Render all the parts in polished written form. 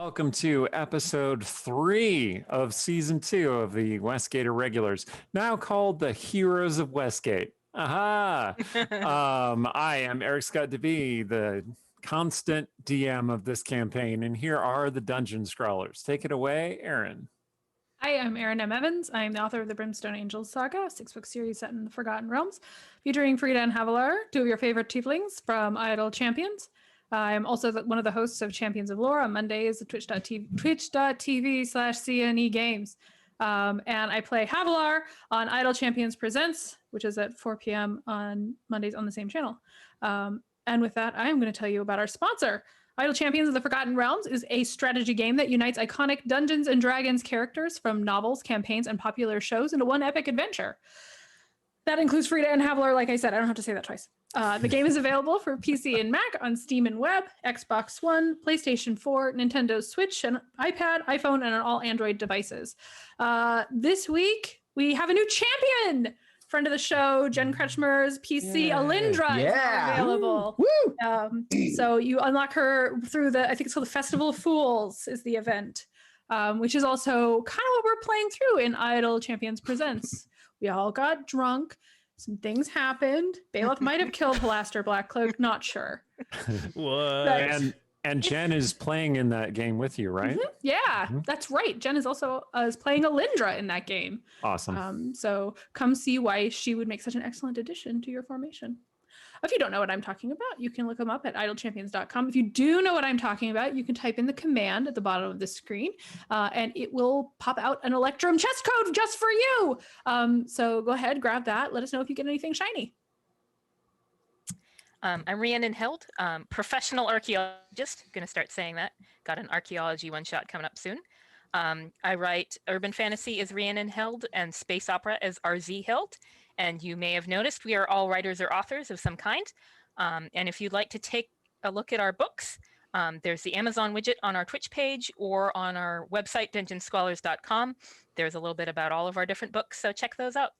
Welcome to episode 3 of season 2 of the Westgate Irregulars, now called the Heroes of Westgate. Aha! I am Eric Scott DeVee, the constant DM of this campaign, and here are the Dungeon Scrawlers. Take it away, Aaron. Hi, I'm Erin M. Evans. I am the author of the Brimstone Angels saga, a 6-book series set in the Forgotten Realms, featuring Frida and Havilar, two of your favorite tieflings from Idle Champions. I'm also one of the hosts of Champions of Lore on Mondays at twitch.tv/CNE Games. And I play Havilar on Idle Champions Presents, which is at 4 p.m. on Mondays on the same channel. And with that, I am going to tell you about our sponsor. Idle Champions of the Forgotten Realms is a strategy game that unites iconic Dungeons & Dragons characters from novels, campaigns, and popular shows into one epic adventure. That includes Frida and Havilar, like I said. I don't have to say that twice. The game is available for PC and Mac on Steam and Web, Xbox One, PlayStation 4, Nintendo Switch, and iPad, iPhone, and on all Android devices. This week, we have a new champion! Friend of the show, Jen Kretschmer's PC, Alindra, is now available. Woo! So you unlock her through I think it's called the Festival of Fools is the event, which is also kind of what we're playing through in Idle Champions Presents. We all got drunk. Some things happened. Baleth might have killed Halaster Blackcloak, not sure. What? And Jen is playing in that game with you, right? Mm-hmm. Yeah, that's right. Jen is also is playing Alindra in that game. Awesome. So come see why she would make such an excellent addition to your formation. If you don't know what I'm talking about, you can look them up at idlechampions.com. If you do know what I'm talking about, you can type in the command at the bottom of the screen, and it will pop out an Electrum chest code just for you. So go ahead, grab that. Let us know if you get anything shiny. I'm Rhiannon Held, professional archaeologist. Going to start saying that. Got an archaeology one-shot coming up soon. I write urban fantasy as Rhiannon Held and space opera as RZ Held. And you may have noticed we are all writers or authors of some kind. And if you'd like to take a look at our books, there's the Amazon widget on our Twitch page or on our website, dungeonscholars.com. There's a little bit about all of our different books, so check those out.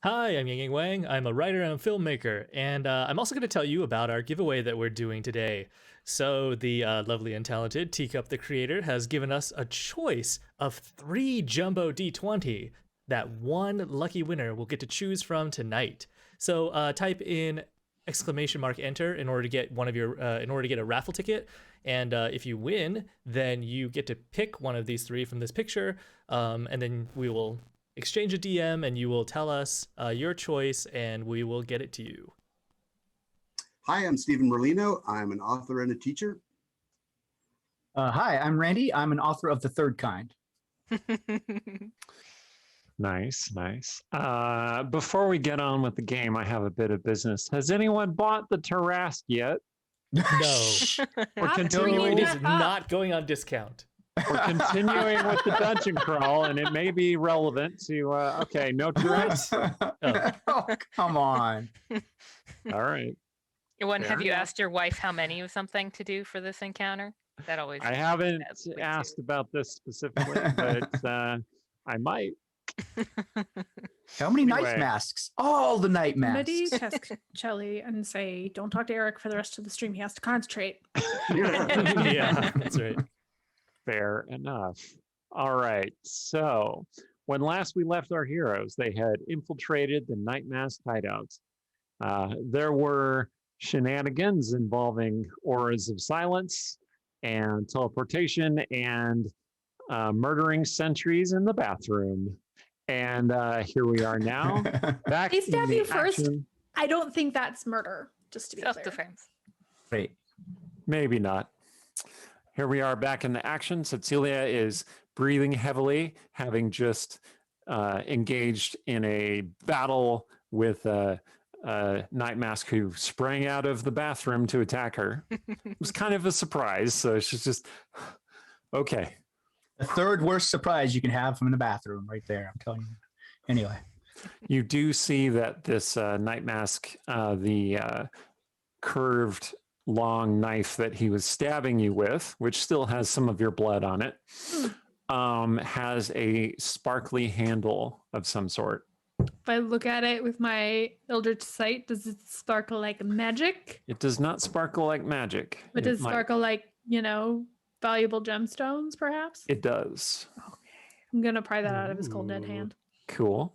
Hi, I'm Yang Wang. I'm a writer and a filmmaker, and I'm also going to tell you about our giveaway that we're doing today. So the lovely and talented Teacup the Creator has given us a choice of 3 Jumbo D20 that one lucky winner will get to choose from tonight. So type in !enter in order to get a raffle ticket, and if you win, then you get to pick one of these 3 from this picture, and then we will exchange a DM, and you will tell us your choice, and we will get it to you. Hi, I'm Stephen Merlino. I'm an author and a teacher. Hi, I'm Randy. I'm an author of The Third Kind. Nice. Before we get on with the game, I have a bit of business. Has anyone bought the Tarrasque yet? No. We're continuing. It is not going on discount. We're continuing with the dungeon crawl, and it may be relevant to. Okay, no Tarrasque. Oh, come on. All right. Have you asked your wife how many of something to do for this encounter? That always. I haven't asked about this specifically, but I might. How many night masks? All the night masks. Somebody text Shelly and say, don't talk to Eric for the rest of the stream. He has to concentrate. Yeah, that's right. Fair enough. All right. So when last we left our heroes, they had infiltrated the night mask hideouts. There were shenanigans involving auras of silence and teleportation and murdering sentries in the bathroom. And here we are now. Back They stab you first. Action. I don't think that's murder, just to be clear. Self-defense. Wait. Maybe not. Here we are back in the action. Cecilia is breathing heavily, having just engaged in a battle with a night mask who sprang out of the bathroom to attack her. It was kind of a surprise, so she's just, okay. The third worst surprise you can have from in the bathroom right there, I'm telling you. Anyway. You do see that this night mask, the curved long knife that he was stabbing you with, which still has some of your blood on it, has a sparkly handle of some sort. If I look at it with my Eldritch sight, does it sparkle like magic? It does not sparkle like magic. But does it sparkle like, valuable gemstones, perhaps? It does. I'm going to pry that out of his cold dead Ooh. hand. Cool.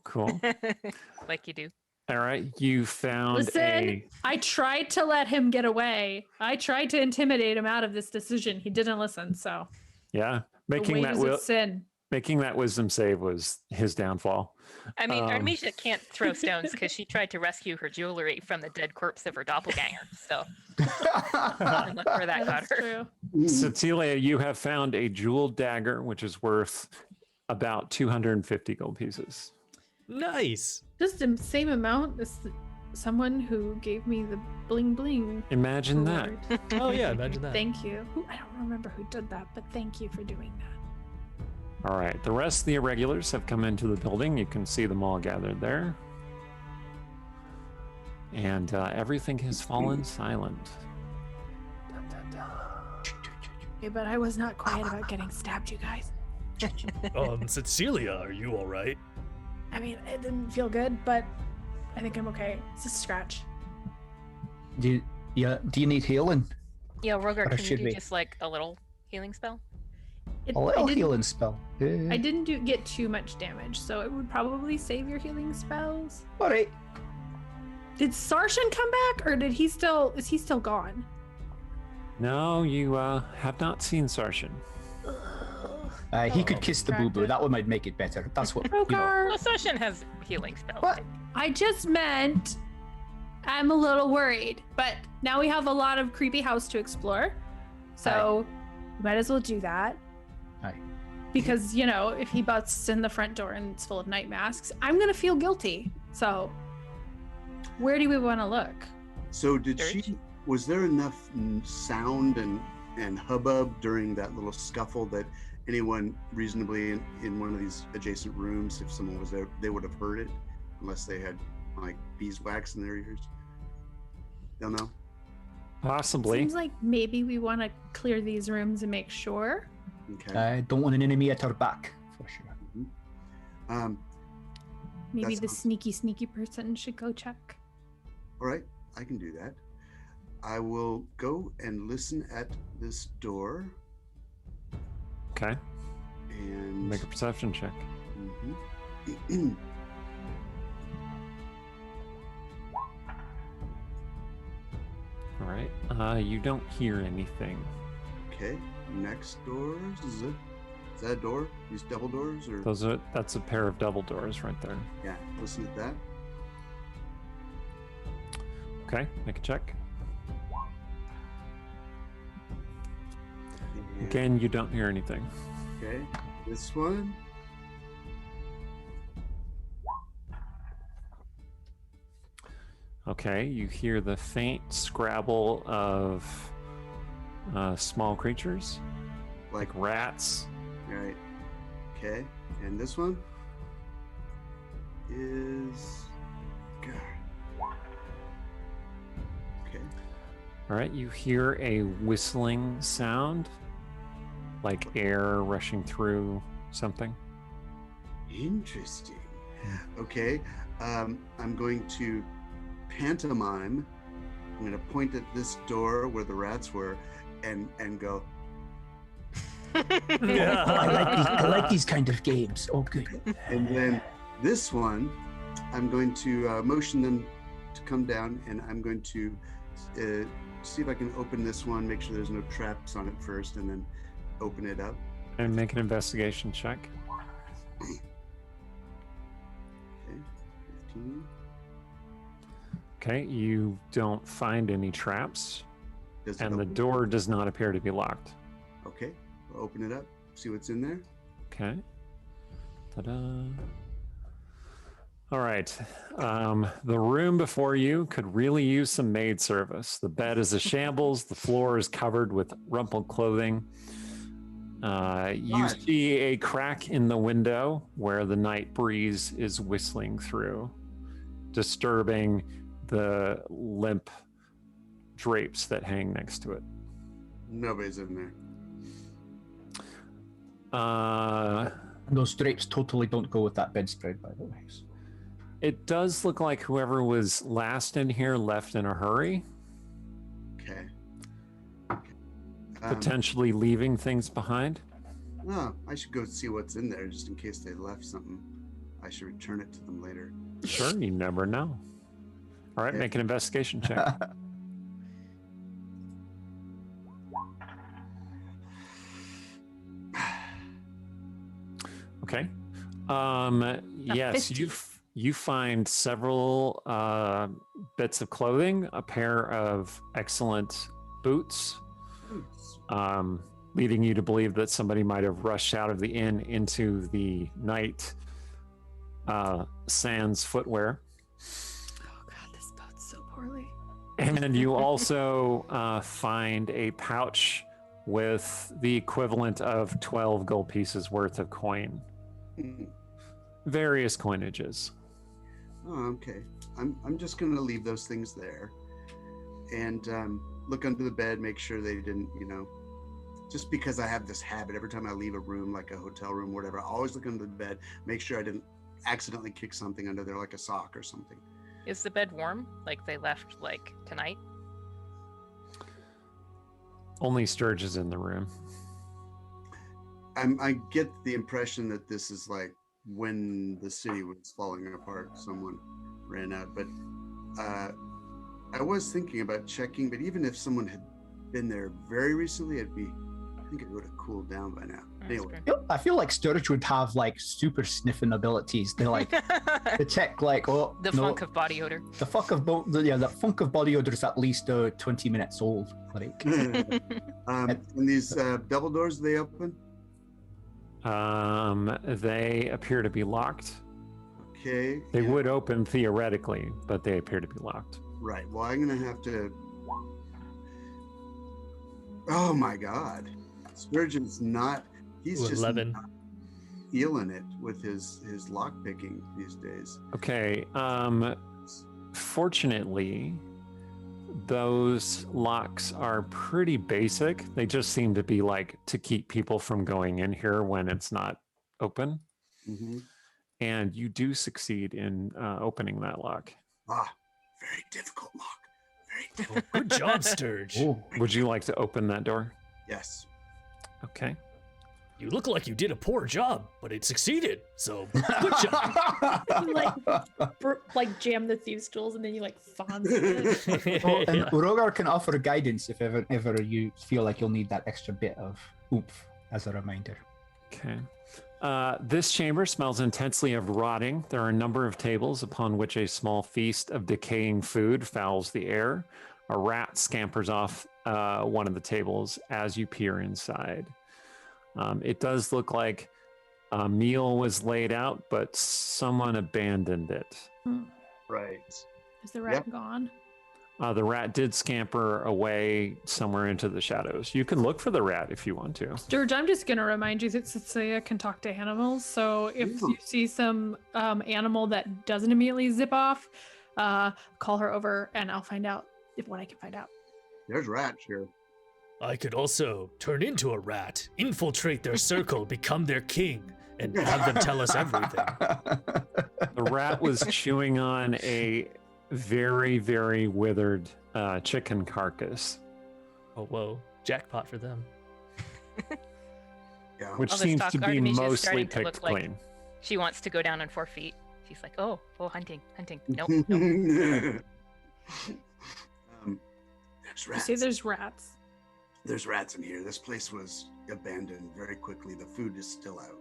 Like you do. All right, you found Listen, I tried to let him get away. I tried to intimidate him out of this decision. He didn't listen, so yeah, the making waves of sin. making that wisdom save was his downfall. I mean, Um, Artemisia can't throw stones because she tried to rescue her jewelry from the dead corpse of her doppelganger. So and look where that got That's her. true. Cecilia, you have found a jeweled dagger, which is worth about 250 gold pieces. Nice. Just the same amount as someone who gave me the bling bling. Imagine that. reward. Oh yeah, imagine that. Thank you. I don't remember who did that, but thank you for doing that. All right, the rest of the irregulars have come into the building. You can see them all gathered there. And everything has fallen silent. Okay, but I was not quiet about getting stabbed, you guys. Cecilia, are you all right? I mean, it didn't feel good, but I think I'm okay. It's a scratch. Do you need healing? Yeah, Rogar, Or can you should do we? just like a little healing spell? A little healing spell. I didn't get too much damage, so it would probably save your healing spells. All right. Did Sarshan come back, or is he still gone? No, you have not seen Sarshan. He could kiss the boo boo. distracted. That one might make it better. That's what. You know. Rogar, Well, Soshin has healing spells. What? I just meant I'm a little worried, but now we have a lot of creepy house to explore, so we might as well do that. Aye. Because, if he busts in the front door and it's full of night masks, I'm going to feel guilty. So, where do we want to look? So did Church? was there enough sound and hubbub during that little scuffle that anyone reasonably in one of these adjacent rooms, if someone was there, they would have heard it, unless they had like beeswax in their ears? Don't know. Possibly. Seems like maybe we want to clear these rooms and make sure. Okay. I don't want an enemy at our back, for sure. Maybe That the sounds- sneaky person should go check. All right, I can do that. I will go and listen at this door Okay, and make a perception check. Mhm. All right, you don't hear anything. Okay, next doors. Is that a door? These double doors, or That's a pair of double doors right there. yeah? Listen at that. Okay, make a check. And- Again, you don't hear anything. Okay, this one. Okay, you hear the faint scrabble of small creatures, like rats. All right. Okay, and this one is. God. Okay. All right, you hear a whistling sound, like air rushing through something. Interesting. Okay, I'm going to pantomime. I'm going to point at this door where the rats were, and go. I like these kind of games. Oh, good. And then this one, I'm going to motion them to come down, and I'm going to see if I can open this one, make sure there's no traps on it first, and then open it up. And make an investigation check. Okay, 15. Okay, you don't find any traps, Does it and the open? door does not appear to be locked. Okay, I'll open it up, see what's in there. Okay. Ta-da. All right. The room before you could really use some maid service. The bed is a shambles. The floor is covered with rumpled clothing. You What? see a crack in the window where the night breeze is whistling through, disturbing the limp drapes that hang next to it. Nobody's in there. Those drapes totally don't go with that bedspread, by the way. It does look like whoever was last in here left in a hurry. Okay. Potentially leaving things behind? Oh, I should go see what's in there just in case they left something. I should return it to them later. Sure, you never know. All right, Yeah. make an investigation check. Okay. Yes, 50. you find several bits of clothing, a pair of excellent boots, leading you to believe that somebody might have rushed out of the inn into the night sans footwear. Oh god, this boat's so poorly. And you also find a pouch with the equivalent of 12 gold pieces worth of coin. Various coinages. Oh, okay. I'm just gonna leave those things there, and look under the bed, make sure they didn't, just because I have this habit every time I leave a room, like a hotel room, whatever, I always look under the bed, make sure I didn't accidentally kick something under there, like a sock or something. Is the bed warm? Like they left like tonight? Only Sturge is in the room. I get the impression that this is like when the city was falling apart, someone ran out. But I was thinking about checking, but even if someone had been there very recently, I think it would have cooled down by now. That's Anyway, I feel like Sturge would have like super sniffing abilities. They're like to check like the funk of body odor. the funk of the funk of body odor is at least 20 minutes old. Like and these double doors, they open? They appear to be locked. Okay. They yeah. would open theoretically, but they appear to be locked. Right. Well, I'm gonna have to. Oh my God, Sturgeon's not. He's Ooh, just 11. not feeling it with his lock picking these days. Okay. Fortunately, those locks are pretty basic. They just seem to be like to keep people from going in here when it's not open. Mm-hmm. And you do succeed in opening that lock. Ah, very difficult lock. Very difficult. Good job, Sturge. oh, Would you like to open that door? Yes. Okay. You look like you did a poor job, but it succeeded. So good job. You like jam the thieves' tools and then you like fonz it. Oh, and Rogar can offer guidance if ever you feel like you'll need that extra bit of oomph as a reminder. Okay. This chamber smells intensely of rotting. There are a number of tables upon which a small feast of decaying food fouls the air. A rat scampers off one of the tables as you peer inside. It does look like a meal was laid out, but someone abandoned it. Right. Is the rat gone? The rat did scamper away somewhere into the shadows. You can look for the rat if you want to. George, I'm just going to remind you that Cecilia can talk to animals. So if you see some animal that doesn't immediately zip off, call her over and I'll find out what I can find out. There's rats here. I could also turn into a rat, infiltrate their circle, become their king, and have them tell us everything. The rat was chewing on a very, very withered chicken carcass, Oh, whoa. Jackpot for them. Yeah. which All this seems talk, to be Artemisia is mostly starting to picked look like- clean. She wants to go down on 4 feet. She's like, oh, hunting. Nope. Nope. There's You rats. see there's rats. There's rats in here. This place was abandoned very quickly. The food is still out.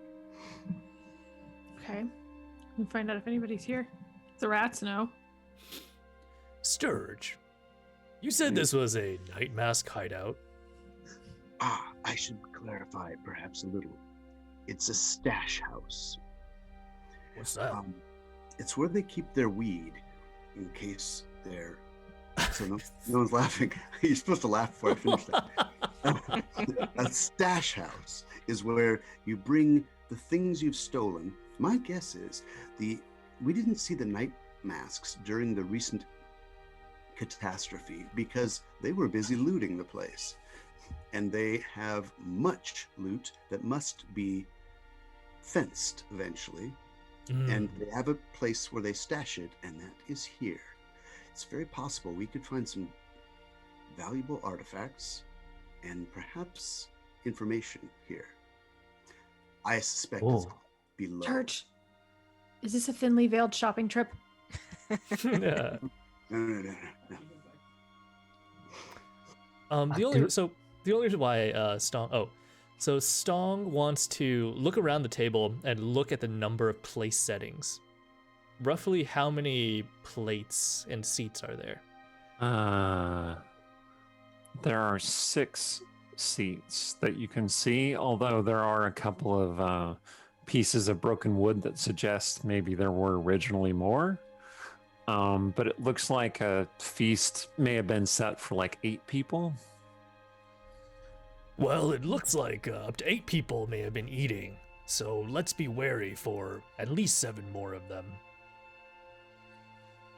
Okay. We'll find out if anybody's here. The rats know. Sturge, you said this was a night mask hideout. I should clarify perhaps a little. It's a stash house. What's that? It's where they keep their weed in case they're. So no one's laughing. You're supposed to laugh before I finish that. A stash house is where you bring the things you've stolen. My guess is we didn't see the night masks during the recent catastrophe because they were busy looting the place. And they have much loot that must be fenced eventually. And they have a place where they stash it, and that is here. It's very possible we could find some valuable artifacts and perhaps information here. I suspect it's below. Church, is this a thinly veiled shopping trip? Yeah. No. The only reason why Stong wants to look around the table and look at the number of place settings. Roughly how many plates and seats are there? There are 6 seats that you can see, although there are a couple of pieces of broken wood that suggest maybe there were originally more. But it looks like a feast may have been set for like 8 people. Well, it looks like up to 8 people may have been eating, so let's be wary for at least 7 more of them.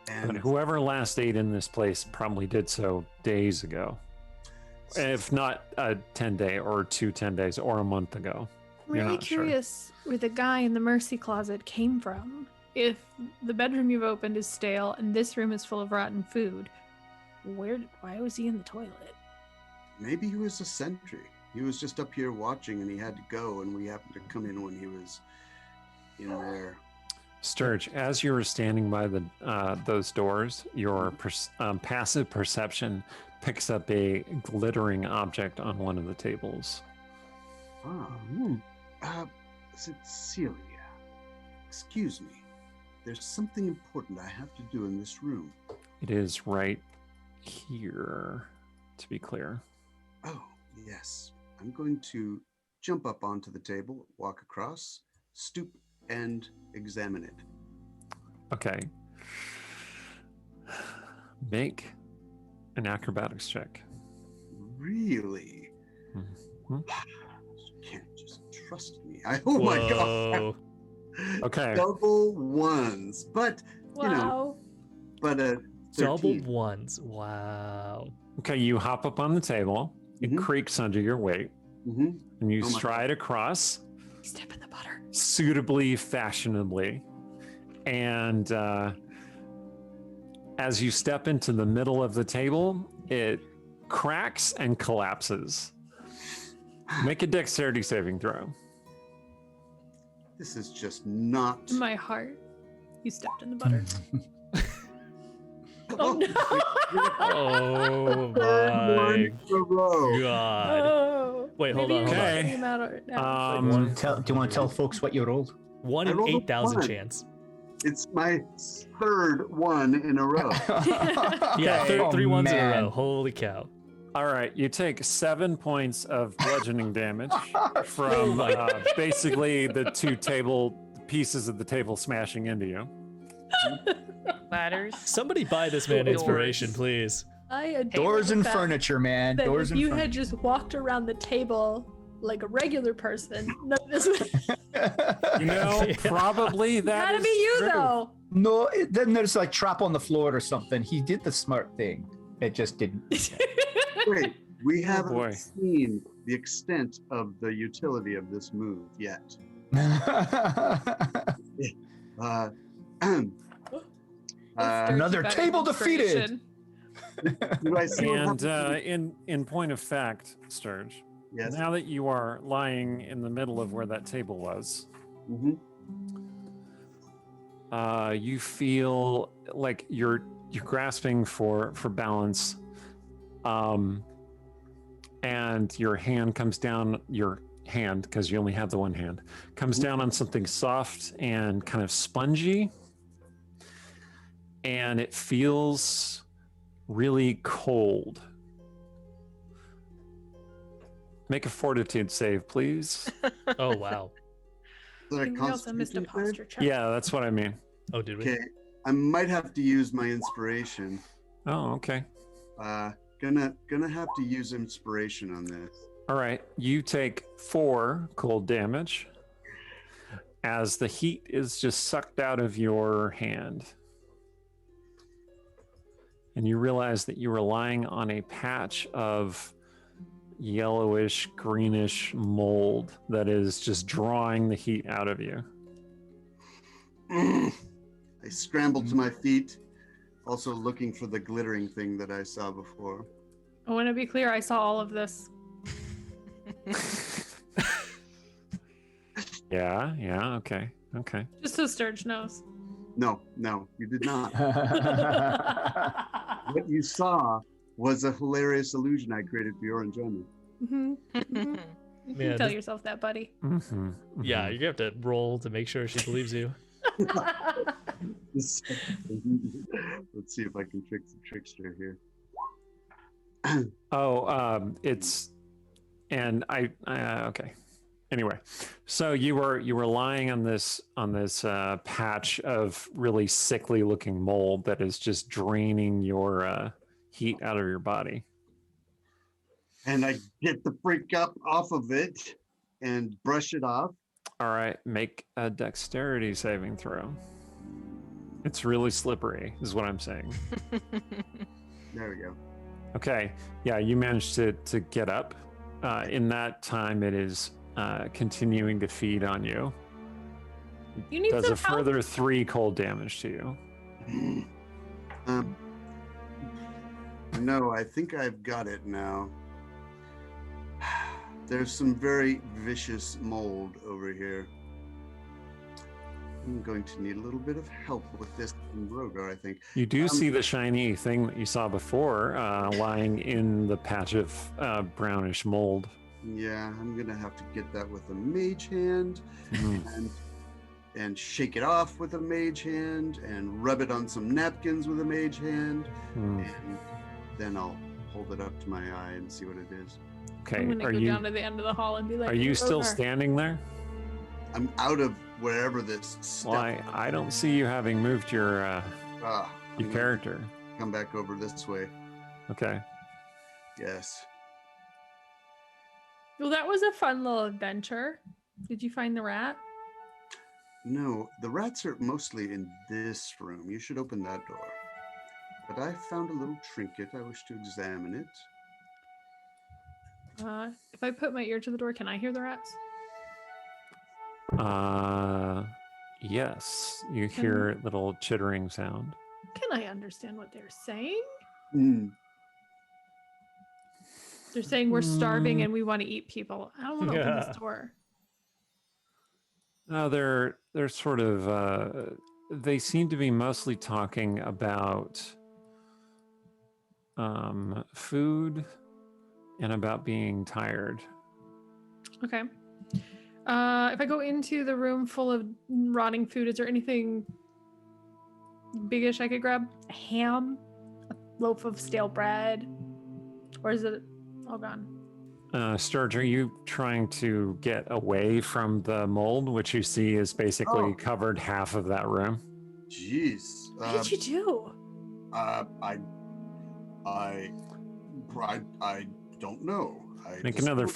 But And whoever last ate in this place probably did so days ago. If not a 10-day or 2 10 days or a month ago. I'm You're really not sure. curious where the guy in the mercy closet came from. If the bedroom you've opened is stale and this room is full of rotten food, why was he in the toilet? maybe he was a sentry. He was just up here watching and he had to go, and we happened to come in when he was in there. Sturge, as you were standing by the those doors, your passive perception picks up a glittering object on one of the tables. Is it Celia? Excuse me. There's something important I have to do in this room. It is right here, to be clear. Oh, yes. I'm going to jump up onto the table, walk across, stoop, and examine it. Okay. Make an acrobatics check. Really? Mhm. You can't just trust me. Oh my god. Whoa. Okay. Double ones. But, you know, but a 13. Double ones. Wow. Okay, you hop up on the table. It Mhm. creaks under your weight, Mhm. and you Oh my stride across Step in the butter. suitably, fashionably. And as you step into the middle of the table, it cracks and collapses. Make a dexterity saving throw. This is just not. In my heart, you stepped in the butter. Oh no! Oh Third one my in a row. god. Oh. Wait, hold Maybe on, you're hold on. letting him out right now. Um, Do you want to tell folks what you rolled? 1 I in rolled a 8,000 one. chance. It's my third one in a row. Yeah, Okay. three ones in a man. row. Holy cow. All right, you take 7 points of bludgeoning damage Oh from basically the 2 pieces of the table smashing into you. Ladders. Somebody buy this man Doors. inspiration, please. I adore Doors the and fact furniture, man. that Doors if and you had furniture. just walked around the table like a regular person, none of this would You know, Yeah. probably that gotta is be you true. though. No, then there's like trap on the floor or something. He did the smart thing. It just didn't. Wait, we boy. haven't seen the extent of the utility of this move yet. Uh, Another Better table defeated. inspiration. do I see what And happened? in point of fact, Sturge, Yes. now that you are lying in the middle of where that table was, Mhm. you feel like you're grasping for balance, and your hand comes down. Your hand, because you only have the one hand, comes down on something soft and kind of spongy, and it feels really cold. Make a fortitude save, please. Oh, wow. Is that a And we also missed a constitution save? posture check. Yeah, that's what I mean. Oh, did we? Okay, I might have to use my inspiration. Oh, okay. Gonna have to use inspiration on this. All right. You take 4 cold damage as the heat is just sucked out of your hand. And you realize that you were lying on a patch of yellowish, greenish mold that is just drawing the heat out of you. I scrambled to my feet, also looking for the glittering thing that I saw before. I want to be clear, I saw all of this. Yeah. Okay. Just so Sturge knows. No, you did not. What you saw was a hilarious illusion I created for your enjoyment. You can Man, tell this- yourself that, buddy. Yeah, you're gonna have to roll to make sure she believes you. Let's see if I can trick the trickster here. It's, and I okay. Anyway, so you were lying on this patch of really sickly looking mold that is just draining your heat out of your body. And I get the freak up off of it and brush it off. All right, make a dexterity saving throw. It's really slippery, is what I'm saying. There we go. Okay, yeah, you managed to get up. In that time, it is continuing to feed on you. You need Does some a help. further 3 cold damage to you. No, I think I've got it now. There's some very vicious mold over here. I'm going to need a little bit of help with this from Rogar, I think. You do see the shiny thing that you saw before lying in the patch of brownish mold. Yeah, I'm gonna have to get that with a mage hand Mhm. and shake it off with a mage hand and rub it on some napkins with a mage hand, Hmm. and then I'll hold it up to my eye and see what it is. Okay, I'm gonna are go you down to the end of the hall and be like, are you still Rogar. standing there? I'm out of wherever this stuff. Well, I don't see you having moved your I'm gonna character. come back over this way. Okay. Yes. Well, that was a fun little adventure. Did you find the rat? No, the rats are mostly in this room. You should open that door. But I found a little trinket. I wish to examine it. If I put my ear to the door, can I hear the rats? Yes, you hear a little chittering sound. Can I understand what they're saying? Hmm. They're saying we're starving and we want to eat people. I don't want to open Yeah. this door. No, they're sort of they seem to be mostly talking about food and about being tired. Okay. If I go into the room full of rotting food, is there anything biggish I could grab? A ham? A loaf of stale bread? Or is it all gone? Sturge, are you trying to get away from the mold, which you see is basically Oh. covered half of that room? Jeez. What did you do? I don't know. Make another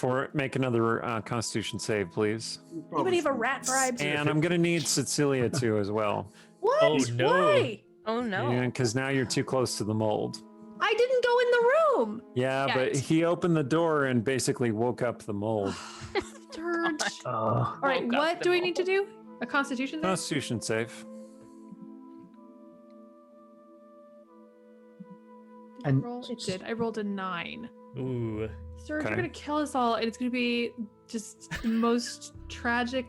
Constitution save, please. Anybody have a rat bribe? And I'm gonna need Cecilia too as well. What? Oh, no. Why? Oh no. Because now you're too close to the mold. I didn't go in the room. Yeah, but Yet. he opened the door and basically woke up the mold. Sturge. Oh. All right, Woke up what the do I need to mold. do? A Constitution save? Constitution save. And It did. I rolled a 9. Ooh. Sturge, Okay. you're gonna kill us all, and it's gonna be just the most tragic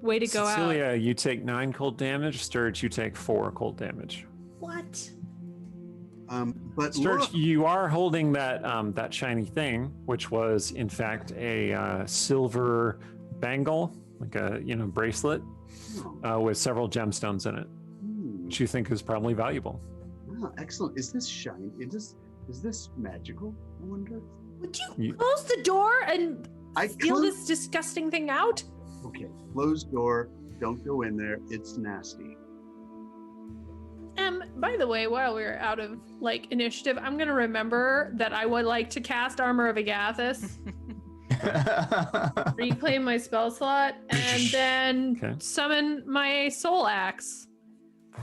way to go out. Cecilia, you take 9 cold damage. Sturge, you take 4 cold damage. What? But Sturge, look, you are holding that shiny thing, which was in fact a silver bangle, like a bracelet, with several gemstones in it, which you think is probably valuable. excellent. Is this shiny? Is this magical? I wonder. Would you You- close the door and I steal closed- this disgusting thing out? Okay, closed door. Don't go in there. It's nasty. By the way, while we're out of initiative, I'm gonna remember that I would like to cast Armor of Agathis, reclaim my spell slot, and then Okay. summon my soul axe.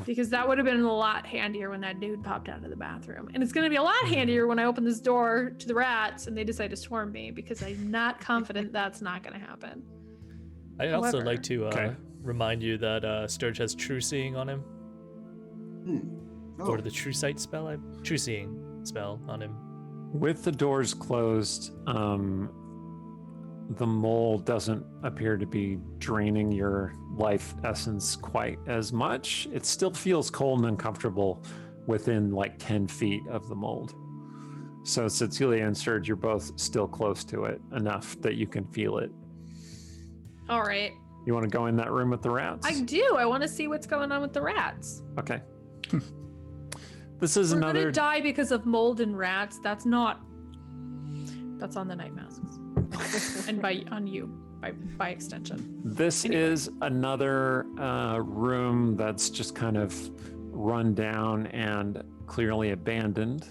Because that would have been a lot handier when that dude popped out of the bathroom. And it's going to be a lot handier when I open this door to the rats and they decide to swarm me, because I'm not confident that's not going to happen. I'd also However- like to Okay. remind you that Sturge has True Seeing on him, Oh, or the True Sight spell, True Seeing spell on him. With the doors closed, the mold doesn't appear to be draining your life essence quite as much. It still feels cold and uncomfortable within like 10 feet of the mold. So Cecilia and Serge, you're both still close to it enough that you can feel it. All right. You want to go in that room with the rats? I do. I want to see what's going on with the rats. Okay. This is We're another. gonna die because of mold and rats. That's on the night masks, and on you by extension. This is another room that's just kind of run down and clearly abandoned.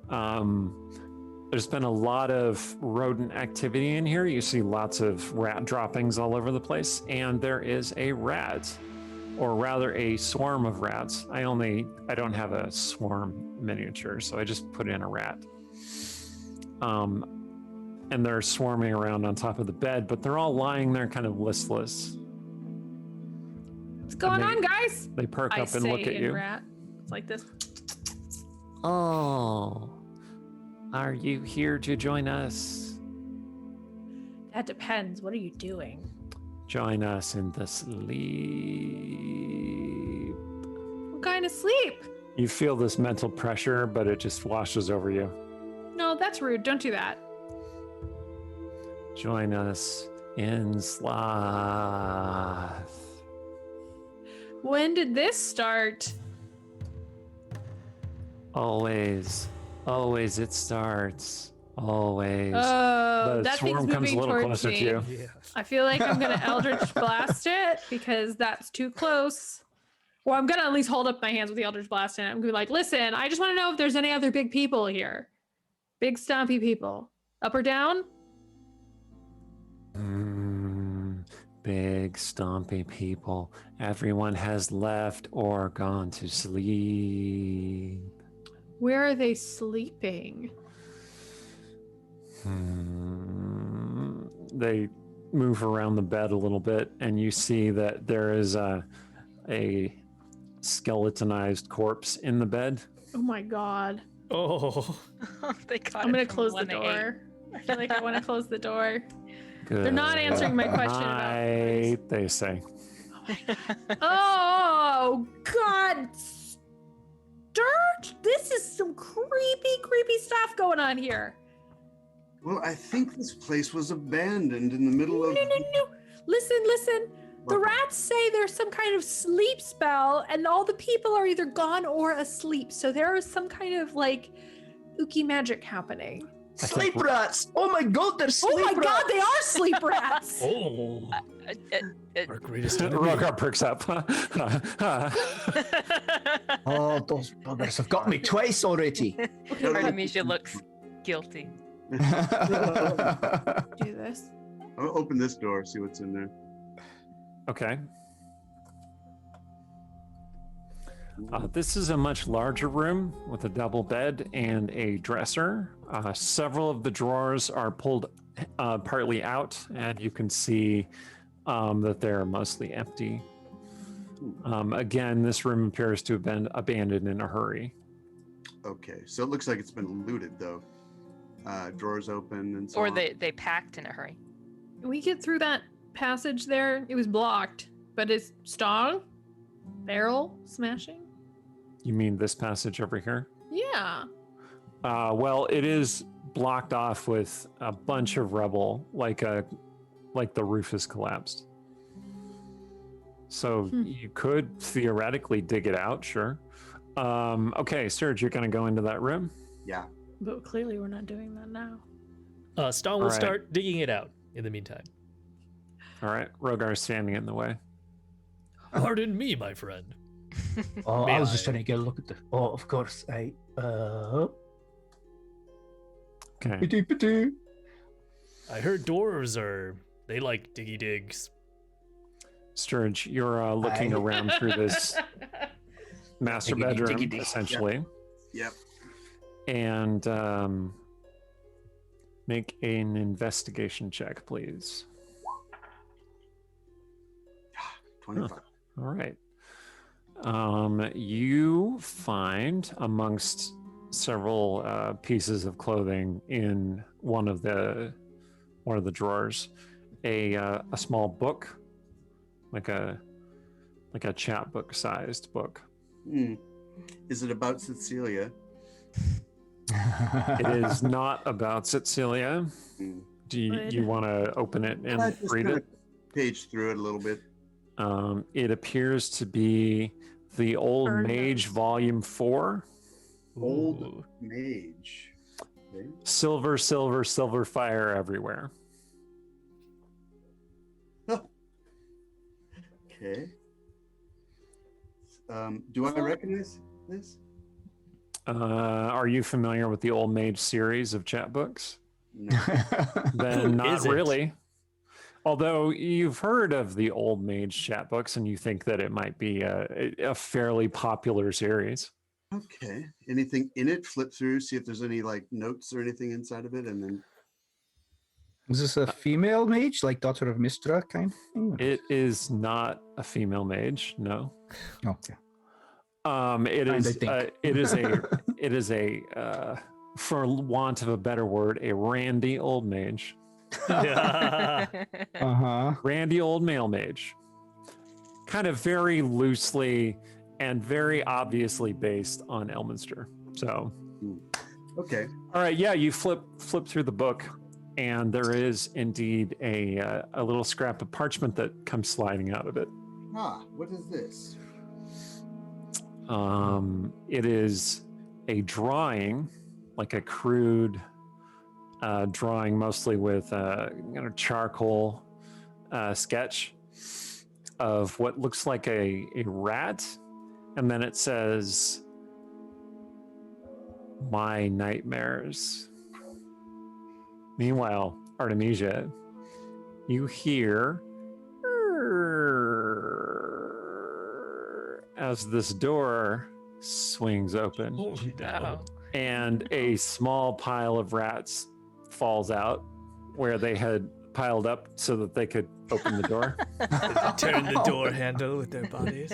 There's been a lot of rodent activity in here. You see lots of rat droppings all over the place, and there is a rat, or rather a swarm of rats. I don't have a swarm miniature, so I just put in a rat. And they're swarming around on top of the bed, but they're all lying there kind of listless. What's going on, guys? They perk I up and say look at in you. rat. It's like this. Oh, are you here to join us? That depends. What are you doing? Join us in the sleep. What kind of sleep? You feel this mental pressure, but it just washes over you. No, that's rude. Don't do that. Join us in sloth. When did this start? Always it starts. Always. Oh, The that thing's swarm comes a moving little towards closer me. to you. Yeah. I feel like I'm gonna Eldritch Blast it because that's too close. Well, I'm gonna at least hold up my hands with the Eldritch Blast in it. I'm gonna be like, listen, I just want to know if there's any other big people here. Big stompy people. Up or down? Big stompy people. Everyone has left or gone to sleep. Where are they sleeping? They move around the bed a little bit, and you see that there is a skeletonized corpse in the bed. Oh my god. Oh. They got I'm it gonna from close the 1 to 8. door. I feel like I want to close the door. Good They're not answering my question about night, they say. Oh god. Dirt! This is some creepy stuff going on here. Well, I think this place was abandoned in the middle of. No. Listen. The What? rats say there's some kind of sleep spell, and all the people are either gone or asleep. So there is some kind of like ooky magic happening. Sleep rats! Oh my god, they're sleep Oh my rats! god, they are sleep rats! Oh. Our greatest enemy. Rogar perks up. Oh, those buggers have got me twice already. Artemisia looks guilty. Do this. I'll open this door, see what's in there. Okay. This is a much larger room with a double bed and a dresser. Several of the drawers are pulled partly out, and you can see that they're mostly empty. Again, this room appears to have been abandoned in a hurry. Okay, so it looks like it's been looted, though. Drawers open and so Or on. they packed in a hurry. Can we get through that passage there? It was blocked, but it's strong. Barrel smashing. You mean this passage over here? Yeah. Well, it is blocked off with a bunch of rubble, like the roof has collapsed. So you could theoretically dig it out, sure. Okay, Serge, you're going to go into that room? Yeah. But clearly we're not doing that now. Ston will All right. start digging it out in the meantime. All right, Rogar is standing in the way. Pardon me, my friend. Oh, May I was just I? trying to get a look at the. Oh, of course. Okay. Ba-doo. I heard dwarves they like diggy digs. Sturge, you're looking Aye. around through this master Diggity, bedroom, diggity. essentially, Yep. and make an investigation check, please. 25. All right. You find amongst several pieces of clothing in one of the one of the drawers a small book, like a chapbook sized book. Hmm. Is it about Cecilia? It is not about Cecilia. Hmm. Do you want to open it and Just read kinda it? Page through it a little bit. It appears to be the Old Burn Mage notes. Volume 4. Old Ooh. Mage. Okay. Silver, silver, silver fire everywhere. Okay. Do I recognize this? Are you familiar with the Old Mage series of chapbooks? No. Then not isn't? really. Although you've heard of the Old Mage chapbooks and you think that it might be a fairly popular series. Okay. Anything in it? Flip through, see if there's any like notes or anything inside of it, and then Is this a female mage, like Daughter of Mistra kind of thing? It is not a female mage, no. Okay. It Kind, is. I think. It is a. It is a. For want of a better word, a randy old mage. Yeah. Uh-huh. Randy old male mage. Kind of very loosely and very obviously based on Elminster. So, okay. all right, yeah, you flip through the book, and there is indeed a little scrap of parchment that comes sliding out of it. Ah, what is this? It is a drawing, like a crude drawing, mostly with charcoal sketch of what looks like a rat, and then it says, "My nightmares." Meanwhile, Artemisia, you hear as this door swings open, Oh, no. and a small pile of rats falls out where they had piled up so that they could open the door. Turn the door handle with their bodies.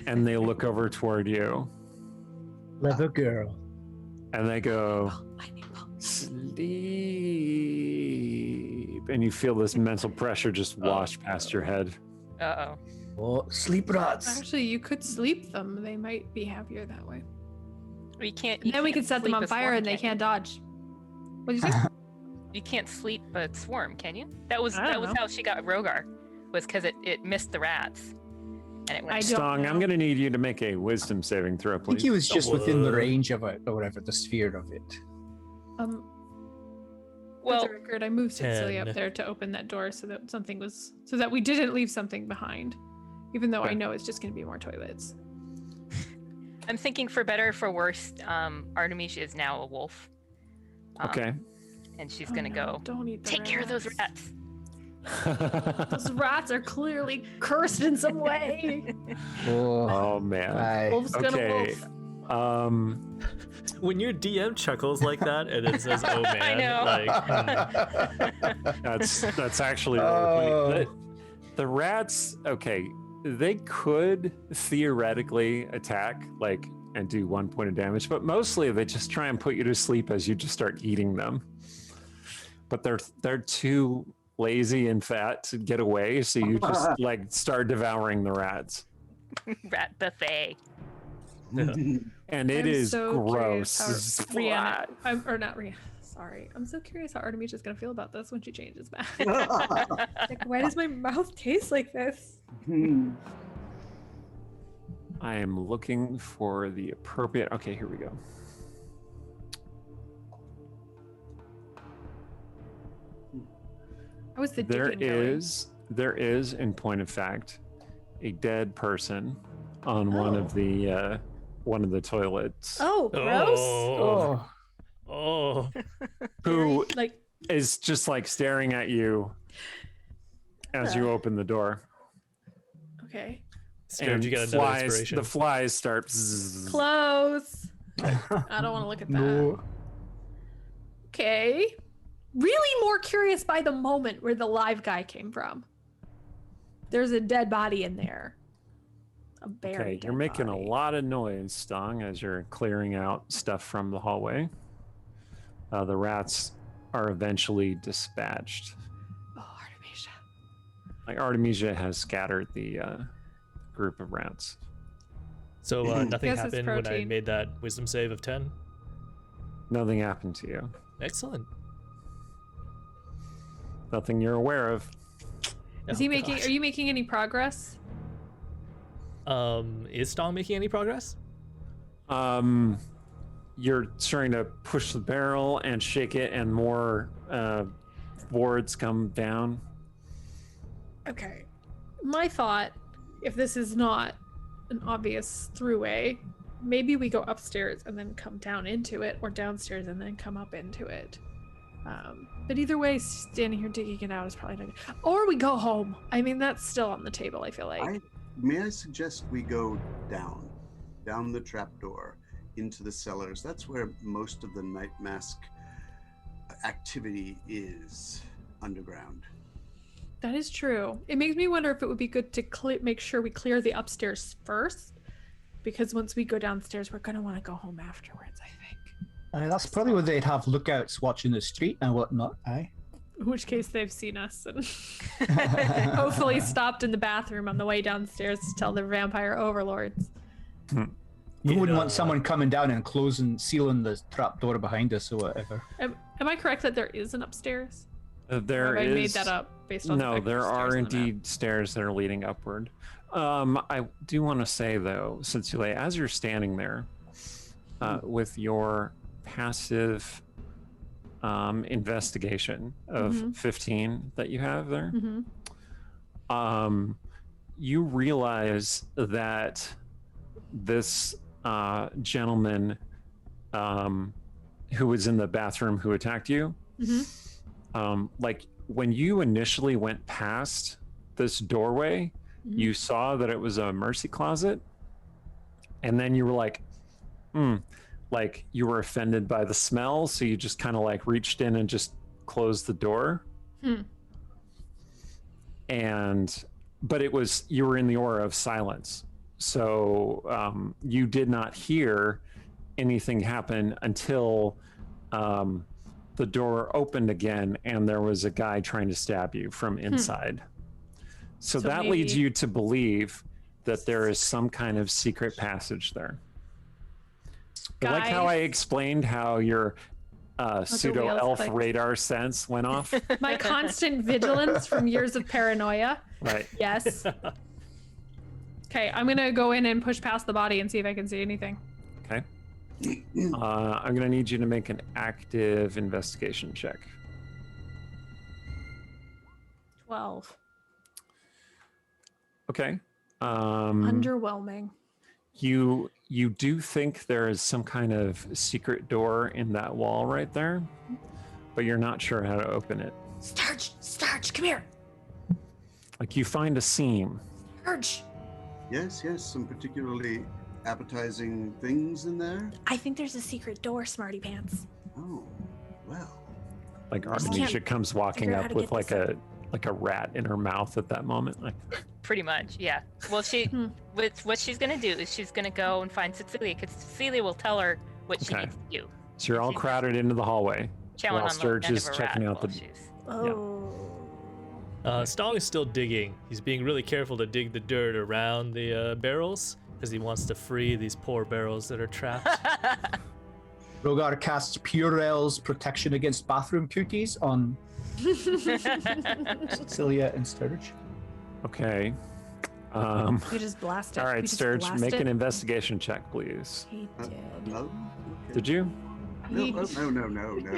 And they look over toward you Clever girl. and they go, I need help. "Sleep." And you feel this mental pressure just wash past your head. Uh-oh. Oh, sleep rats. Actually, you could sleep them. They might be happier that way. You can't. And then we can't could set them sleep on a fire swarm, and they can you? can't dodge. What did you say? You can't sleep a swarm, can you? That was I don't know. how she got Rogar, was because it missed the rats, and it I went. don't Stong, I'm know. going to need you to make a wisdom saving throw, I think please. he was just within the What? range of it, or whatever, the sphere of it. Well, Well, for the record, I moved Cecilia 10. up there to open that door so that we didn't leave something behind. Even though I Okay. know it's just going to be more toilets. I'm thinking for better or for worse, Artemisia is now a wolf. Okay. And she's Oh, gonna no, go Don't eat the take care of those rats. rats. Those rats are clearly cursed in some way. Oh, Oh, man. aye. Wolf's gonna Okay. wolf. When your DM chuckles like that and it says, "Oh man," I know. like, That's actually really Oh. funny. The rats, okay, they could theoretically attack, like, and do 1 point of damage, but mostly they just try and put you to sleep as you just start eating them. But they're too lazy and fat to get away, so you just like start devouring the rats, Rat buffet. and it I'm is so gross. curious how Rihanna, or not Rihanna. Sorry, I'm so curious how Artemisia is gonna feel about this when she changes back. Like, why does my mouth taste like this? I am looking for the appropriate. Okay, here we go. How was the There digging going? is, in point of fact, a dead person on one of the toilets, Oh, gross. oh, Oh, oh, who Like, is just like staring at you as you open the door. okay. scared you got another flies, inspiration. the flies start. Bzzz. Close. I don't want to look at that. no. Okay. Really more curious by the moment where the live guy came from. There's a dead body in there. A very Okay, dead you're making body. a lot of noise, Stong, as you're clearing out stuff from the hallway. The rats are eventually dispatched. Oh, Artemisia. Like Artemisia has scattered the group of rats. So nothing Guess it's happened when I protein. made that wisdom save of 10? Nothing happened to you. Excellent. Nothing you're aware of. Is Oh, he making? gosh. Are you making any progress? Is Stong making any progress? You're starting to push the barrel and shake it, and more boards come down. Okay. My thought, if this is not an obvious throughway, maybe we go upstairs and then come down into it, or downstairs and then come up into it. But either way, standing here digging it out is probably not good. Or we go home. I mean, that's still on the table, I feel like. May I suggest we go down the trapdoor into the cellars? That's where most of the night mask activity is, underground. That is true. It makes me wonder if it would be good to make sure we clear the upstairs first, because once we go downstairs, we're going to want to go home afterwards, I think. That's probably where they'd have lookouts watching the street and whatnot, aye? In which case they've seen us and hopefully stopped in the bathroom on the way downstairs to tell the vampire overlords. You wouldn't want someone coming down and sealing the trap door behind us or whatever. Am I correct that there is an upstairs? There Or have I made is- that up based on the No, fact there there's are stairs on the map? indeed stairs that are leading upward. I do want to say though, since as you're standing there, with your passive investigation of Mhm. 15 that you have there, Mm-hmm. you realize that this gentleman who was in the bathroom who attacked you, like when you initially went past this doorway, you saw that it was a mercy closet, and then you were like you were offended by the smell, so you just kind of like reached in and just closed the door. But you were in the aura of silence, so you did not hear anything happen until the door opened again and there was a guy trying to stab you from inside. So that leads maybe- you to believe that there is some kind of secret passage there. I like how I explained how your pseudo wheels elf clicked. radar sense went off. My constant vigilance from years of paranoia. Right. Yes. Okay, I'm gonna go in and push past the body and see if I can see anything. Okay. I'm gonna need you to make an active investigation check. 12. Okay. Underwhelming. You do think there is some kind of secret door in that wall right there, but you're not sure how to open it. Starch, come here. Like you find a seam. Starch. Yes, some particularly appetizing things in there. I think there's a secret door, Smarty Pants. Oh, well. Like just Artemisia can't comes walking figure out how up to with get like a rat in her mouth at that moment. Like, Pretty much, yeah. Well, what she's gonna do is she's gonna go and find Cecilia, because Cecilia will tell her what she Okay. needs to do. so you're all crowded into the hallway. Chowing While on the Sturge end is of a checking rat out the- while she's- Oh. Stong is still digging. He's being really careful to dig the dirt around the barrels because he wants to free these poor barrels that are trapped. Rogar casts Purell's protection against bathroom cookies on Cecilia and Sturge. Okay. We just blast it. All We right, just Sturge, blast make it. an investigation check, please. He did. Oh, okay. Did you? No, He- no.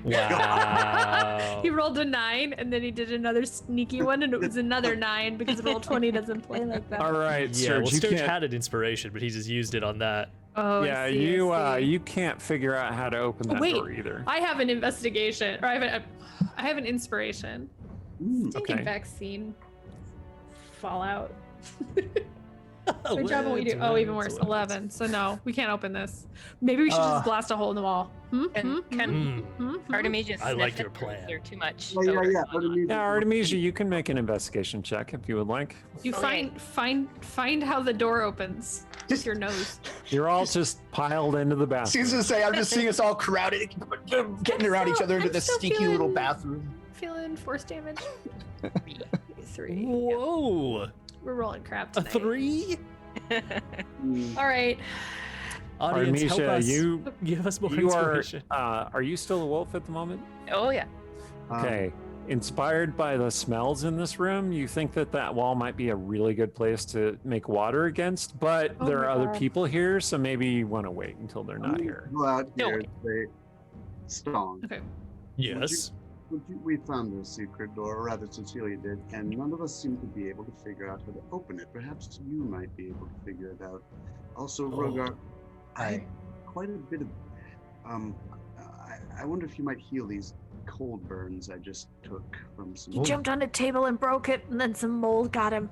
Wow. He rolled a 9 and then he did another sneaky one and it was another 9 because roll 20 doesn't play like that. All right, Yeah, well, Sturge, you Sturge can't. had an inspiration, but he just used it on that. Oh, Yeah, I see, I see. you can't figure out how to open that Wait. door either. I have an investigation, or I have an inspiration. Stinking Okay. vaccine. Fallout. Good job on what you do. Oh, even worse. 11. So no, we can't open this. Maybe we should just blast a hole in the wall. Can Artemisia I like sniff your it, or plan. is there too much? Yeah, odor yeah. going on? Yeah, Artemisia, you can make an investigation check if you would like. You Okay. find how the door opens with your nose. You're all just piled into the bathroom. Seems to say, I'm just seeing us all crowded, getting around each other into I'm this still stinky little feeling- bathroom. Feeling force damage. 3. Whoa! We're rolling crap A tonight. 3? All right. Audience, help Artemisia, us. you Give us more you are inspiration. are you still a wolf at the moment? Oh yeah. Okay. Inspired by the smells in this room, you think that that wall might be a really good place to make water against, but Oh there my are other God. people here, so maybe you want to wait until they're not here. Go out No here and say, Stone. Okay. Yes. We found a secret door, or rather Cecilia did, and none of us seem to be able to figure out how to open it. Perhaps you might be able to figure it out. Also, Oh. Rogar, I Aye. had quite a bit of, I wonder if you might heal these cold burns I just took from some. He jumped on a table and broke it, and then some mold got him.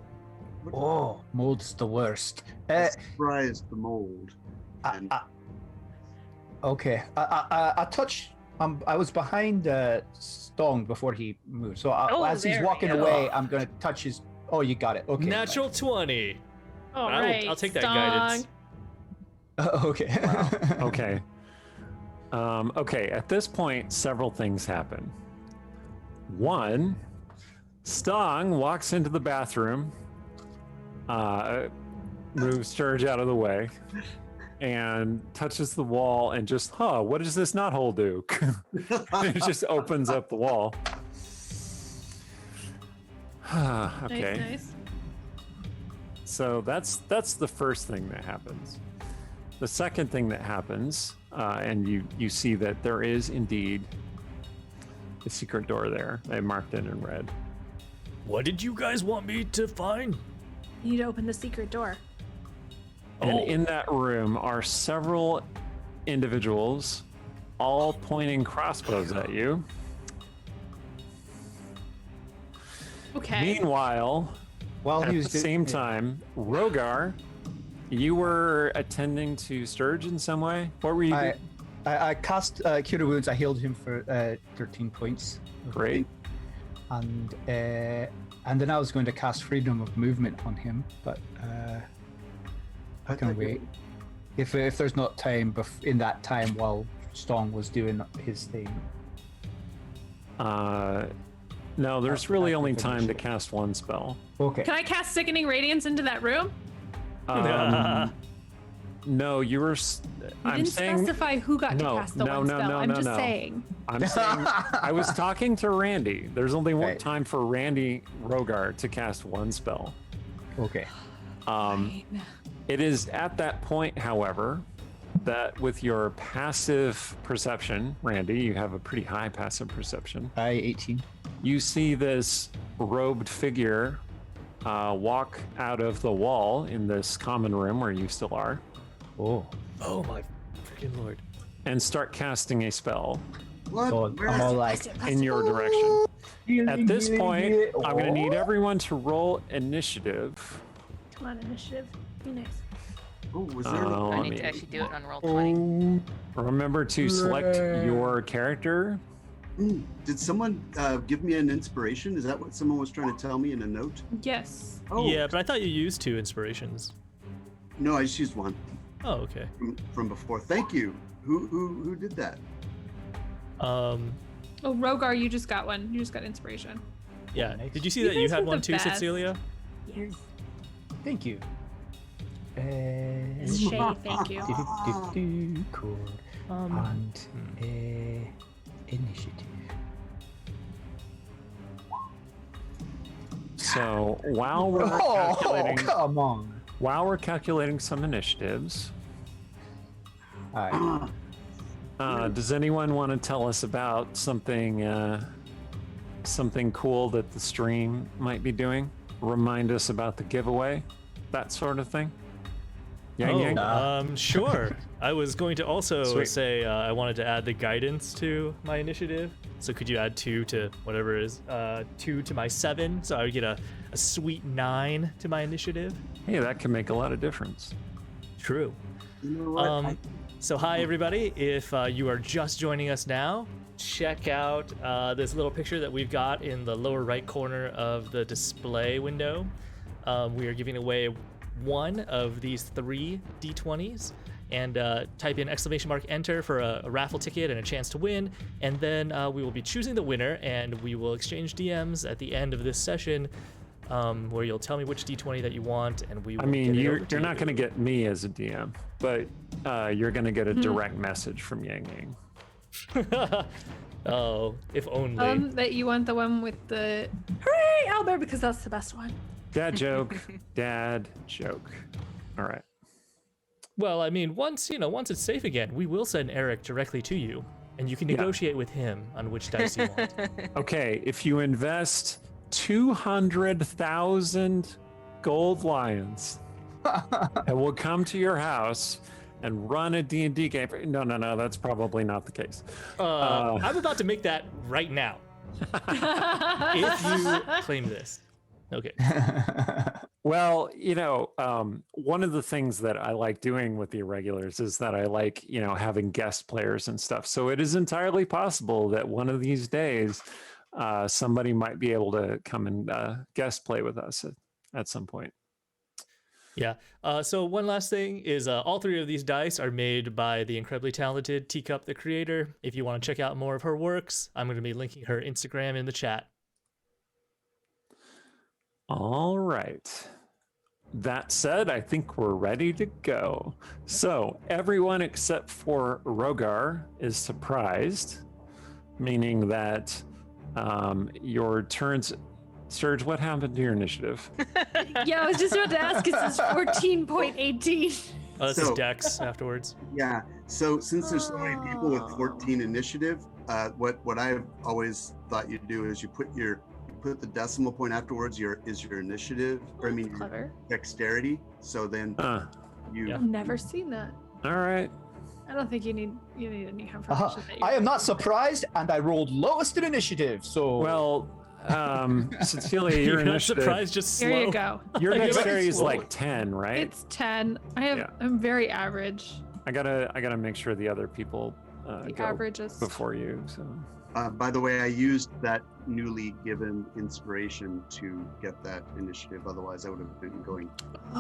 Oh, mold's the worst. I surprised the mold. And Okay. I touched. I was behind Stong before he moved. So Oh, as he's there we walking go. away, I'm gonna touch his. Oh, you got it. Okay. Natural 20. All I'll- right. I'll take that Stong. guidance. Okay. Okay. Okay, at this point, several things happen. One, Stong walks into the bathroom, moves Sturge out of the way, and touches the wall and just, what does this knothole do? It just opens up the wall. Okay. Nice. So that's the first thing that happens. The second thing that happens, and you see that there is indeed a secret door there. I marked it in red. What did you guys want me to find? You need to open the secret door. And Oh. in that room are several individuals, all pointing crossbows at you. Okay. Meanwhile, While at he the was same time, Rogar, you were attending to Sturge in some way. What were you I, doing? I cast Cure Wounds. I healed him for 13 points. Great. And then I was going to cast Freedom of Movement on him, but I can wait. If there's not time in that time while Stong was doing his thing. No, there's really I only can time finish to it. cast one spell. Okay. Can I cast Sickening Radiance into that room? No, you were. You I'm didn't saying. specify who got No, to cast the no, one no, spell. no, I'm no, just no. saying. I'm saying. I was talking to Randy. There's only one Right. time for Randy Rogar to cast one spell. Okay. Right. It is at that point, however, that with your passive perception, Randy, you have a pretty high passive perception. 18. You see this robed figure walk out of the wall in this common room where you still are Oh. Oh my freaking lord. and start casting a spell What? God, Where- I'm all like. in your direction. At this point, I'm going to need everyone to roll initiative. Come on, initiative. Be nice. Oh, was there? Oh, I let need me- to actually do it on roll 20. Remember to select your character. Did someone give me an inspiration? Is that what someone was trying to tell me in a note? Yes. Oh, Yeah, but I thought you used 2 inspirations. No, I just used one Oh, okay. from before. Thank you. Who did that? Oh, Rogar, you just got one. You just got inspiration. Yeah. nice. Did you see You that you guys had are one the too, best. Cecilia? Yes. Thank you. Shay, thank you. Cool. Um, And initiative. So while we're Oh, calculating, come on. some initiatives, All right. does anyone want to tell us about something cool that the stream might be doing? Remind us about the giveaway, that sort of thing. Yang Yang? Sure. I was going to also Sweet. say I wanted to add the guidance to my initiative. So could you add 2 to whatever it is? 2 to my 7, so I would get a sweet 9 to my initiative. Hey, that can make a lot of difference. True. You know what? So hi everybody, if you are just joining us now, check out this little picture that we've got in the lower right corner of the display window. We are giving away 1 of these 3 D20s, and type in !enter for a raffle ticket and a chance to win, and then we will be choosing the winner, and we will exchange DMs at the end of this session, where you'll tell me which D20 that you want, and we will I mean, get it you're over to not you. going to get me as a DM, but you're going to get a direct message from Yang Yang. Oh, if only. That you want the one with the hooray Albert, because that's the best one. Dad joke. Dad joke. All right. Well, I mean, once it's safe again, we will send Eric directly to you, and you can negotiate with him on which dice you want. Okay, if you invest 200,000 gold lions, and we'll come to your house and run a D&D game. No, that's probably not the case. I'm about to make that right now. If you claim this. Okay. Well, one of the things that I like doing with the Irregulars is that I like, having guest players and stuff. So it is entirely possible that one of these days, somebody might be able to come and guest play with us at some point. Yeah. So one last thing is all 3 of these dice are made by the incredibly talented Teacup the creator. If you want to check out more of her works, I'm going to be linking her Instagram in the chat. All right. That said, I think we're ready to go. So everyone except for Rogar is surprised, meaning that your turns. Serge, what happened to your initiative? Yeah, I was just about to ask. It says 14.18. Oh, this So- is Dex afterwards. Yeah. So since there's so many people with 14 initiative, what I've always thought you'd do is you put the decimal point afterwards. Is your initiative, or I mean your Clever. dexterity. So then you. Yeah. I've never seen that. All right. I don't think you need any confirmation that I am not surprised, and I rolled lowest in initiative, so... Well, Cecilia, your You're not initiative, surprised, just slow. Here you go. your I give it dexterity is slow. like 10, right? It's 10. Yeah. I'm very average. I gotta make sure the other people The go average is before you. So By the way, I used that newly given inspiration to get that initiative. Otherwise, I would have been going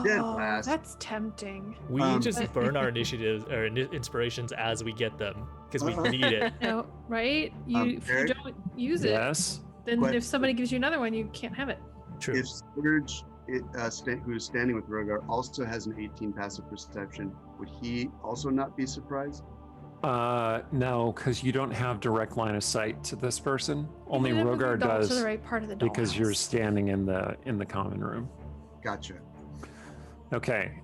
dead Oh, last. that's tempting. We Um, just burn our initiatives or inspirations as we get them because we need it. No, right? If you Eric? don't use it, yes. then But- if somebody gives you another one, you can't have it. True. If Scourge, who's standing with Rogar, also has an 18 passive perception, would he also not be surprised? No, because you don't have direct line of sight to this person. Only Even if Rogar the doll's does, to the right part of the because you're dollhouse. standing in the common room. Gotcha. Okay.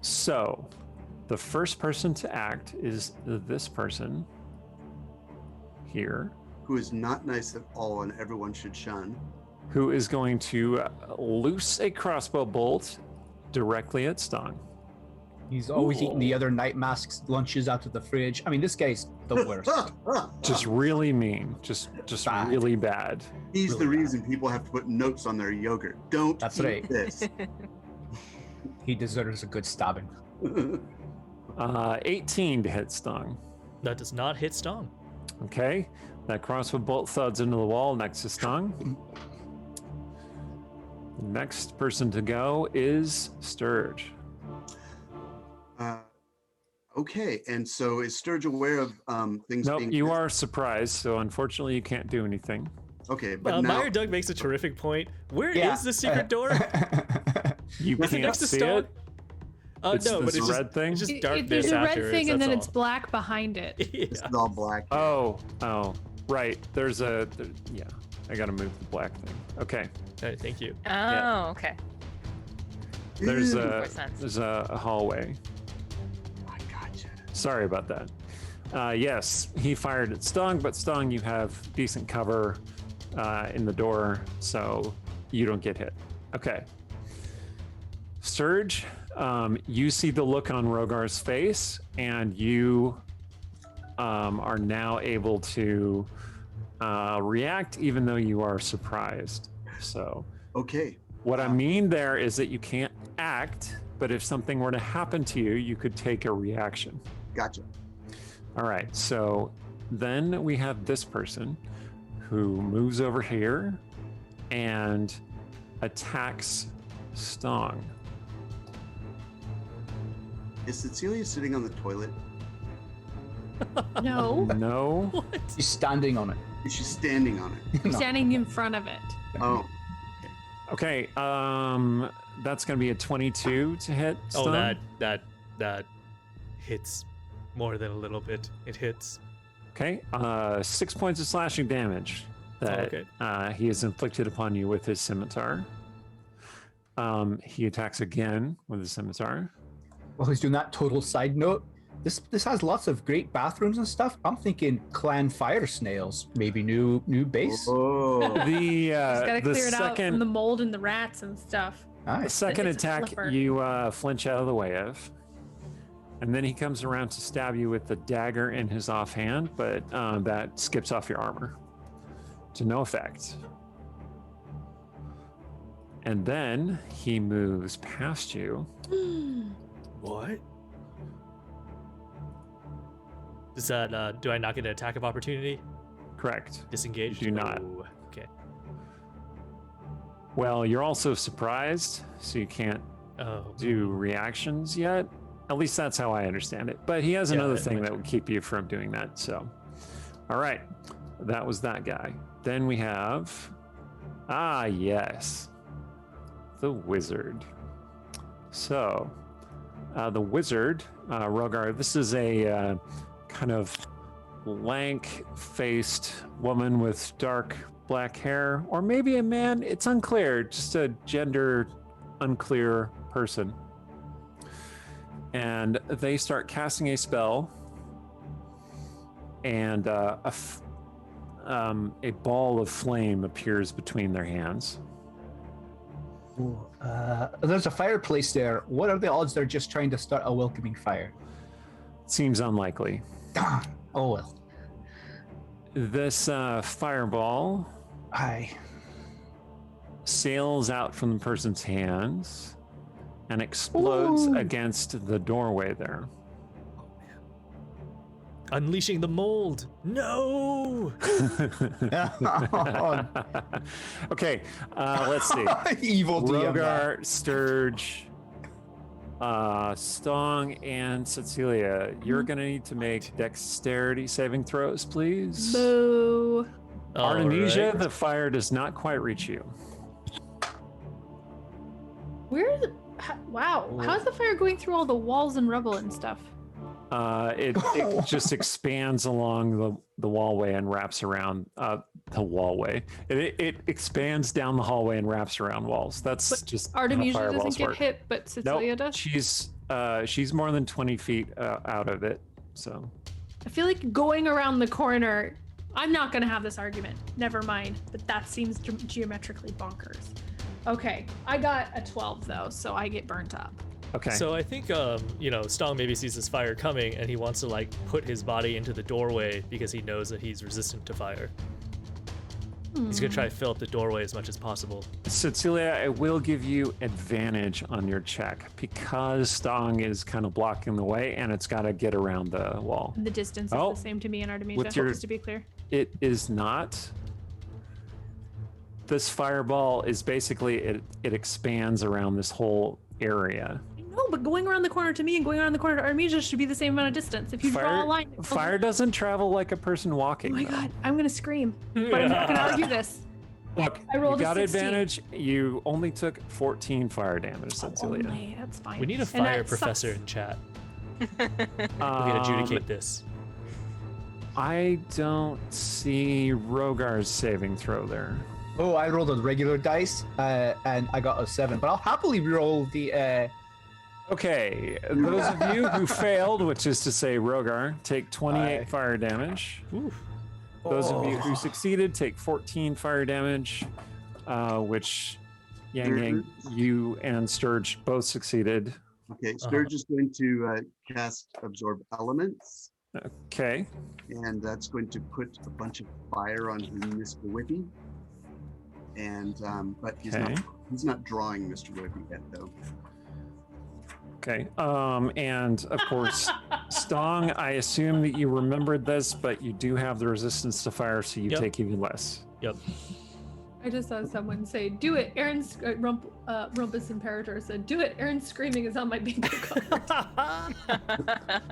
So the first person to act is this person here, Who is not nice at all, and everyone should shun. who is going to loose a crossbow bolt directly at Stong. He's always eating the other night masks lunches out of the fridge. I mean, this guy's the worst. Just really mean. Just Bad. really bad. He's Really the bad. reason people have to put notes on their yogurt. Don't That's eat right. this. He deserves a good stabbing. 18 to hit Stong. That does not hit Stong. Okay. That crossbow bolt thuds into the wall next to Stong. The next person to go is Sturge. Okay, and so is Sturge aware of things Nope, being... you are surprised, so unfortunately you can't do anything. Okay, but now... Meyer Doug makes a terrific point. Where is Yeah. the secret door? You Is it can't next to see Stone? it. It's No, but this it's just red thing. It's just There's darkness a red afterwards, thing and then that's it's black behind it. all. This Yeah. is all black. Oh, right. Yeah, I gotta move the black thing. Okay. Okay, thank you. Oh, Yeah. okay. There's Ew. Makes sense. a hallway. I gotcha. Sorry about that. Yes, he fired at Stong, but Stong, you have decent cover in the door, so you don't get hit. Okay. Sturge, you see the look on Rogar's face, and you are now able to react even though you are surprised. So Okay. what I mean there is that you can't act, but if something were to happen to you, you could take a reaction. Gotcha. All right, so then we have this person who moves over here and attacks Stong. Is Cecilia sitting on the toilet? No. No. He's standing on it. Is she standing on it? No. Standing in front of it. Oh, Okay, that's gonna be a 22 to hit. Oh, Stone. that hits more than a little bit. It hits. Okay, 6 points of slashing damage that okay. He has inflicted upon you with his scimitar. He attacks again with his scimitar. While he's doing that, total side note, this has lots of great bathrooms and stuff. I'm thinking clan fire snails, maybe new base. oh. The Just gotta the clear it out from second the mold and the rats and stuff. the Nice. second It's a attack flipper. you flinch out of the way of, and then he comes around to stab you with the dagger in his offhand, but that skips off your armor to no effect. And then he moves past you. What? Does that do I not get an attack of opportunity? Correct. Disengaged? You do not. Oh, okay. Well, you're also surprised, so you can't Oh. do reactions yet. At least that's how I understand it. But he has Yeah, another it thing might that would keep you from doing that. So, all right, that was that guy. Then we have, yes, the wizard. So, the wizard, Rogar. This is a kind of lank-faced woman with dark black hair, or maybe a man. It's unclear. Just a gender unclear person. And they start casting a spell, and a ball of flame appears between their hands. Ooh, there's a fireplace there. What are the odds they're just trying to start a welcoming fire? Seems unlikely. Darn. Oh well. This fireball Aye. sails out from the person's hands and explodes Ooh. against the doorway there. Unleashing the mold. No. Okay, let's see. Evil DM. Rogar, Sturge, Stong, and Cecilia, you're going to need to make dexterity saving throws, please. Boo. Artemisia, Alright. the fire does not quite reach you. Where is it? Wow. How's the fire going through all the walls and rubble and stuff? It just expands along the wallway and wraps around the wallway. It expands down the hallway and wraps around walls. That's But just how Artemisia doesn't fireballs get work. hit, but Cecilia Nope, does. she's more than 20 feet out of it. So I feel like going around the corner. I'm not going to have this argument. Never mind. But that seems geometrically bonkers. Okay. I got a 12, though, so I get burnt up. okay. So I think Stong maybe sees this fire coming and he wants to like put his body into the doorway because he knows that he's resistant to fire. He's gonna try to fill up the doorway as much as possible. Cecilia, I will give you advantage on your check because Stong is kind of blocking the way and it's got to get around the wall. The distance is Oh, the same to me and Artemisia, with your- just to be clear. It is not. This fireball is basically, it expands around this whole area. No, but going around the corner to me and going around the corner to Artemisia should be the same amount of distance. If you draw a line. Fire doesn't travel like a person Oh walking. my though. god, I'm gonna scream. But I'm not gonna argue this. Look, I rolled you a got 16. advantage. You only took 14 fire damage, Oh, Cecilia. only, that's fine. We need a And fire that professor sucks. in chat. We can adjudicate this. I don't see Rogar's saving throw there. Oh, I rolled a regular dice, and I got a 7. But I'll happily roll the. Okay, those of you who failed, which is to say Rogar, take 28 Aye. fire damage. Oof. Those of you Oh. who succeeded take 14 fire damage, which Yang Yang, you and Sturge both succeeded. Okay, Sturge is going to cast Absorb Elements, Okay. and that's going to put a bunch of fire on Mr. Whippy. And but he's not drawing Mr. Whippy yet, though. Okay. And of course, Stong, I assume that you remembered this, but you do have the resistance to fire, so you take even less. Yep. I just saw someone say, "Do it." Rumpus Imperator said, "Do it." Aaron screaming is on my bingo card.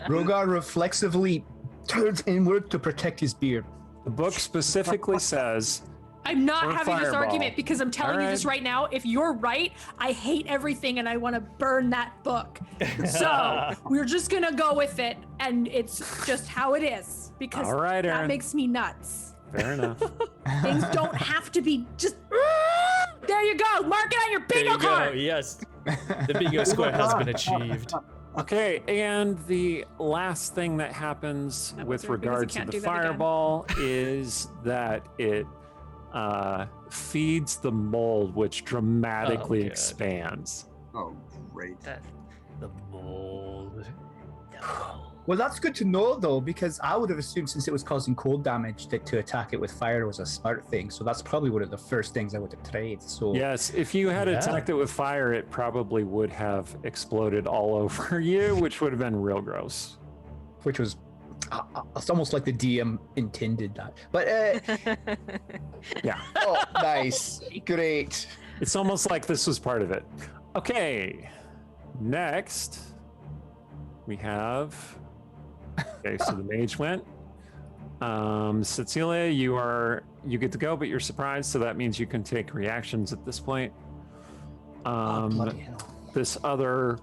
Rogar reflexively turns inward to protect his beard. The book specifically says, I'm not Or having this fireball. argument because I'm telling you this right now. If you're right, I hate everything and I want to burn that book. So we're just gonna go with it, and it's just how it is because all right, that Aaron. makes me nuts. Fair enough. Things don't have to be just. There you go. Mark it on your There bingo you go. card. Yes. The bingo square has been achieved. Okay, and the last thing that happens That with wizard, because regard he to can't the do that again. fireball is that it feeds the mold, which dramatically God. expands. Oh, great. The mold. Well, that's good to know, though, because I would have assumed since it was causing cold damage that to attack it with fire was a smart thing. So that's probably one of the first things I would have tried. So Yes, if you had Yeah. attacked it with fire, it probably would have exploded all over you, which would have been real gross. which was it's almost like the DM intended that. But Yeah, oh, nice, great. it's almost like this was part of it. Okay, next we have. Okay, so the mage went. Cecilia, you get to go, but you're surprised, so that means you can take reactions at this point. Oh, bloody hell. This other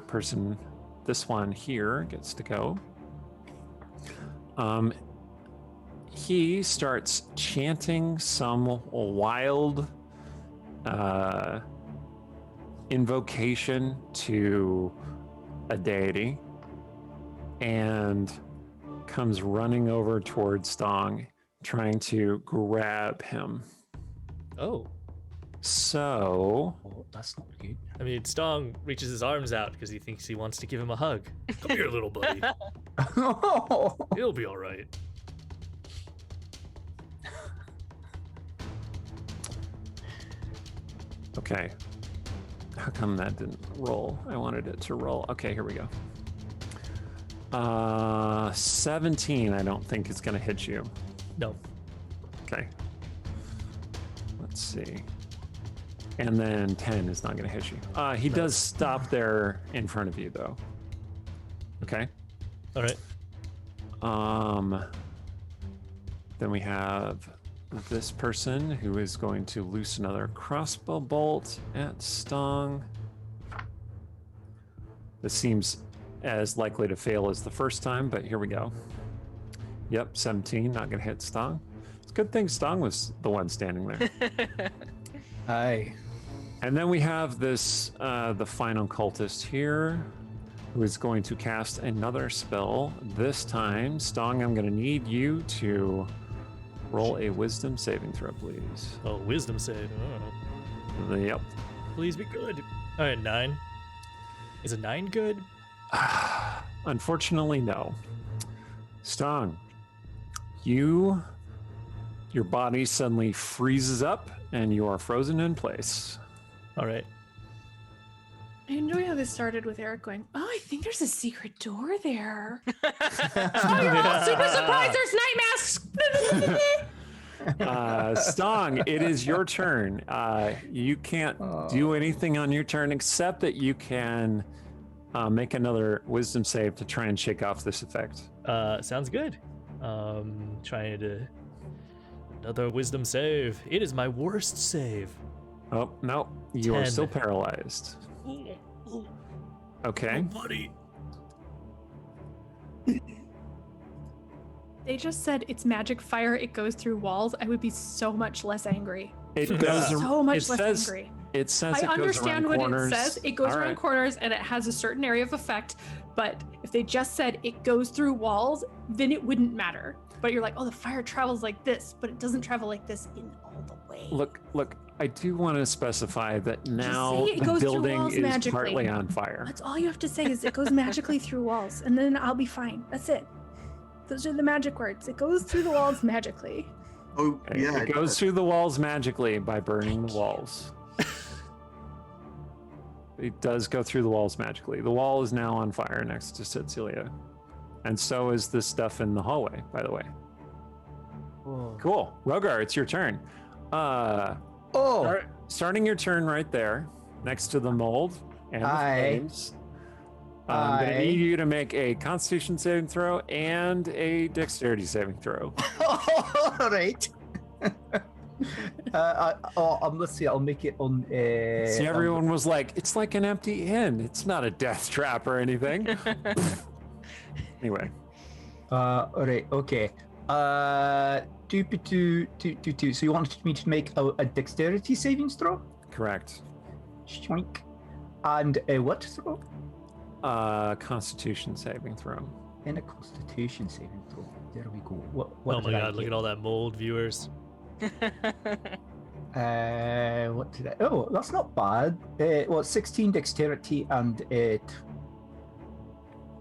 person, this one here, gets to go. He starts chanting some wild invocation to a deity and comes running over towards Stong, trying to grab him. Oh. So Oh, that's not good. I mean, Stong reaches his arms out because he thinks he wants to give him a hug. Come here, little buddy. It'll be all right. okay. How come that didn't roll? I wanted it to roll. Okay, here we go. 17, I don't think is going to hit you. No. Okay. Let's see. And then 10 is not going to hit you. He does stop there in front of you, though. Okay. All right. Then we have this person who is going to loose another crossbow bolt at Stong. This seems as likely to fail as the first time, but here we go. Yep, 17, not going to hit Stong. It's a good thing Stong was the one standing there. Aye. And then we have this, the final cultist here, who is going to cast another spell. This time, Stong, I'm going to need you to roll a wisdom saving throw, please. Oh, wisdom save. Oh. Yep. Please be good. All right, 9. Is a 9 good? Unfortunately, no. Stong, your body suddenly freezes up and you are frozen in place. All right. I enjoy how this started with Eric going, "Oh, I think there's a secret door there." Oh, you're all super surprised there's night masks. Stong, it is your turn. You can't do anything on your turn except that you can make another wisdom save to try and shake off this effect. Sounds good. Trying to another wisdom save. It is my worst save. Oh, no, you are 10. still paralyzed. Okay. Buddy. they just said it's magic fire, it goes through walls, I would be so much less angry. It goes. So much it less says, angry. It says I it goes understand around what corners. it says. It goes All around right. corners and it has a certain area of effect. But if they just said it goes through walls, then it wouldn't matter. But you're like, oh, the fire travels like this, but it doesn't travel like this in all the way. Look. I do want to specify that now say it the goes through building walls is magically. partly on fire. That's all you have to say is it goes magically through walls, and then I'll be fine. That's it. Those are the magic words. It goes through the walls magically. Oh, yeah. It goes through the walls magically by burning the walls. It does go through the walls magically. The wall is now on fire next to Cecilia. And so is the stuff in the hallway, by the way. Oh. Cool. Rogar, it's your turn. Starting your turn right there, next to the mold and the flames. I'm going to need you to make a Constitution saving throw and a Dexterity saving throw. All right. Let's see. I'll make it on. See, everyone was like, "It's like an empty inn. It's not a death trap or anything." Anyway. All right. Okay. Two. So you wanted me to make a dexterity savings throw? Correct. Shoink. And a what throw? Constitution saving throw. And a Constitution saving throw. There we go. What Oh my did I god, look get? at all that mold, viewers. What did I? Oh, that's not bad. 16 dexterity and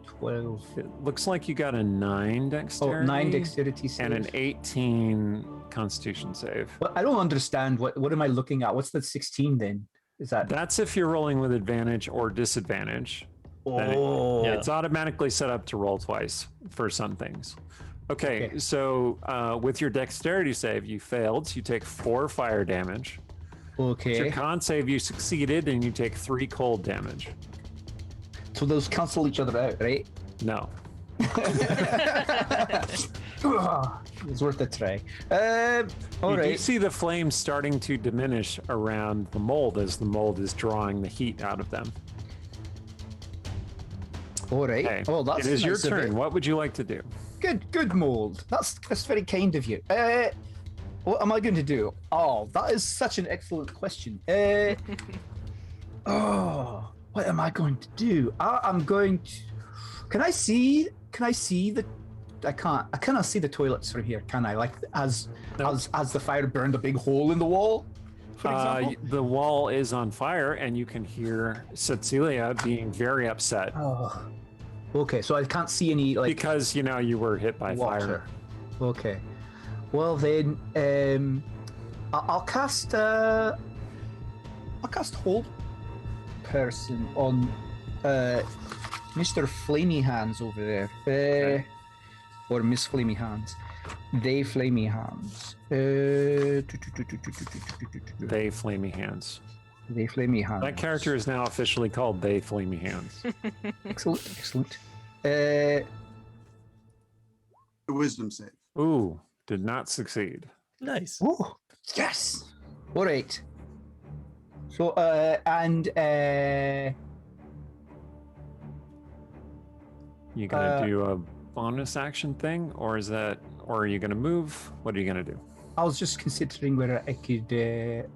12. It looks like you got a 9 dexterity. Oh, 9 dexterity save. and an 18 Constitution save. Well, I don't understand. What am I looking at? What's the 16 then? Is that? That's if you're rolling with advantage or disadvantage. Oh. Yeah. It's automatically set up to roll twice for some things. Okay. So with your dexterity save, you failed. So you take 4 fire damage. With your Okay. con save, you succeeded, and you take 3 cold damage. So those cancel each other out, right? No. It was worth a try. All You do right. see the flames starting to diminish around the mold as the mold is drawing the heat out of them. All right. Okay. Oh, that's It is your nice of it. turn. What would you like to do? Good mold. That's very kind of you. What am I going to do? Oh, that is such an excellent question. What am I going to do? I'm going to. Can I see the? I can't. I cannot see the toilets from here, can I? Like as the fire burned a big hole in the wall, for example. The wall is on fire, and you can hear Cecilia being very upset Oh. Okay, so I can't see any like because you were hit by water. fire. Okay. Well then, I'll cast hold person on Mr. Flamey Hands over there. Or Miss Flamey Hands. They Flamey Hands. They Flamey Hands. They Flamey Hands. That character is now officially called They Flamey Hands. Excellent. A wisdom save. Ooh, did not succeed. Nice. Oh, yes. All right. So, You gonna do a bonus action thing, or are you gonna move? What are you gonna do? I was just considering whether I could.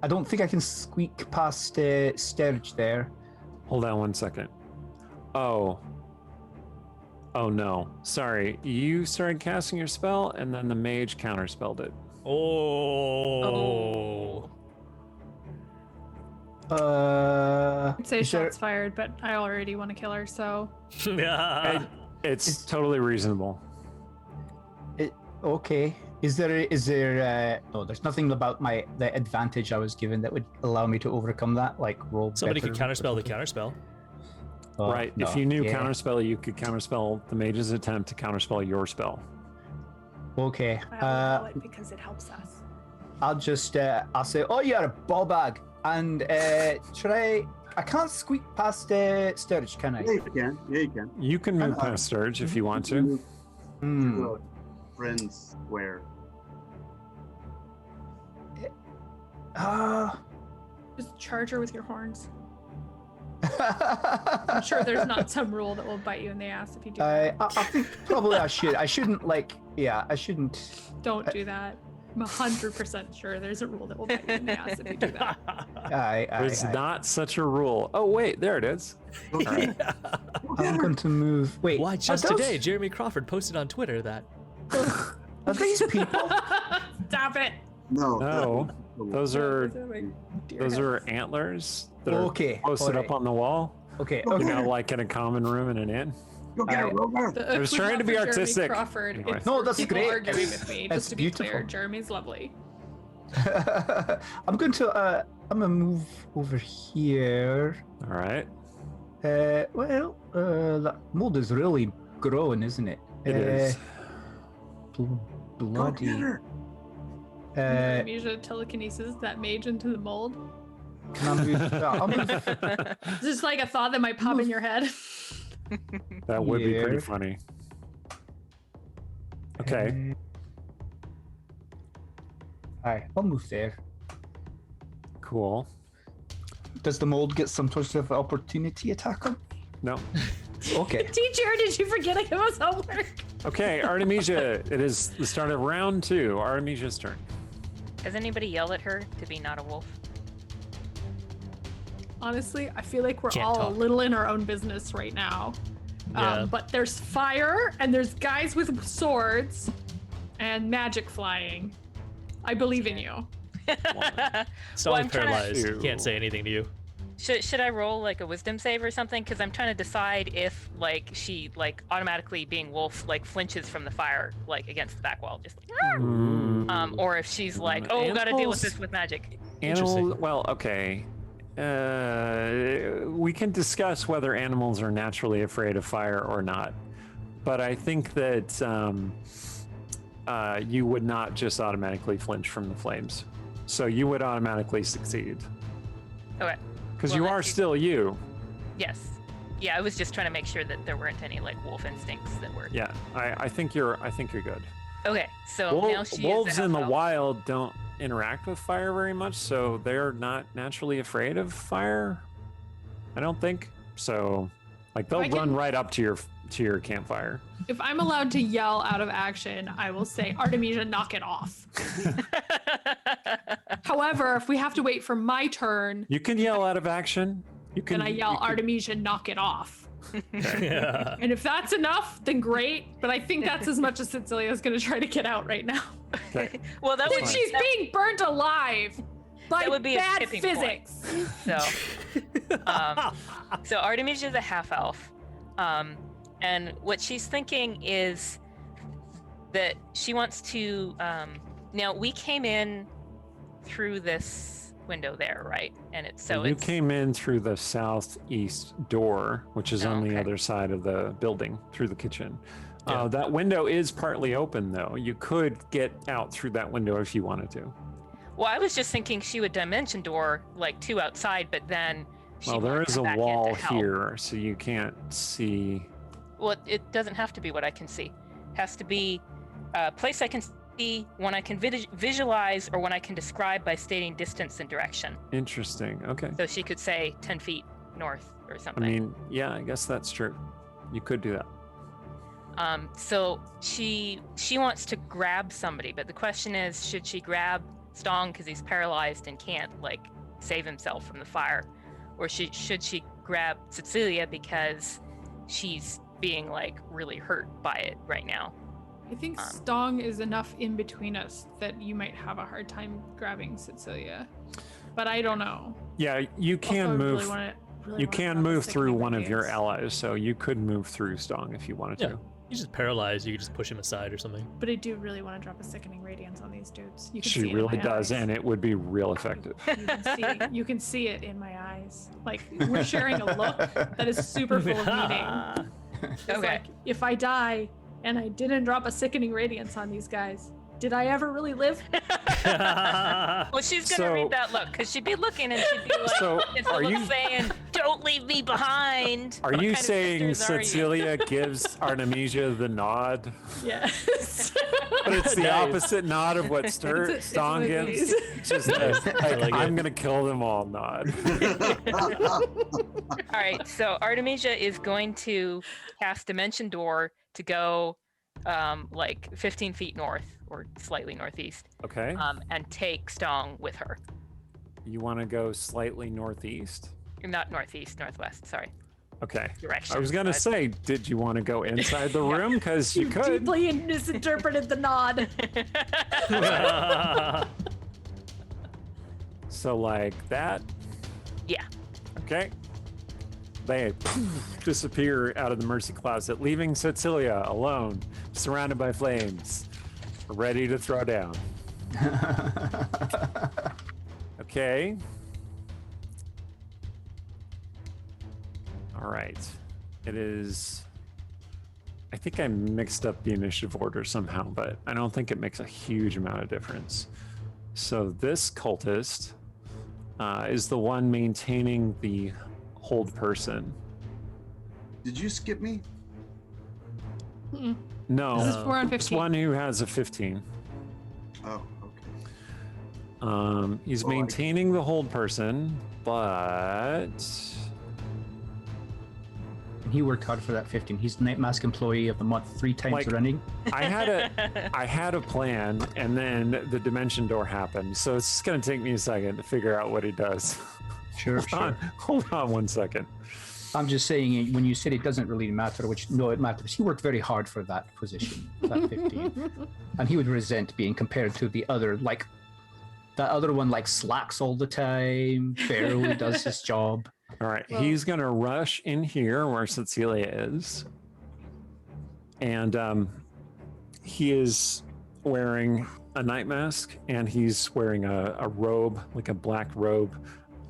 I don't think I can squeak past Sturge there. Hold on one second. Oh no. Sorry. You started casting your spell, and then the mage counterspelled it. Oh. I'd say is there- shots fired, but I already want to kill her, so Yeah. It's totally reasonable. Okay. Is there? No, there's nothing about the advantage I was given that would allow me to overcome that. Like roll. Somebody could better or counterspell the something? counterspell. Oh, Right. no, If you knew yeah. counterspell, you could counterspell the mage's attempt to counterspell your spell. Okay. I allow it because it helps us. I'll just. I'll say, oh, you're a ball bag, and should I? I can't squeak past Sturge, can I? Yeah, you can. Yeah, you can. You can move Uh, past Sturge if you want to. Hmm. To a friend's square. Just charge her with your horns. I'm sure there's not some rule that will bite you in the ass if you do that. I think probably I should. I shouldn't I shouldn't. Don't do that. I'm 100% sure there's a rule that will bite you in the ass if you do that. There's not such a rule. Oh wait, there it is. Okay. I'm going to move. Wait. Why, just are those- today, Jeremy Crawford posted on Twitter that. Are these people? Stop it. No, those are like deer those heads. are antlers that are Okay. posted alright. up on the wall. Okay. You Okay. know, like in a common room in an inn. Go get it, Rover. The I was trying to be equivalent for artistic. Jeremy Crawford, Anyway. it's No, that's people great. arguing with me. That's Just to be clear, beautiful. Jeremy's lovely. I'm going to. I'm gonna move over here. All right. That mold is really growing, isn't it? It is. Go Bloody. get her. Amnesia telekinesis that mage into the mold. Can I move? I'll move. It's just like a thought that might pop in your head. That would be pretty Yeah. funny. Okay. Alright, I'll move there. Cool. Does the mold get some sort of opportunity attack on? No. Okay. Teacher, did you forget to give us homework? Okay, Artemisia. It is the start of round 2. Artemisia's turn. Has anybody yelled at her to be not a wolf? Honestly, I feel like we're Can't all talk. a little in our own business right now. Yeah. But there's fire and there's guys with swords and magic flying. I believe in you. Stalling I'm trying to- paralyzed. Ew. Can't say anything to you. Should I roll like a wisdom save or something? Because I'm trying to decide if like she like automatically being wolf like flinches from the fire like against the back wall, just like, or if she's like, oh, gotta deal with Animals- this with magic. Animals. Interesting. Well, okay. We can discuss whether animals are naturally afraid of fire or not, but I think that you would not just automatically flinch from the flames, so you would automatically succeed Okay. because Well, you let's are see. still you. Yes. Yeah, I was just trying to make sure that there weren't any like wolf instincts that were. Yeah, I think you're good. Okay, so now she Wolves is a in the half-elf. wild don't interact with fire very much, so they're not naturally afraid of fire. I don't think so. Like they'll I can- run right up to your campfire. If I'm allowed to yell out of action, I will say, Artemisia, knock it off. However, if we have to wait for my turn, You can yell out of action. You can. then I yell, you can- Artemisia, knock it off. Yeah. And if that's enough, then great. But I think that's as much as Cecilia's going to try to get out right now. Okay. Well, that would Then be she's being burnt alive by would be a bad tipping point. physics. so Artemisia is a half elf, and what she's thinking is that she wants to. Now we came in through this window there, right? And it's so you it's came in through the southeast door, which is Oh, on the okay. other side of the building, through the kitchen. Yeah. That window is partly open, though. You could get out through that window if you wanted to. well. I was just thinking she would dimension door like two outside, but then she Well, there won't is come a back in to wall help. here, so you can't see. Well, it doesn't have to be what I can see. Has to be a place I can see, one I can visualize, or one I can describe by stating distance and direction. Interesting. Okay. So she could say 10 feet north or I something. mean, yeah, I guess that's true. You could do that. So she wants to grab somebody, but the question is, should she grab Stong because he's paralyzed and can't like save himself from the fire, or should she grab Cecilia because she's being like really hurt by it right now? I think Stong is enough in between us that you might have a hard time grabbing Cecilia. But I don't know. Yeah, you can Also, I move. really wanna You drop can a move through sickening one of your radiance. allies, so you could move through Stong if you wanted Yeah. to. He's just paralyzed. You could just push him aside or something. But I do really want to drop a sickening radiance on these dudes. You can see She it in really my does, eyes. and it would be real effective. You can see it in my eyes. Like we're sharing a look that is super full of meaning. It's Okay. like, if I die and I didn't drop a sickening radiance on these guys, did I ever really live? Well, she's gonna So- read that look because she'd be looking and she'd be like, So, it's are a look you- saying, "Don't Don't leave me behind. Are What you kind of saying sisters are you? Cecilia gives Artemisia the nod? Yes. But it's the Nice. opposite nod of what It's one Stong of gives. these. Just like, like I'm it. gonna kill them all nod. All right, so Artemisia is going to cast Dimension Door to go like 15 feet north or slightly northeast, Okay. and take Stong with her. You want to go slightly northeast? Not northeast, northwest. Sorry, Okay. direction. I was gonna say, did you want to go inside the room? Because you could. Deeply misinterpreted the nod. So like that. Yeah. Okay. They disappear out of the mercy closet, leaving Cecilia alone, surrounded by flames, ready to throw down. Okay. All right. It is. I think I mixed up the initiative order somehow, but I don't think it makes a huge amount of difference. So this cultist is the one maintaining the hold person. Did you skip me? Mm-mm. No, This is 4 on it's 15. one who has a 15. Oh, okay. He's Oh, I- maintaining the hold person, but He worked hard for that 15. He's the Night Mask Employee of the Month 3 times Like- running. I had a plan, and then the dimension door happened. So it's just gonna take me a second to figure out what he does. Sure, Hold on 1 second. I'm just saying, when you said it doesn't really matter, which, no, it matters. He worked very hard for that position, that 15. And he would resent being compared to the other, like, that other one, like, slacks all the time, barely does his job. All right, Well- he's gonna rush in here where Cecilia is, and he is wearing a night mask, and he's wearing a robe, like a black robe,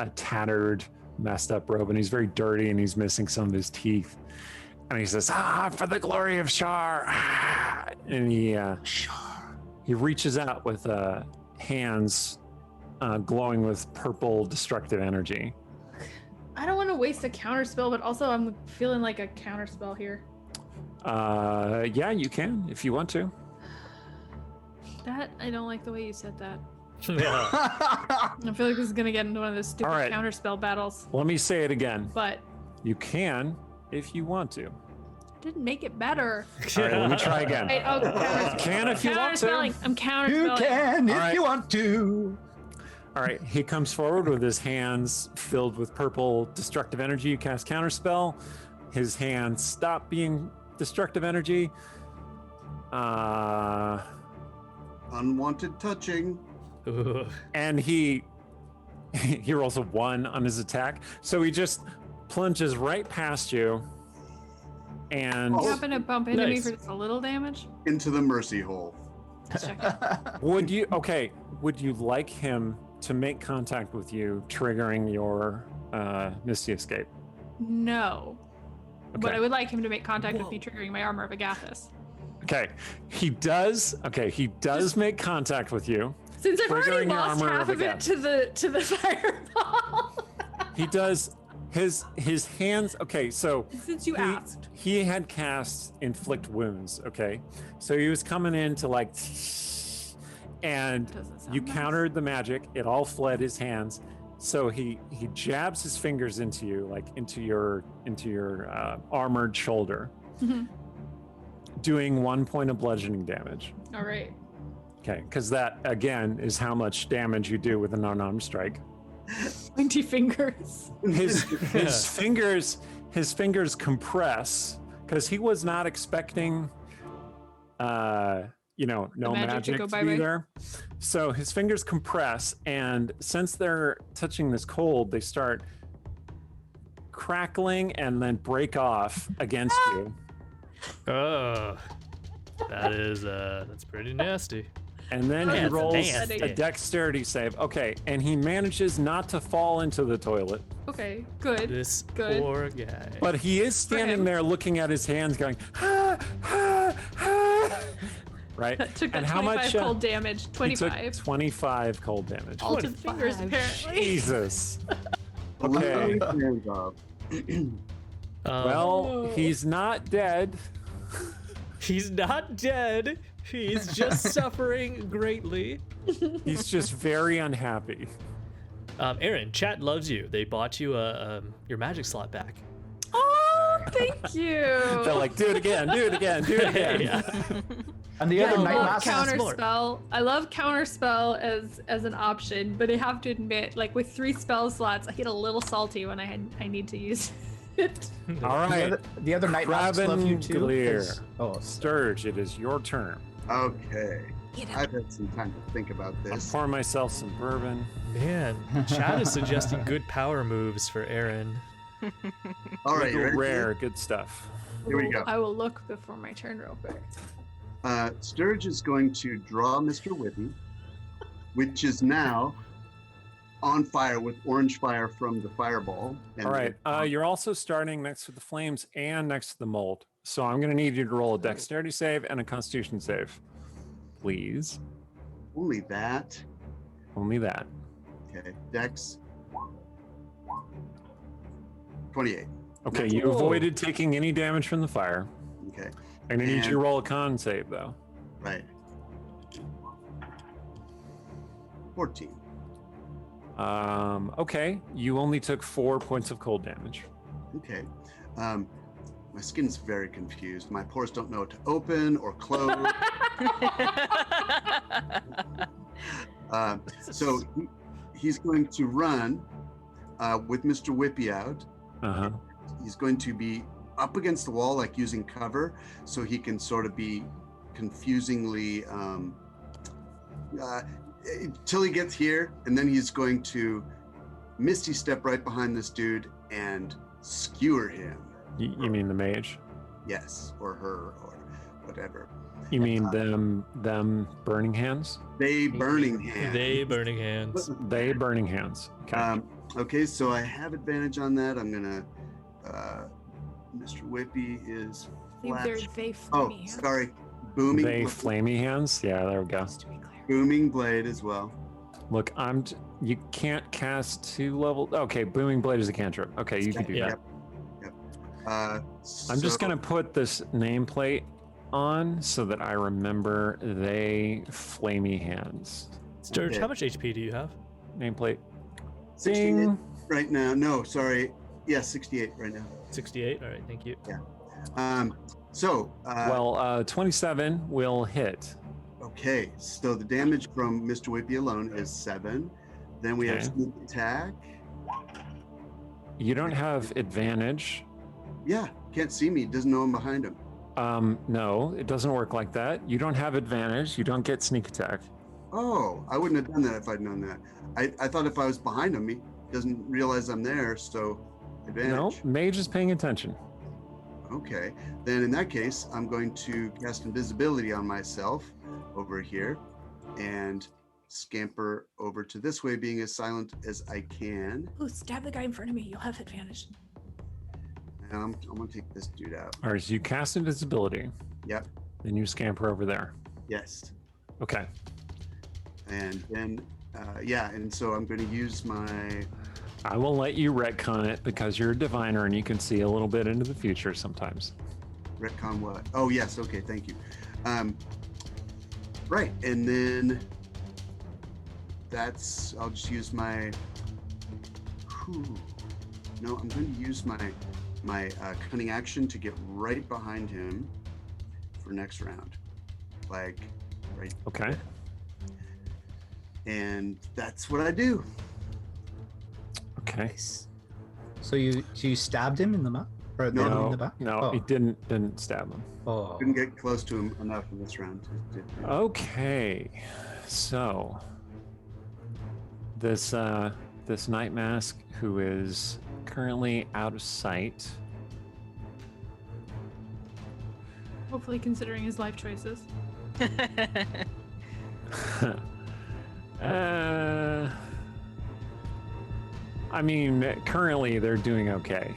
a tattered, messed up robe, and he's very dirty, and he's missing some of his teeth. And he says, for the glory of Shar!" And he reaches out with hands glowing with purple destructive energy. I don't want to waste a counter spell, but also I'm feeling like a counter spell here. Yeah, you can if you want to. That I don't like the way you said that. Yeah. I feel like this is gonna get into one of those stupid All right. counter spell battles. Let me say it again. But You can if you want to. didn't make it better. All right, let me try again. Right, oh, counter, Can if you want to. spelling. I'm counter You spelling. can if Alright. you want to. All right, he comes forward with his hands filled with purple destructive energy. You cast counterspell. His hands stop being destructive energy. Unwanted touching. Ooh. And he rolls a 1 on his attack. So he just plunges right past you. And You happen to bump into me Nice. for just a little damage? Into the mercy hole. Let's check it. would you like him to make contact with you, triggering your Misty Escape? No. But Okay. I would like him to make contact with me, triggering my armor of Agathis. Okay, he does. Okay, he does make contact with you. Since I've already Triggering your lost armor half of of it to the fireball. He does. His hands. Okay, so Since you asked. he had cast inflict wounds. Okay, so he was coming in to like, and Doesn't sound you nice. countered the magic. It all fled his hands. So he jabs his fingers into you, like into your armored shoulder, Mhm. doing 1 point of bludgeoning damage. All right. Okay, because that again is how much damage you do with an unarmed strike. Pointy fingers. His fingers compress because he was not expecting no magic to magic go to bye-bye. be there. So his fingers compress, and since they're touching this cold, they start crackling and then break off against you. Oh, that's pretty nasty. And then he That's rolls nasty. a dexterity save. Okay, and he manages not to fall into the toilet. Okay, good. This Good. poor guy. But he is standing him. there looking at his hands going, ah, ah, ah. Right? That took and that how 25 much? cold damage. He took 25. 25 cold damage. All to the fingers, apparently. Jesus. Okay. Hands off. Well, he's not dead. He's not dead. He's just suffering greatly. He's just very unhappy. Aaron, chat loves you. They bought you your magic slot back. Oh, thank you. They're like, do it again, do it again, do it again. Yeah. And the I other night love mask. counterspell. I love counterspell as an option, but I have to admit, like with 3 spell slots, I get a little salty when I need to use it. All right, The other night masks love you too. Clear. 'cause- Oh, Sturge, it is your turn. Okay. I've had some time to think about I'm this. pouring myself some bourbon. Man, chat is suggesting good power moves for Aaron. All right, you Legal ready? rare, good stuff. Here we go. I will look before my turn real quick. Sturge is going to draw Mr. Whippy, which is now on fire with orange fire from the fireball. And All right, you're also starting next to the flames and next to the mold. So I'm going to need you to roll a dexterity save and a constitution save. Please. Only that. Only that. Okay. Dex. 28. Okay, you avoided taking any damage from the fire. Okay. I'm going to need you to And- roll a con save, though. Right. 14. Okay, you only took 4 points of cold damage. Okay. My skin's very confused. My pores don't know what to open or close. So he's going to run with Mr. Whippy out. Uh-huh. He's going to be up against the wall, like using cover, so he can sort of be confusingly till he gets here, and then he's going to misty step right behind this dude and skewer him. You mean the mage? Yes, or her, or whatever. You mean them burning hands? They burning hands. They burning hands. They burning hands. Okay. Okay, so I have advantage on that. I'm gonna. Mr. Whippy is. I think they're flash- they Oh, flamey hands, sorry. Booming. They flamey hands? Yeah, there we go. just to be clear. Booming blade as well. Look, you can't cast 2 level. Okay, booming blade is a cantrip. Okay, you can do Yeah. that. So, I'm just gonna put this nameplate on so that I remember they flamey hands. Sturge, Okay. how much HP do you have? Nameplate. 68 Ding. right now. No, sorry. Yeah, 68 right now. 68. All right, thank you. So. Well, 27 will hit. Okay, so the damage from Mr. Whippy alone is 7. Then we have Okay. sneak attack. You don't have advantage. Yeah, can't see me. Doesn't know I'm behind him. No, it doesn't work like that. You don't have advantage. You don't get sneak attack. Oh, I wouldn't have done that if I'd known that. I thought if I was behind him, he doesn't realize I'm there, so advantage. No, mage is paying attention. Okay, then in that case, I'm going to cast invisibility on myself over here and scamper over to this way, being as silent as I can. Ooh, stab the guy in front of me. You'll have advantage. And I'm going to take this dude out. All right, so you cast invisibility. Yep, Then you scamper over there. yes. Okay. And then, and so I'm going to use my, I will let you retcon it because you're a diviner and you can see a little bit into the future sometimes. retcon what? Oh, yes, okay, thank you. Right, and then I'll just use my, no, I'm going to use my cunning action to get right behind him for next round. Like, right. Okay. And that's what I do. Okay. So you stabbed him in the mouth or in the back? No, Oh. it didn't stab him. Oh. Couldn't get close to him enough in this round. Okay. So this night mask who is currently out of sight. Hopefully, considering his life choices. I mean, currently they're doing okay.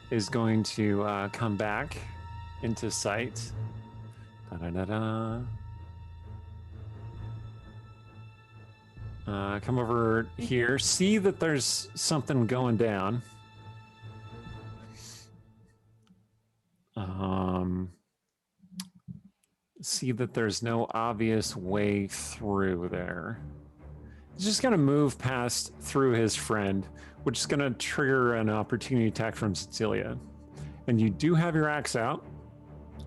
Is going to come back into sight. Da-da-da-da. come over here. See that there's something going down. See that there's no obvious way through there. He's just going to move past through his friend, which is going to trigger an opportunity attack from Cecilia. And you do have your axe out,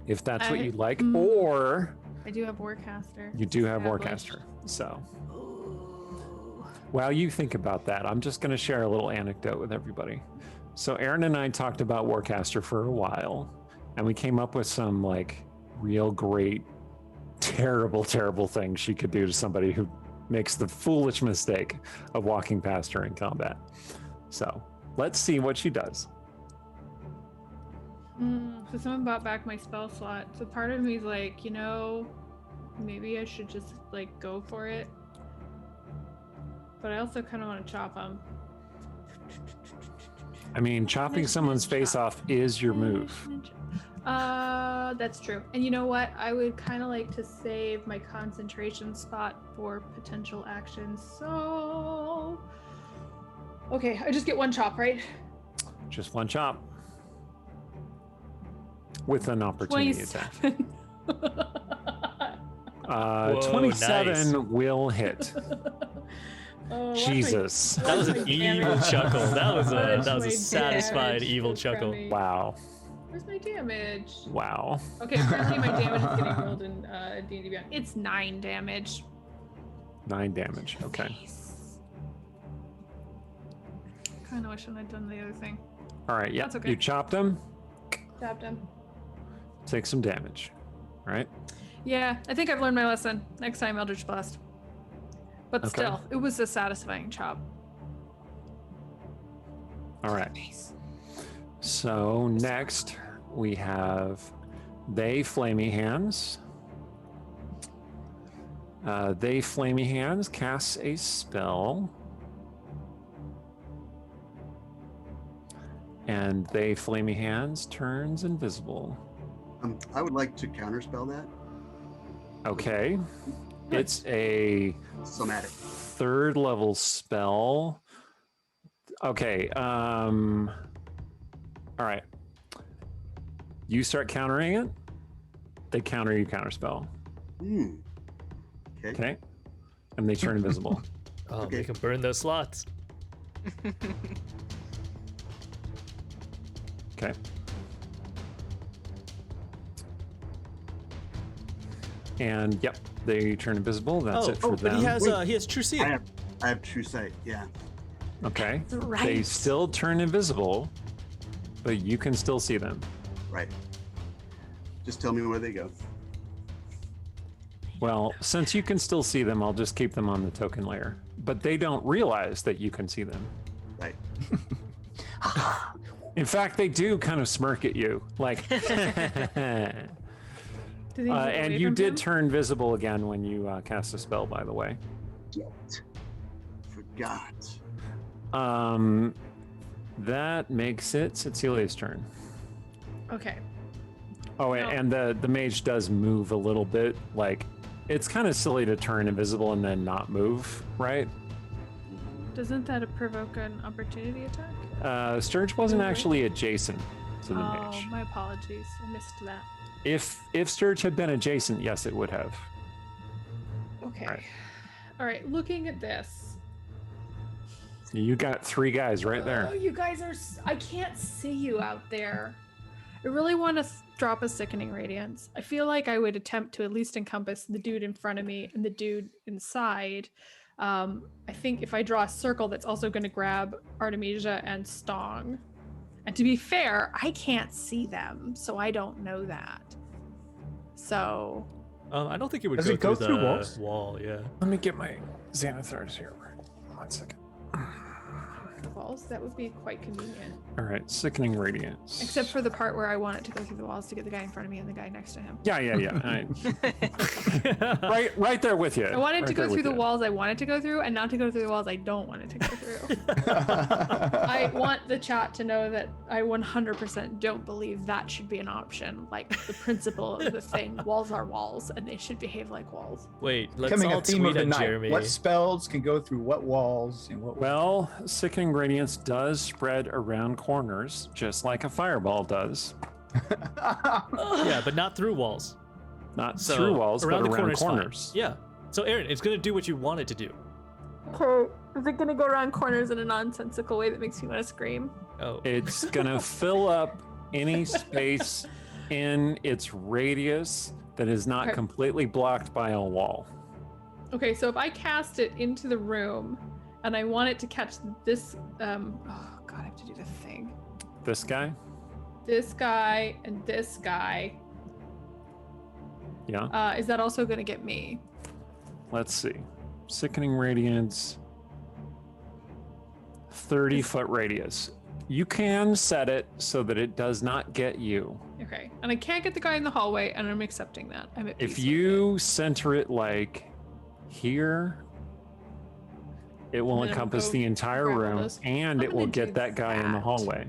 if that's what you'd like, or I do have Warcaster. you do have established. Warcaster. So while you think about that, I'm just going to share a little anecdote with everybody. So Aaron and I talked about Warcaster for a while, and we came up with some like real great, terrible things she could do to somebody who makes the foolish mistake of walking past her in combat. So let's see what she does. So someone bought back my spell slot. So part of me is like, you know, maybe I should just like go for it. But I also kind of want to chop them. I mean, chopping someone's face off is your move. That's true. And you know what? I would kind of like to save my concentration spot for potential actions. So, okay, I just get one chop, right? Just one chop. With an opportunity attack. 27 nice. will hit. Oh, Jesus. That was an evil chuckle. That was a satisfied evil chuckle. Wow. Where's my damage? Wow. Okay, apparently my damage is getting rolled in D&D Beyond. It's 9 damage. 9 damage. Okay. Kind of wish I had done the other thing. All right. Yeah. That's okay. You chopped him. Stabbed him. Take some damage. All right. Yeah, I think I've learned my lesson. Next time, Eldritch Blast. But Okay. still, it was a satisfying chop. All right. So next we have they Flamey Hands. They Flamey Hands casts a spell. And they Flamey Hands turns invisible. I would like to counterspell that. Okay. It's a Somatic. 3rd level spell. Okay. All right. You start countering it. They counter you counterspell. Okay. Okay. And they turn invisible. Oh, Okay. they can burn those slots. Okay. And yep, they turn invisible. That's it for them. But he has true seeing. I have true sight. Yeah. Okay. That's right. They still turn invisible, but you can still see them. Right. Just tell me where they go. Well, since you can still see them, I'll just keep them on the token layer. But they don't realize that you can see them. Right. In fact, they do kind of smirk at you, like. Do they get And away you from did him? turn visible again when you cast a spell, by the way. Forgot. That makes it Cecilia's turn. Okay. Oh, No. and the mage does move a little bit. Like, it's kind of silly to turn invisible and then not move, right? Doesn't that provoke an opportunity attack? Sturge wasn't Really? actually adjacent to the Oh, mage. my apologies. I missed that. If Sturge had been adjacent, yes, it would have. Okay. Alright. All right. Looking at this. You got 3 guys right Oh, there. you guys are. I can't see you out there. I really want to drop a Sickening Radiance. I feel like I would attempt to at least encompass the dude in front of me and the dude inside. I think if I draw a circle, that's also going to grab Artemisia and Stong. And to be fair, I can't see them, so I don't know that. So, I don't think it would Does go, it go through through the walls? wall. Yeah. Let me get my Xanathars here. 1 second. walls. That would be quite convenient. All right, sickening radiance. Except for the part where I want it to go through the walls to get the guy in front of me and the guy next to him. Yeah. right there with you. I want it to Right go there through with the you. walls I want it to go through, and not to go through the walls I don't want it to go through. I want the chat to know that I 100% don't believe that should be an option. Like the principle of the thing, walls are walls, and they should behave like walls. Wait, let's Becoming all a theme of tweet the at night. Jeremy. What spells can go through what walls and what? Well, sickening radiance does spread around corners, just like a fireball does. Yeah, but not through walls. Not So through walls, around but the around corners. fine. corners. Yeah. So Aaron, it's gonna do what you want it to do. Okay, is it gonna go around corners in a nonsensical way that makes me want to scream? Oh. It's gonna fill up any space in its radius that is not Okay. completely blocked by a wall. Okay, so if I cast it into the room, and I want it to catch this, oh god, I have to do the thing. This guy? This guy and this guy. Yeah. Is that also gonna get me? Let's see. Sickening radiance. 30-foot radius. You can set it so that it does not get you. Okay, and I can't get the guy in the hallway, and I'm accepting that. I'm at If peace with you center it like here, it will And then it'll encompass go the entire grab all room, those. and I'm it will gonna get do that guy in the that. hallway.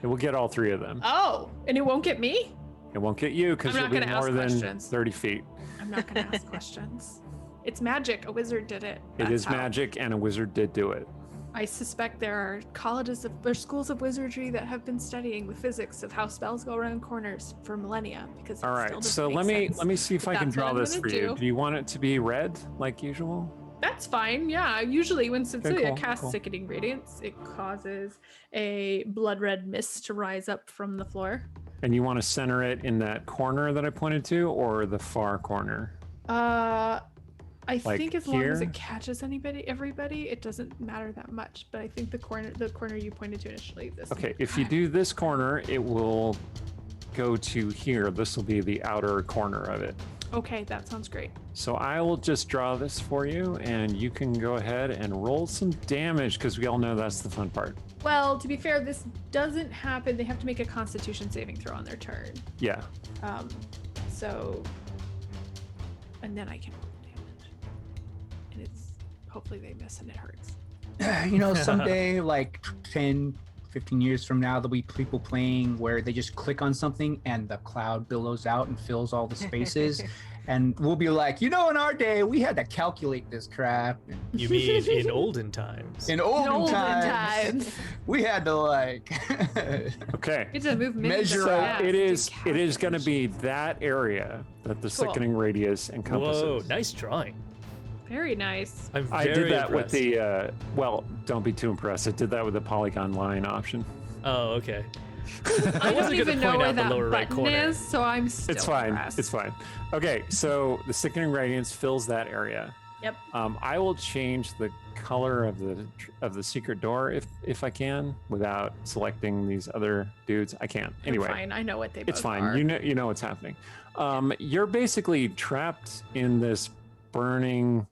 It will get all three of them. Oh, and it won't get me? It won't get you because I'm you'll not be gonna more ask than questions. 30 feet. I'm not gonna ask questions. It's magic. A wizard did it. It That's is how. magic, and a wizard did do it. I suspect there are colleges or schools of wizardry that have been studying the physics of how spells go around corners for millennia. Because it All still right, doesn't so make let sense. me see if But I can that's what draw I'm this gonna for you. do. Do you want it to be red like usual? That's fine. Yeah. Usually, when Cecilia cool, casts cool. Sickening Radiance, it causes a blood red mist to rise up from the floor. And you want to center it in that corner that I pointed to, or the far corner? I Like think as long as here? it catches everybody, it doesn't matter that much. But I think the corner you pointed to initially, this. Okay, if you do this corner, it will go to here. This will be the outer corner of it. Okay, that sounds great. So I will just draw this for you, and you can go ahead and roll some damage, because we all know that's the fun part. Well, to be fair, this doesn't happen. They have to make a Constitution saving throw on their turn. Yeah. So, and then I can roll damage, and it's hopefully they miss and it hurts. You know, someday, like 10, 15 years from now, there'll be people playing where they just click on something and the cloud billows out and fills all the spaces. And we'll be like, you know, in our day, we had to calculate this crap. You mean in olden times? In olden times, we had to like Okay. It's a move Measure So out. it is going to be that area that the Cool. sickening radius encompasses. Whoa, nice drawing. Very nice. I'm I very did that impressed. with the well, don't be too impressed. I did that with the polygon line option. Oh, okay. I don't wasn't even gonna know point where out the that lower right button corner. is, so I'm still It's fine. impressed. It's fine. Okay, so the sickening radiance fills that area. Yep. I will change the color of the secret door if I can without selecting these other dudes. I can't. Anyway, Fine. I know what they it's both fine. are. You know what's happening. You're basically trapped in this burning.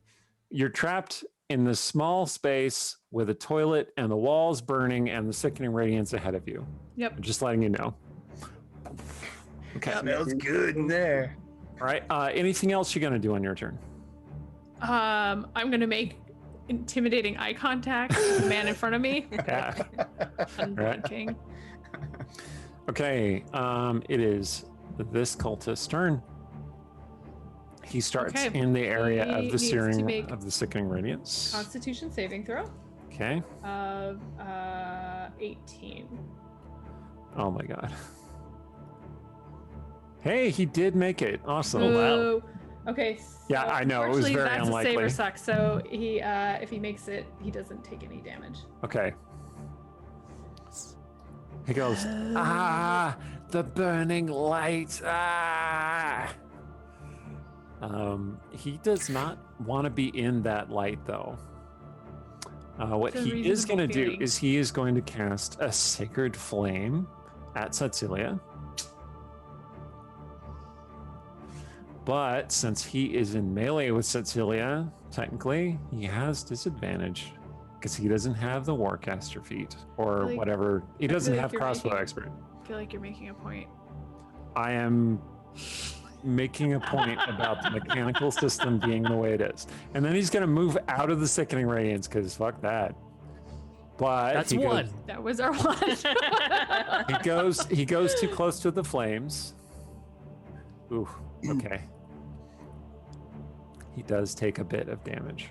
You're trapped in this small space with a toilet and the walls burning and the sickening radiance ahead of you. Yep. Just letting you know. Okay. smells good in there. All right. Anything else you're gonna do on your turn? I'm gonna make intimidating eye contact with the man in front of me. Yeah. Unblinking. Okay. It is this cultist's turn. He starts Okay. in the area He of the needs to searing make of the sickening radiance. Constitution saving throw Okay. of 18. Oh my god. Hey, he did make it. Awesome. Ooh. Okay. Yeah, I know, it was unfortunately, very that's unlikely. a save or suck. So he, if he makes it, he doesn't take any damage. Okay. He goes, the burning light. He does not want to be in that light, though. What It's a he is going to reasonable do feeling. is he is going to cast a sacred flame at Cecilia. But since he is in melee with Cecilia, technically, he has disadvantage. because he doesn't have the Warcaster feat or Like, whatever. He I feel doesn't like have you're crossbow making- expert. I feel like you're making a point. I am making a point about the mechanical system being the way it is. And then he's going to move out of the Sickening Radiance because fuck that. But That's he one. Goes, That was our one. he goes too close to the flames. Ooh, okay. He does take a bit of damage.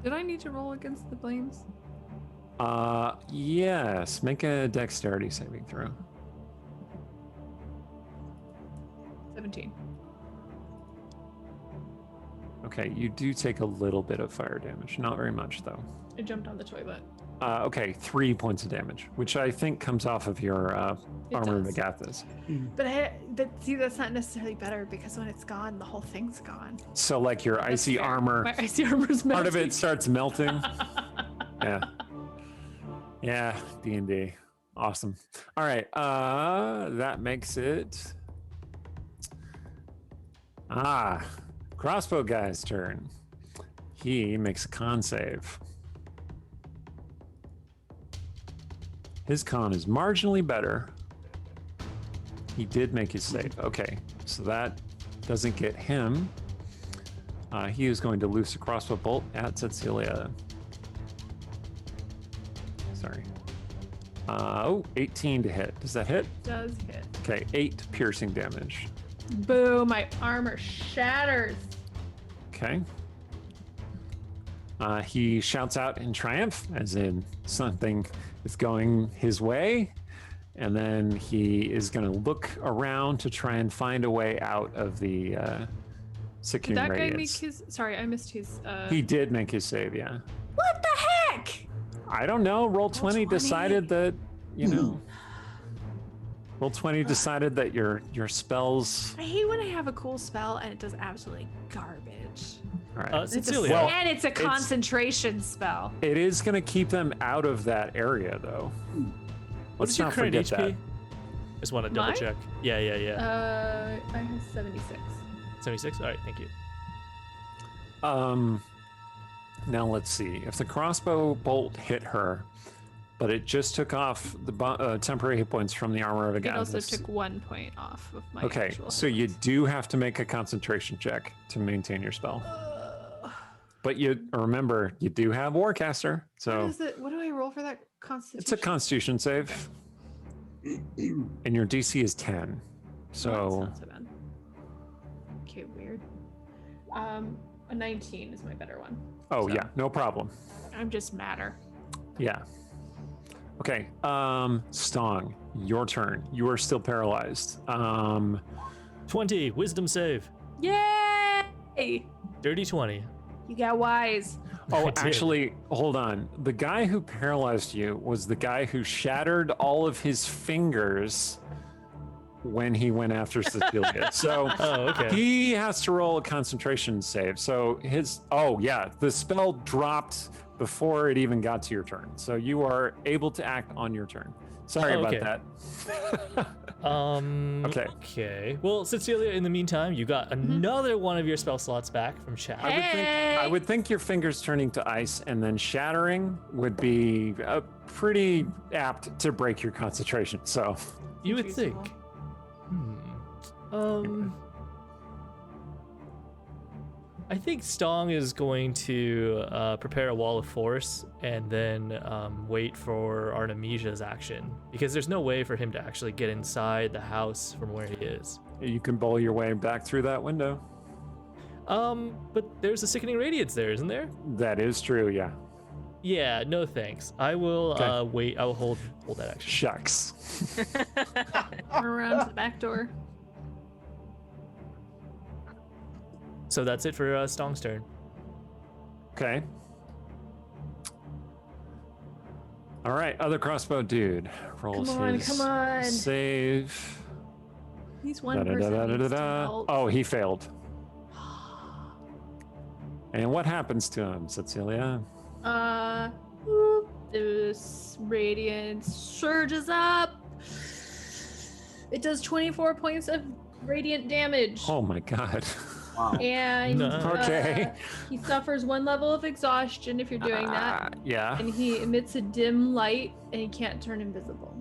Did I need to roll against the flames? Yes. Make a dexterity saving throw. 17. Okay, you do take a little bit of fire damage. Not very much, though. I jumped on the toilet. Okay, 3 points of damage, which I think comes off of your It armor of does. Agathis. But see, that's not necessarily better because when it's gone, the whole thing's gone. So, like your That's icy fair. armor, My icy armor's melting. part of it starts melting. Yeah. Yeah, D&D. Awesome. All right, that makes it... crossbow guy's turn. He makes a con save. His con is marginally better. He did make his save. Okay, so that doesn't get him. He is going to loose a crossbow bolt at Cecilia. Sorry. 18 to hit. Does that hit? Does hit. Okay, 8 piercing damage. Boom, my armor shatters. Okay. He shouts out in triumph, as in something is going his way. And then he is going to look around to try and find a way out of the Did Sickening that guy make Radiance. his... Sorry, I missed his... He did make his save, yeah. What the heck? I don't know. Roll 20 decided that, you know. Roll 20 decided that your spells. I hate when I have a cool spell and it does absolutely garbage. All right. Cecilia. Well, And it's a concentration spell. It is going to keep them out of that area, though. what Let's is your not current forget HP? that. Just want to double Mine? check. Yeah. I have 76. 76? All right, thank you. Now let's see. If the crossbow bolt hit her, but it just took off the temporary hit points from the armor of It also Agathis. took 1 point off of my Okay, actual so you do have to make a concentration check to maintain your spell. But you remember, you do have Warcaster, so What do I roll for that constitution? it's a Constitution save, and your DC is 10. That's So not so bad. Okay, weird. A 19 is my better one. oh So- yeah, no problem. I'm just madder. Yeah. Okay, Stong, your turn. You are still paralyzed. 20, wisdom save. Yay! Dirty 20. You got wise. I Oh, did. actually, hold on. The guy who paralyzed you was the guy who shattered all of his fingers when he went after Cecilia. So Oh, okay. he has to roll a concentration save. So the spell dropped before it even got to your turn. So you are able to act on your turn. Sorry Oh, about okay. that. Okay. Okay. Well, Cecilia, in the meantime, you got another one of your spell slots back from chat. I would think your fingers turning to ice and then shattering would be pretty apt to break your concentration. So You would think. Reasonable. I think Stong is going to prepare a wall of force and then wait for Artemisia's action, because there's no way for him to actually get inside the house from where he is. you can bowl your way back through that window. But there's a Sickening Radiance there, isn't there? That is true, yeah. Yeah, no thanks. I will Okay. wait. I will hold that action. Shucks. Or around to the back door. So that's it for Stong's turn. Okay. All right, other crossbow dude rolls Come on, his come on. save. He's one person needs to Da-da-da-da-da-da. help. Oh, he failed. And what happens to him, Cecilia? This radiance surges up. It does 24 points of radiant damage. Oh my god. Wow. And No. Okay. he suffers 1 level of exhaustion if you're doing that. Yeah. And he emits a dim light and he can't turn invisible.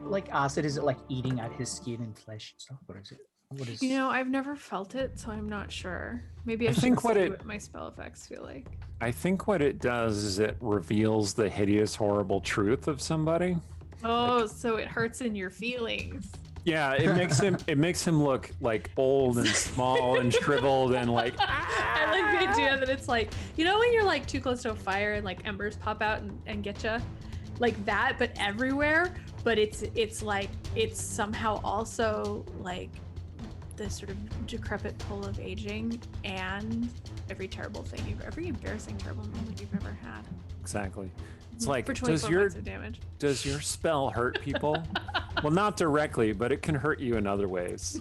Like acid, is it like eating at his skin and flesh and stuff, or is it? What is? You know, I've never felt it, so I'm not sure. Maybe I I should think what see it- my spell effects feel like. I think what it does is it reveals the hideous, horrible truth of somebody. Oh, so it hurts in your feelings. Yeah, it makes him look like old and small and shriveled and like I like the idea that it's like, you know, when you're like too close to a fire and like embers pop out and get you, like that, but everywhere. But it's like it's somehow also like the sort of decrepit pull of aging and every embarrassing terrible moment you've ever had. exactly. It's like For does 24 your points of damage. does your spell hurt people? Well, not directly, but it can hurt you in other ways.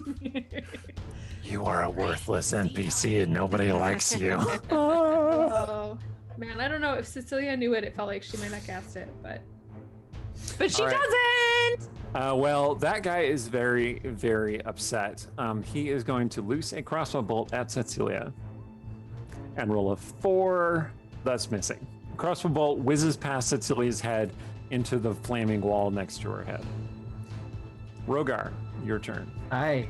You are a worthless NPC and nobody likes you. Oh man, I don't know if Cecilia knew it. It felt like she might not cast it, but she All right. doesn't. Well, that guy is very, very upset. He is going to loose a crossbow bolt at Cecilia and roll a 4. That's missing. Crossbow bolt whizzes past Cecilia's head into the flaming wall next to her head. Rogar, your turn. Aye.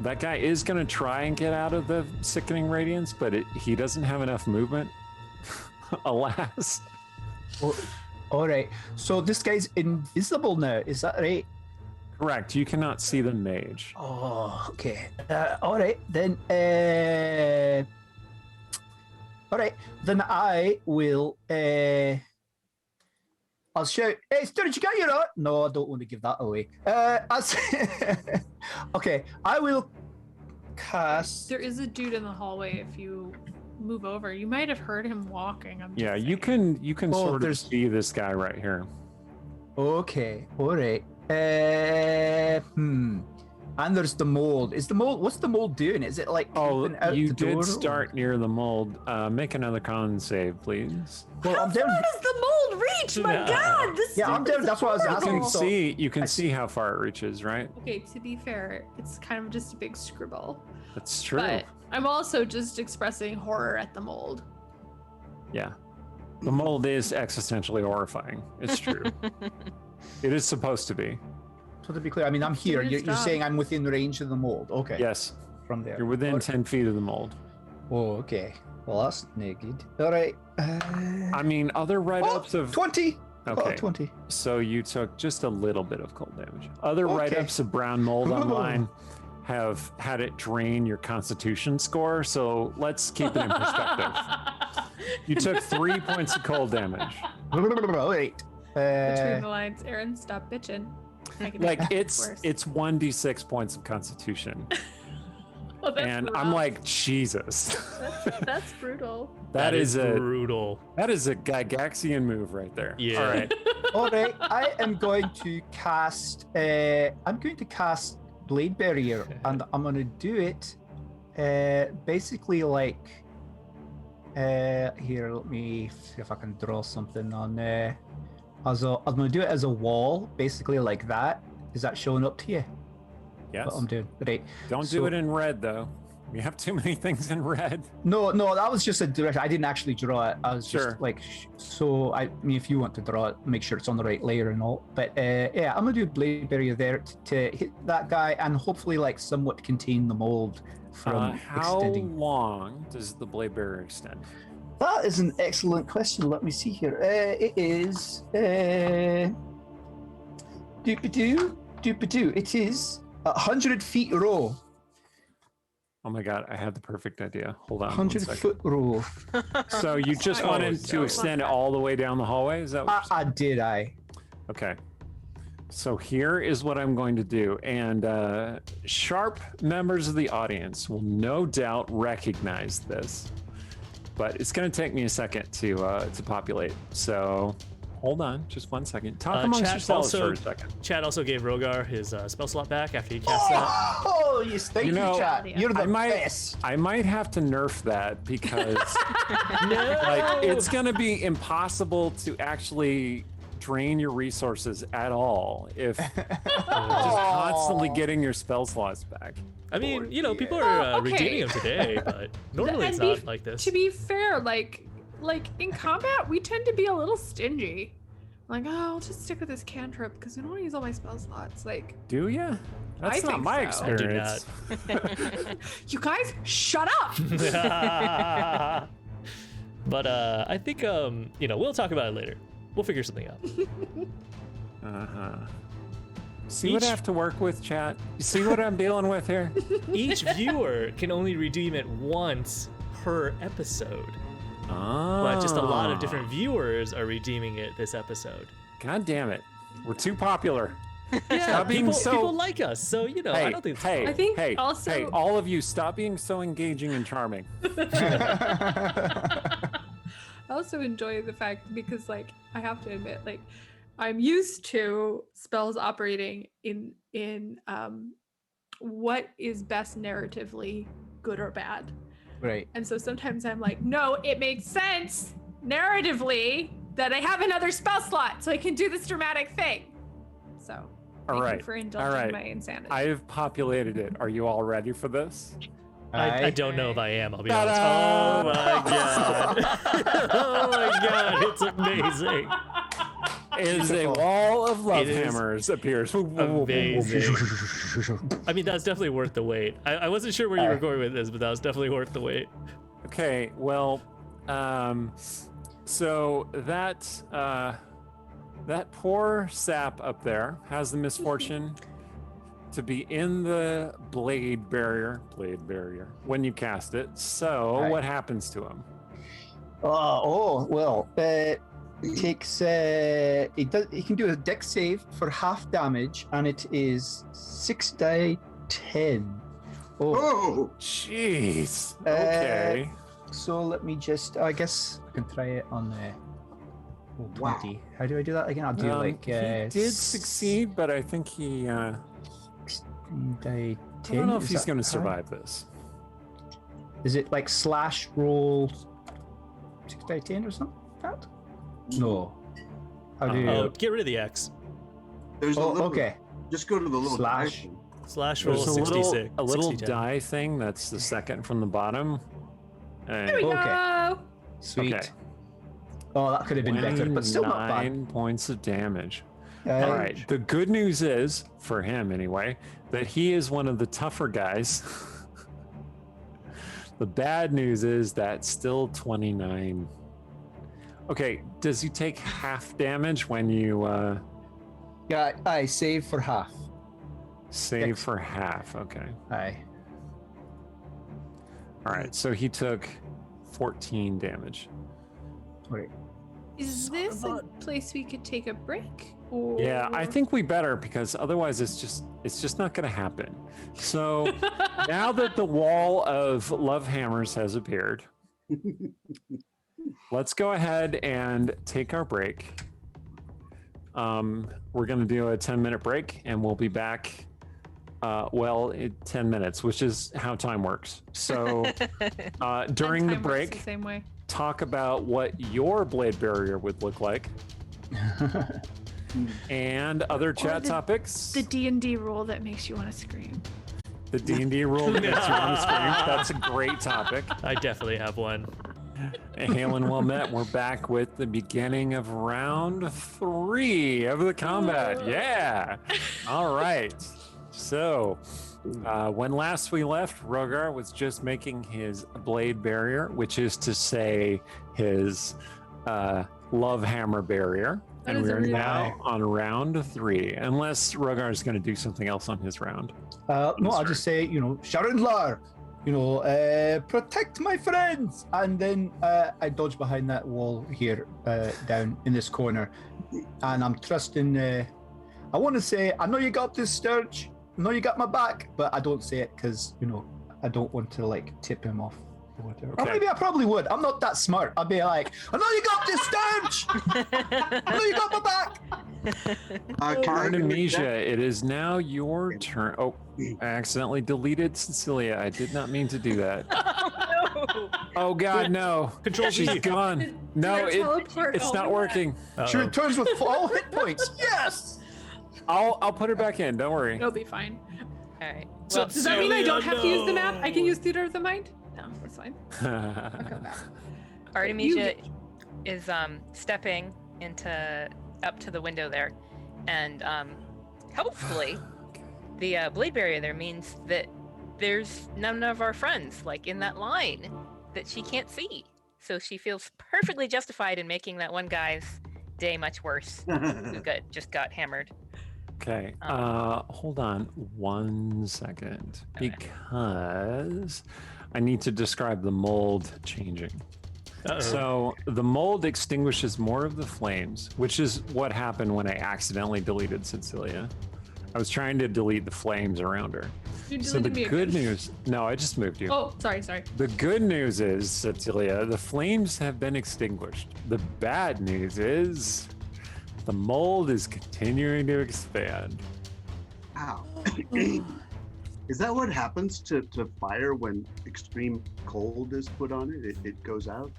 That guy is going to try and get out of the sickening radiance, but he doesn't have enough movement. Alas. Well, all right. So this guy's invisible now. Is that right? Correct. You cannot see the mage. Oh, okay. All right then. All right. Then I will. I'll shout. Hey, Stuart, you got your art? No, I don't want to give that away. Okay. I will cast. There is a dude in the hallway. If you move over, you might have heard him walking. I'm just Yeah, you saying. can Oh, sort of there's- see this guy right here. Okay. All right. And there's the mold. Is the mold? What's the mold doing? Is it like Oh, creeping out you the door, did or- start near the mold. Make another con save, please. Well, I'm down. How does the mold reach? My No. God, this. Yeah, I'm down. That's what I was You asking. can So- see. You can I see how far it reaches, right? Okay, to be fair, it's kind of just a big scribble. That's true. But I'm also just expressing horror at the mold. Yeah, the mold is existentially horrifying. It's true. It is supposed to be. So to be clear, I mean, I'm here. Doing its You're job. saying I'm within range of the mold. Okay. Yes, From there. you're within 10 feet of the mold. Oh, okay. Well, that's naked. All right. I mean, other write-ups of 20. Okay. 20. So you took just a little bit of cold damage. Other Okay. write-ups of brown mold online have had it drain your constitution score, so let's keep it in perspective. You took 3 points of cold damage. All right. Between the lines, Aaron, stop bitching. I can Like make it it's worse. 1d6 points of constitution. Oh, that's And I'm rough. like, Jesus. that's brutal. that is a brutal. Gygaxian move right there. Yeah. All right. All right. I am going to cast. I'm going to cast Bladebearer, and I'm going to do it. Basically, like. Here, let me see if I can draw something on. I'm going to do it as a wall, basically like that. Is that showing up to you? Yes. What I'm doing, right? Don't So- do it in red though. You have too many things in red. No, that was just a direct. I didn't actually draw it. I was Sure. just like, so I mean, if you want to draw it, make sure it's on the right layer and all. But yeah, I'm gonna do Blade Barrier there to hit that guy and hopefully like somewhat contain the mold from How extending. long does the blade barrier extend? That is an excellent question. Let me see here. It is doop-a-doo. It is 100 feet row. Oh my god, I had the perfect idea. Hold on. 100 foot row. So you just Oh, wanted to no. extend it all the way down the hallway? Is that what you're I did. Okay. So here is what I'm going to do. And sharp members of the audience will no doubt recognize this. But it's going to take me a second to populate. So hold on just 1 second. Talk amongst Chat yourselves also- for a second. Chad also gave Rogar his spell slot back after he cast that. Oh, yes, thank You you, know, chat. You're the I might- best. I might have to nerf that because No! like it's going to be impossible to actually drain your resources at all if just constantly getting your spell slots back. I mean, you know, people are okay. redeeming them today, but normally it's And not like this. To be fair, like in combat, we tend to be a little stingy. Like, oh, I'll just stick with this cantrip because we don't want to use all my spell slots. Like, Do you? That's I not think my so. I do experience. you guys, shut up! But I think you know, we'll talk about it later. We'll figure something out. Uh-huh. See what I Each- have to work with, chat? You see what I'm dealing with here? Each viewer can only redeem it once per episode, Oh. but just a lot of different viewers are redeeming it this episode. God damn it. We're too popular. Yeah, Stop being people like us, so you know, I don't think it's hey, I think hey, also- hey, all of you, stop being so engaging and charming. I also enjoy the fact because, like, I have to admit, like, I'm used to spells operating in what is best narratively, good or bad. Right. And so sometimes I'm like, no, it makes sense narratively that I have another spell slot so I can do this dramatic thing. So, All thank right, you for all indulging right. my insanity. I have populated it. Are you all ready for this? I don't know if I am, I'll be Ta-da! honest. Oh my god. Oh my god, it's amazing. Is a wall of love It is hammers appears. Amazing. I mean, that's definitely worth the wait. I wasn't sure where you were going with this, but that was definitely worth the wait. Okay, well, so that that poor sap up there has the misfortune to be in the Bladebearer when you cast it. So Right. what happens to him? Well, it takes he can do a dex save for half damage, and it is 6d10. Oh, Jeez. Okay. So let me just, I guess I can try it on the roll Wow. 20. How do I do that again? I'll do like he did succeed, but I think he. I 16d10. don't know if Is he's that going to high? survive this. Is it like slash roll 6d10 or something like that? No. How do you? Oh, get rid of the X. there's a Oh, little. okay. Just go to the little Slash. dice. Slash roll There's a 66. little 60 die thing that's the second from the bottom. There we Okay. go. Sweet. Okay. Oh, that could have been better, but still not bad. 9 points of damage. Uh, All right. The good news is, for him anyway, that he is one of the tougher guys. The bad news is that still 29. Okay, does he take half damage when you Yeah, I save for half. save Yes. for half? Okay. Aye. All right, so he took 14 damage. Right. Is this a place we could take a break? Or... Yeah, I think we better because otherwise it's just not going to happen. So now that the wall of love hammers has appeared, let's go ahead and take our break. We're going to do a 10-minute break and we'll be back in 10 minutes, which is how time works. So during the Time works break, the same way. talk about what your Bladebearer would look like and other chat topics. The D&D rule that makes you want to scream. The D&D rule that gets you on the screen. That's a great topic. I definitely have one. Hail and well met. We're back with the beginning of round 3 of the combat. Yeah. All right. So, when last we left, Rogar was just making his blade barrier, which is to say his love hammer barrier. That And is a we're really- now on round 3, unless Rogar is going to do something else on his round. No, I'll just say, Sharonlar, protect my friends. And then I dodge behind that wall here, down in this corner. And I'm trusting, I want to say, I know you got this, Sturge. I know you got my back, but I don't say it because, I don't want to, tip him off or whatever. Or Okay. maybe I probably would. I'm not that smart. I'd be like, I know you got this, Sturge. I know you got my back. Artemisia, it is now your turn. Oh, I accidentally deleted Cecilia. I did not mean to do that. Oh, no. Oh God, no! Control She's Z. gone. No, teleport it's not over working. She Uh-oh. returns with all hit points. Yes. I'll put her back in. Don't worry. It'll be fine. All right. So- Well, Does that mean I don't have to use the map? no. I can use Theater of the Mind? No, that's fine. I'll come back. Artemisia is stepping up to the window there, and hopefully the Bladebearer there means that there's none of our friends like in that line that she can't see. So she feels perfectly justified in making that one guy's day much worse. Who just got hammered. Okay. Hold on 1 second, Okay. because I need to describe the mold changing. Uh-oh. So the mold extinguishes more of the flames, which is what happened when I accidentally deleted Cecilia. I was trying to delete the flames around her. You So the deleted me good again. news, no, I just moved you. Oh, sorry. The good news is, Cecilia, the flames have been extinguished. The bad news is the mold is continuing to expand. Ow. Is that what happens to fire when extreme cold is put on it? It goes out?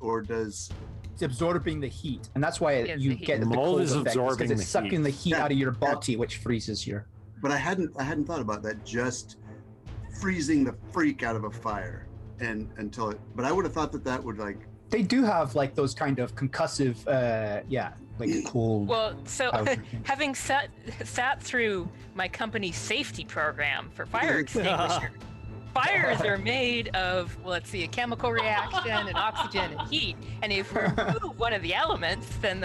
Or does... It's absorbing the heat, and that's why It's you the heat. get the Mold cold is effect, absorbing because the it's sucking the heat Yeah. out of your body, which freezes you. But I hadn't thought about that, just freezing the freak out of a fire and until it... But I would have thought that would like... They do have like those kind of concussive, like cold. Well, so powder. having sat through my company's safety program for fire extinguisher, fires are made of, well, let's see, a chemical reaction and oxygen and heat. And if we remove one of the elements, then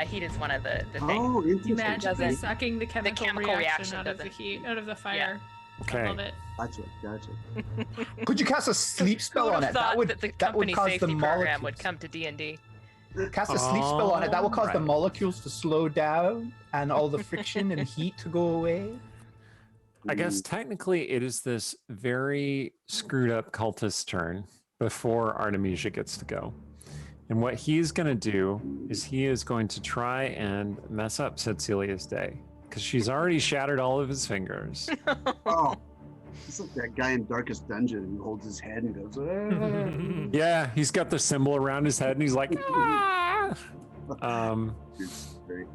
heat is one of the things. Oh, You interesting. magically doesn't- sucking the chemical, chemical reaction reaction out of the doesn't- heat, out of the fire. I Okay. love it. Gotcha. Could you cast a sleep Who spell would on have it? thought That would that the that would company cause the safety program molecules. would come to D&D. Cast a sleep spell on it. That will cause the Alright. molecules to slow down and all the friction and heat to go away. I guess technically it is this very screwed up cultist turn before Artemisia gets to go. And what he's going to do is he is going to try and mess up Cecilia's day because she's already shattered all of his fingers. Oh, it's like that guy in Darkest Dungeon who holds his head and goes, "Ah." Yeah, he's got the symbol around his head and he's like, ah! Great.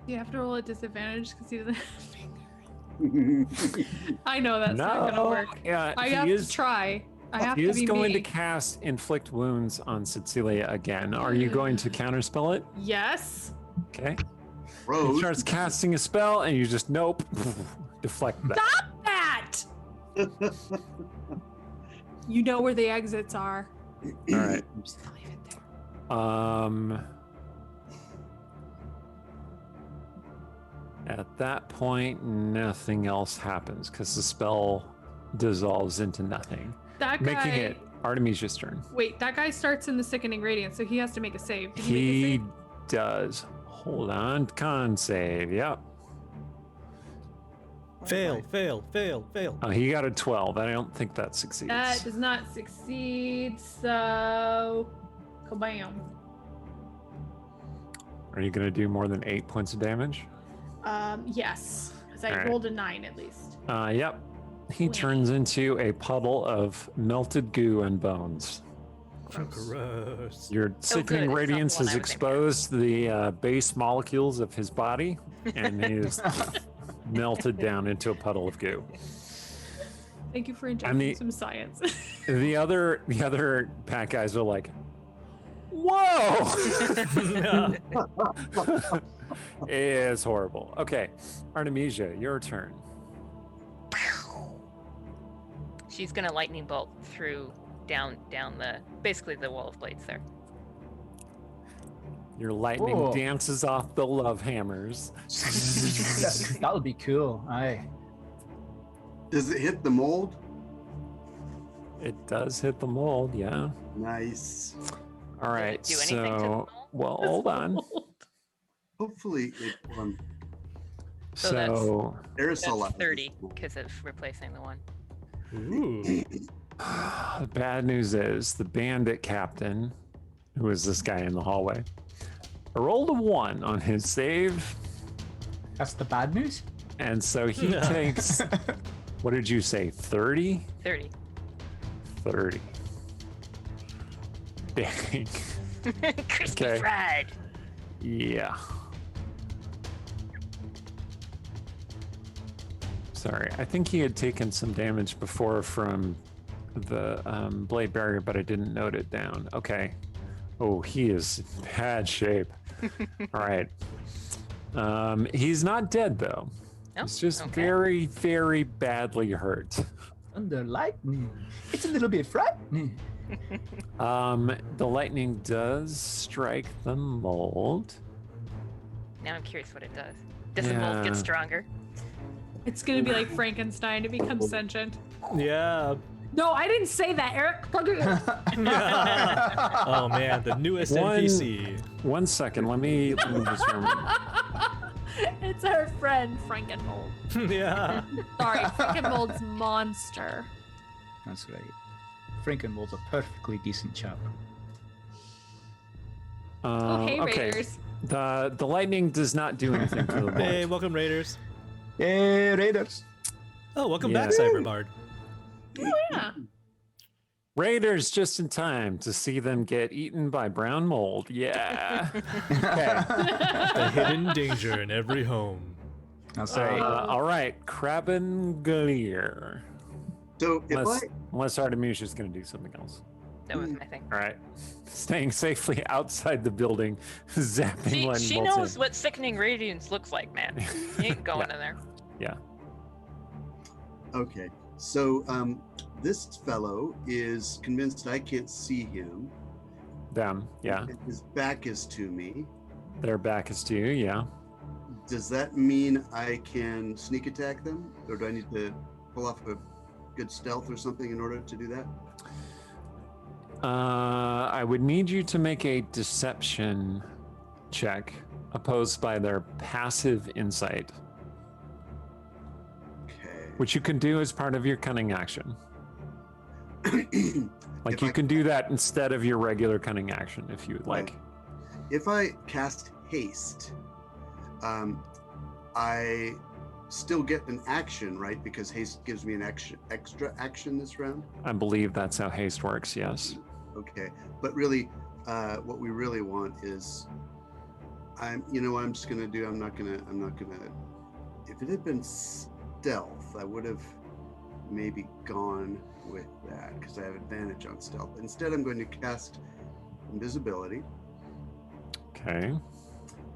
You have to roll at disadvantage because he doesn't have fingers. I know that's not gonna work. Yeah, I he have is, to try. I have he to is be going me. to cast Inflict Wounds on Cecilia again. Are you going to counterspell it? Yes. Okay. He Rose. starts casting a spell and you just, nope, deflect that. Stop that! You know where the exits are. All right. Just leave it there. At that point, nothing else happens because the spell dissolves into nothing, That guy. making it Artemisia's turn. Wait, that guy starts in the Sickening Radiance, so he has to make a save. Did he make a He save? does. Hold on, con save. Yep. Fail. Oh, he got a 12. I don't think that succeeds. That does not succeed, so. Kabam. Are you going to do more than 8 points of damage? Yes. Because I Alright. rolled a 9 at least. Yep. He Wait. turns into a puddle of melted goo and bones. Gross. Your good, sickening it's not radiance the one has I was thinking. exposed the base molecules of his body, and he is melted down into a puddle of goo. Thank you for injecting the- some science. The other pack guys are like, "Whoa!" It's horrible. Okay, Artemisia, your turn. She's gonna lightning bolt through down basically the wall of blades there. Your lightning Whoa. dances off the love hammers. That would be cool. Aye. Does it hit the mold? It does hit the mold, yeah. Nice. All Does right, it do anything to the so mold? well, hold on. Hopefully it So So That's aerosolizes 30 the mold. because of replacing the one. Ooh. the bad news is the bandit captain, who is this guy in the hallway, rolled a 1 on his save, That's the bad news. and so he takes, what did you say, 30? 30. 30. Dang. Crispy Okay. fried. Yeah. Sorry, I think he had taken some damage before from the Bladebearer, but I didn't note it down. Okay. Oh, he is in bad shape. All right. He's not dead though. No? He's just Okay. very, very badly hurt. Under lightning. It's a little bit frightening. The lightning does strike the mold. Now I'm curious what it does. Does the mold Yeah. get stronger? It's gonna be like Frankenstein. It becomes sentient. Yeah. No, I didn't say that, Eric. Plug it in. Oh man, the newest One- NPC. 1 second, let me just remember. It's our friend Frankenmold. Yeah. Sorry, Frankenmold's monster. That's right. Frankenmold's a perfectly decent chap. Oh, hey, okay. Raiders. The lightning does not do anything to the mold. Hey, welcome Raiders. Hey, Raiders. Oh, welcome back, Yeah. Cyberbard. Yeah. Raiders just in time to see them get eaten by brown mold. Yeah. Okay. The hidden danger in every home. That's right. All right, Krabbengleer. So if Unless Artemisia's going to do something else. That was my thing. All right. Staying safely outside the building, zapping lightning She bolts knows in. what sickening radiance looks like, man. You ain't going in there. Yeah. Okay, so this fellow is convinced I can't see him. Them. Yeah. His back is to me. Their back is to you. Yeah. Does that mean I can sneak attack them, or do I need to pull off a good stealth or something in order to do that? I would need you to make a deception check opposed by their passive insight, Okay. which you can do as part of your cunning action. Like If you I- can do that instead of your regular cunning action if you would like. If I cast haste, I still get an action, right? Because haste gives me an extra action this round. I believe that's how haste works. Yes. Okay, but really, what we really want is, you know what I'm just gonna do? I'm not gonna. If it had been stealth, I would have maybe gone with that because I have advantage on stealth. Instead, I'm going to cast invisibility, Okay.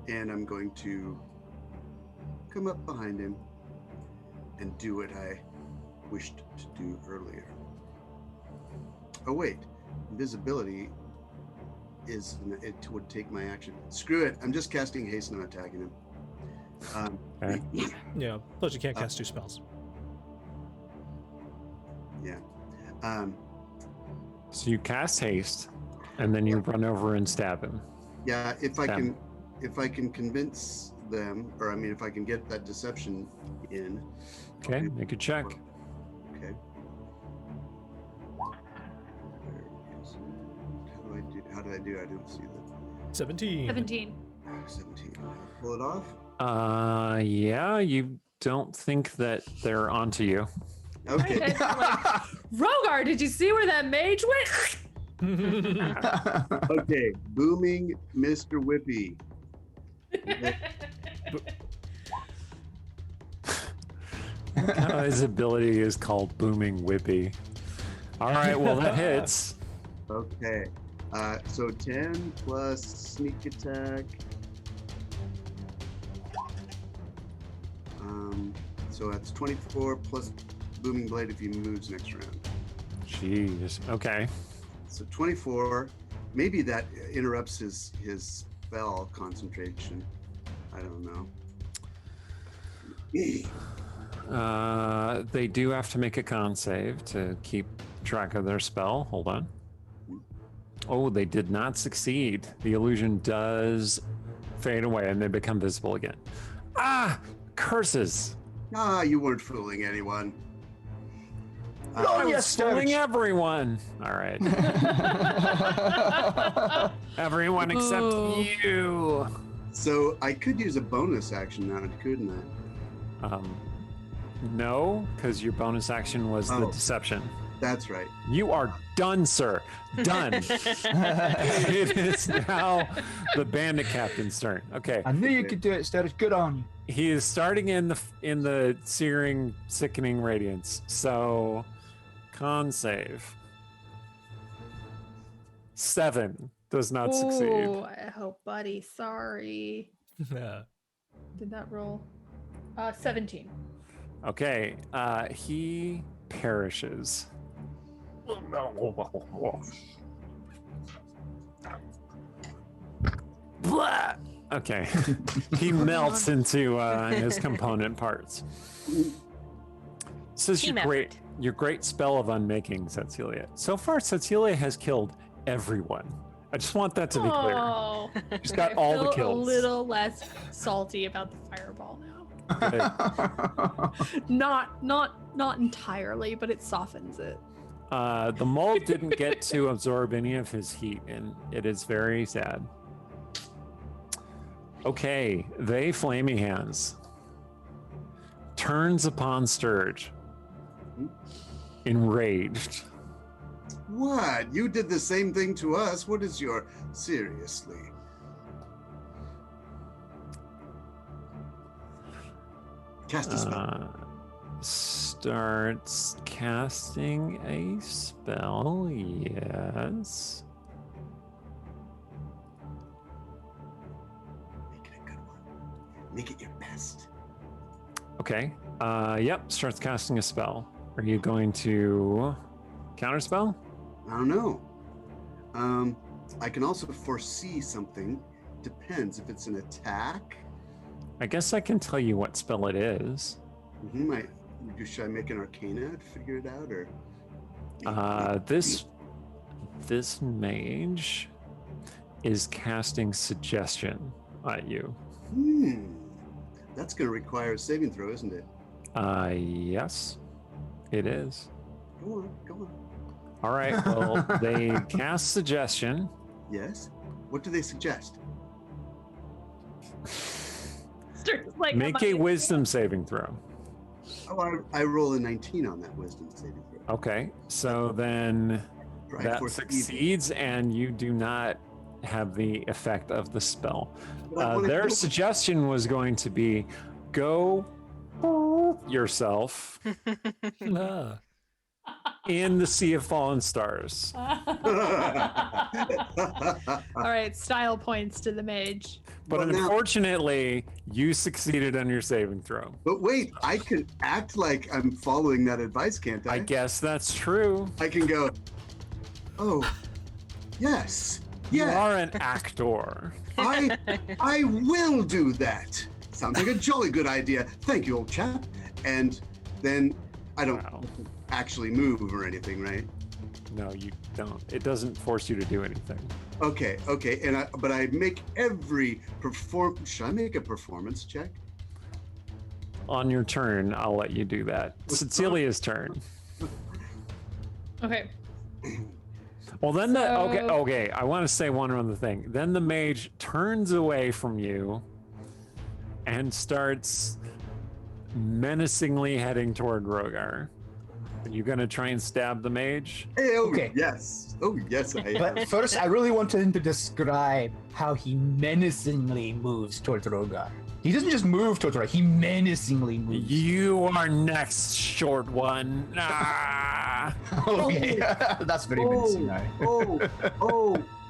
and I'm going to come up behind him and do what I wished to do earlier. Oh wait, invisibility it would take my action. Screw it, I'm just casting haste and I'm attacking him. Okay. Yeah. Plus you can't cast two spells. Yeah. So you cast haste, and then you run over and stab him. Yeah, if I Okay. can convince them, or I mean if I can get that deception in. Okay. Make a check. Okay. Where is it? How do I do? I don't see that. 17. 17. 17. Pull it off. Yeah. You don't think that they're onto you. Okay. And I'm like, Rogar, did you see where that mage went? Okay. Booming Mr. Whippy. His ability is called Booming Whippy. All right. Well, that hits. Okay. So 10 plus sneak attack. So that's 24 plus booming blade if he moves next round. Jeez. Okay. So 24. Maybe that interrupts his spell concentration. I don't know. They do have to make a con save to keep track of their spell. Hold on. Oh, they did not succeed. The illusion does fade away and they become visible again. Ah, curses. Ah, you weren't fooling anyone. I was yes, fooling Sturge. everyone. All right. Everyone except Oh. you. So I could use a bonus action now, couldn't I? No, because your bonus action was the Oh. deception. That's right. You are done, sir. Done. It is now the bandit captain's turn. Okay. I knew you could do it, Steris. Good on you. He is starting in the searing, sickening radiance. So, con save. 7 does not succeed. Ooh, I hope, buddy. Sorry. Yeah. Did that roll? 17. Okay. He perishes. Blah! Okay. He melts into his component parts. This is Team your great spell of unmaking, Cecilia. So far, Cecilia has killed everyone. I just want that to be clear. Oh, She's got I all the feel kills. a little less salty about the fireball now. Good. Not entirely, but it softens it. The mold didn't get to absorb any of his heat, and it is very sad. Okay, they Flamey Hands turns upon Sturge, enraged. What? You did the same thing to us. What is your... Seriously. Cast a spell. Starts casting a spell, yes. Make it a good one. Make it your best. Okay. Yep, starts casting a spell. Are you going to counterspell? I don't know. I can also foresee something. Depends if it's an attack. I guess I can tell you what spell it is. Should I make an Arcana to figure it out, or? This mage is casting suggestion at you. That's going to require a saving throw, isn't it? Yes, it is. Go on. All right. Well, they cast suggestion. Yes. What do they suggest? Like, Make a wisdom saving throw. Oh, I roll a 19 on that wisdom saving throw. Okay. So then that succeeds, and you do not have the effect of the spell. Their suggestion was going to be go yourself in the Sea of Fallen Stars. All right, style points to the mage. But unfortunately, you succeeded on your saving throw. But wait, I can act like I'm following that advice, can't I? I guess that's true. I can go, oh, yes. You are an actor. I will do that. Sounds like a jolly good idea. Thank you, old chap. And then I don't actually move or anything, right? No, you don't. It doesn't force you to do anything. Okay. But I make every Should I make a performance check? On your turn, I'll let you do that. Cecilia's turn. Okay. Well, then okay. I want to say one other thing. Then the mage turns away from you and starts menacingly heading toward Rogar. Are you gonna try and stab the mage? Okay. Yes. Oh, yes, I am. But first, I really wanted him to describe how he menacingly moves towards Rogar. He doesn't just move towards Rogar, he menacingly moves. You are next, short one. Ah. Okay, that's very menacing now.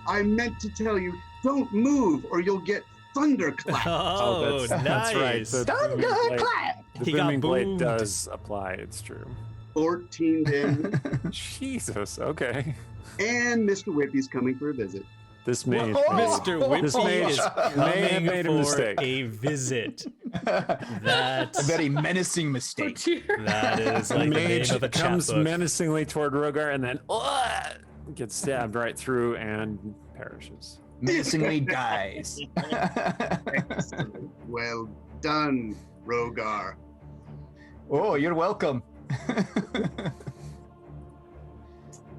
I meant to tell you, don't move or you'll get thunderclap. Oh, that's nice. right. The Thunderclap! The He got booming blade boomed. does apply. It's true. 14 damage. Jesus. Okay. And Mr. Whippy's coming for a visit. This mage. Mr. This Whippy mage is may have coming made a for mistake. a visit. A That's very menacing mistake. that is The like the mage name of the comes chapbook. menacingly toward Rogar and then gets stabbed right through and perishes. Menacingly dies. Excellent. Well done, Rogar. Oh, you're welcome.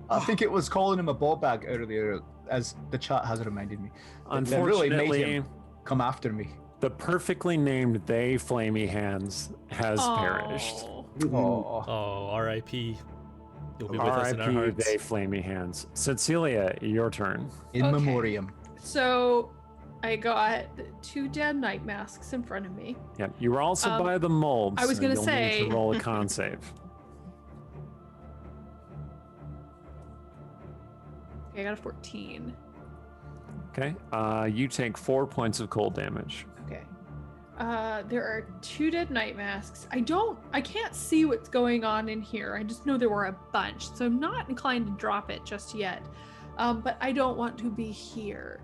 I think it was calling him a ball bag earlier, as the chat has reminded me. That really made Unfortunately, him come after me. the perfectly named they Flamey Hands has perished. Oh. Oh, R.I.P. You'll be with us in our R.I.P. hearts. They Flamey Hands. Cecilia, your turn. In Okay. memoriam. So I got 2 dead night masks in front of me. Yep. You were also by the mold. I was so gonna you'll need say- to roll a con save. Okay, I got a 14. Okay. You take 4 points of cold damage. Okay. There are 2 dead night masks. I can't see what's going on in here. I just know there were a bunch, so I'm not inclined to drop it just yet. But I don't want to be here.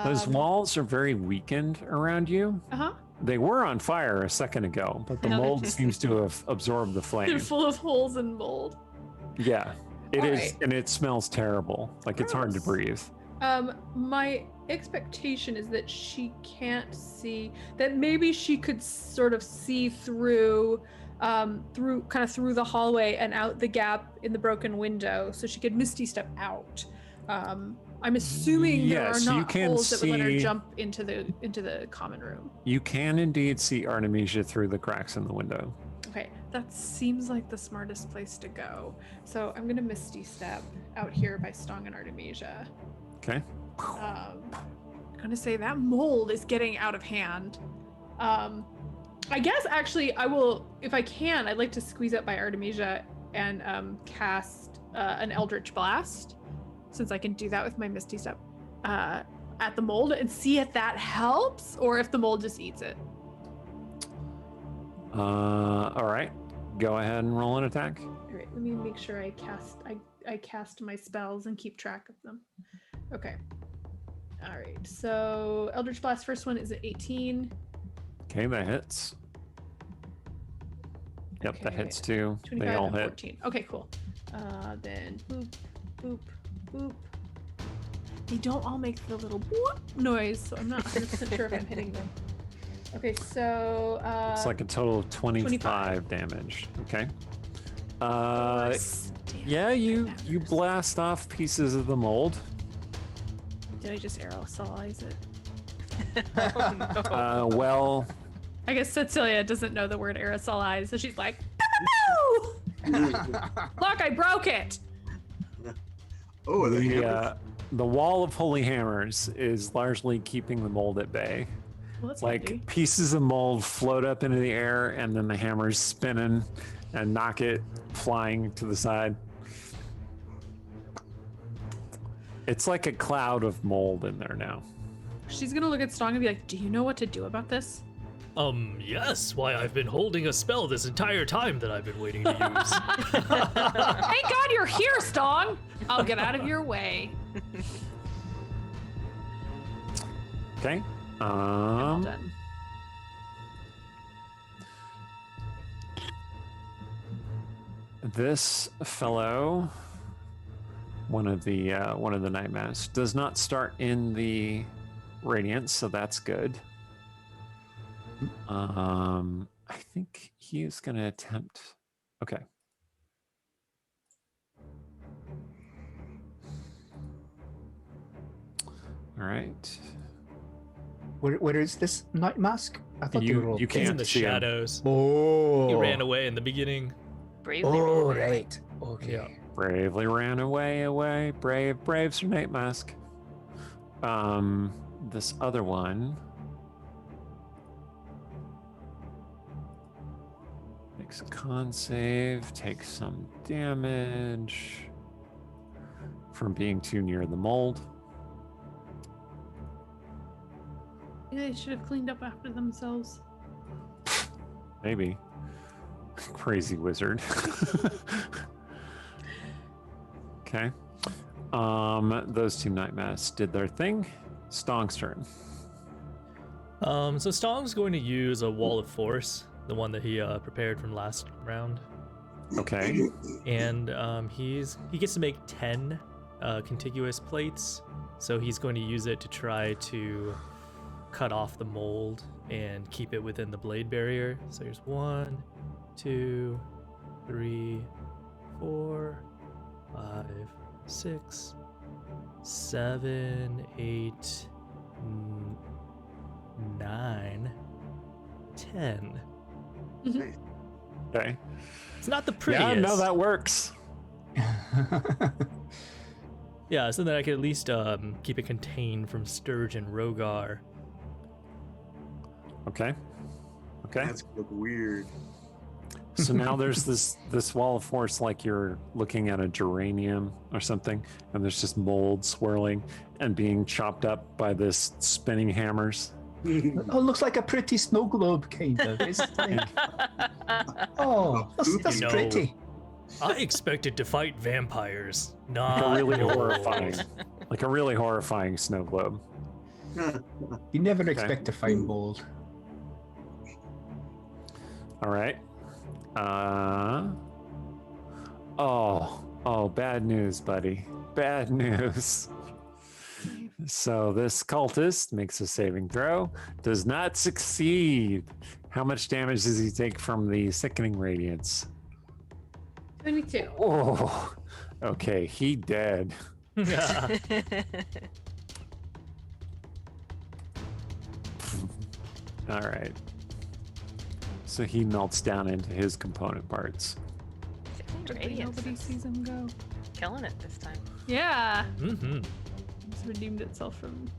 Those walls are very weakened around you. Uh-huh. They were on fire a second ago, but the Now they're mold just- seems to have absorbed the They're flame. full of holes and mold. Yeah, it is, Alright. and it smells terrible. Like it's hard to Gross. breathe. My expectation is that she can't see, that maybe she could sort of see through through the hallway and out the gap in the broken window, so she could misty step out. I'm assuming there are Yes, you not can holes that would let her see- jump into the common room. You can indeed see Artemisia through the cracks in the window. Okay, that seems like the smartest place to go. So I'm gonna misty step out here by Stong and Artemisia. Okay. I'm gonna say that mold is getting out of hand. I guess actually I will, if I can, I'd like to squeeze up by Artemisia and cast an Eldritch Blast, since I can do that with my Misty Step at the mold, and see if that helps or if the mold just eats it. All right. Go ahead and roll an attack. All right, let me make sure I cast my spells and keep track of them. Okay. All right, so Eldritch Blast, first one is at 18. Okay, that hits. Yep, that Okay, hits too. 25 They all and hit. 14. Okay, cool. Then boop, boop, boop. They don't all make the little whoop noise, so I'm not 100% sure if I'm hitting them. Okay, so It's like a total of 25 damage. Okay. Yeah, you blast off pieces of the mold. Did I just aerosolize it? Oh, no. Well, I guess Cecilia doesn't know the word aerosolize, so she's like, look, I broke it. Oh, the hammer. the wall of holy hammers is largely keeping the mold at bay. Well, that's Like handy. pieces of mold float up into the air, and then the hammers spinning and knock it flying to the side. It's like a cloud of mold in there now. She's gonna look at Stong and be like, do you know what to do about this? Yes, why I've been holding a spell this entire time that I've been waiting to use. Thank God you're here, Stong! I'll get out of your way. Okay. All done. This fellow, one of the night masks, does not start in the radiance, so that's good. I think he is going to attempt. Okay. All right. Where is this night mask? I thought they were all You He's in can't the see him. shadows. Oh, He ran away in the beginning. Bravely. Oh, rolled. right. Okay. Yeah. Bravely ran away, brave Sir Night Mask. This other one makes a con save, takes some damage from being too near the mold. They should have cleaned up after themselves. Maybe. Crazy wizard. Okay. Those two night masks did their thing. Stong's turn. So Stong's going to use a wall of force, the one that he prepared from last round, Okay. and he gets to make 10 contiguous plates. So he's going to use it to try to cut off the mold and keep it within the blade barrier. So here's 1, 2, 3, 4, 5, 6, 7, 8, 9, 10. Okay. It's not the Yeah, prettiest. no, that works. Yeah, so that I could at least keep it contained from Sturge and Rogar. Okay. Okay. That's gonna look weird. So now there's this wall of force, like you're looking at a geranium or something, and there's just mold swirling and being chopped up by this spinning hammers. Oh, looks like a pretty snow globe, kind of. It's like, oh, that's No. pretty. I expected to fight vampires, Like not a really gnolls. horrifying, like a really horrifying snow globe. You never expect to find mold. All right. Oh, bad news, buddy. Bad news. So this cultist makes a saving throw, does not succeed. How much damage does he take from the sickening radiance? 22. Oh, okay, he dead. All right. So he melts down into his component parts. Radiance Nobody is sees him go. killing it this time. Yeah. Mm-hmm. It's redeemed itself from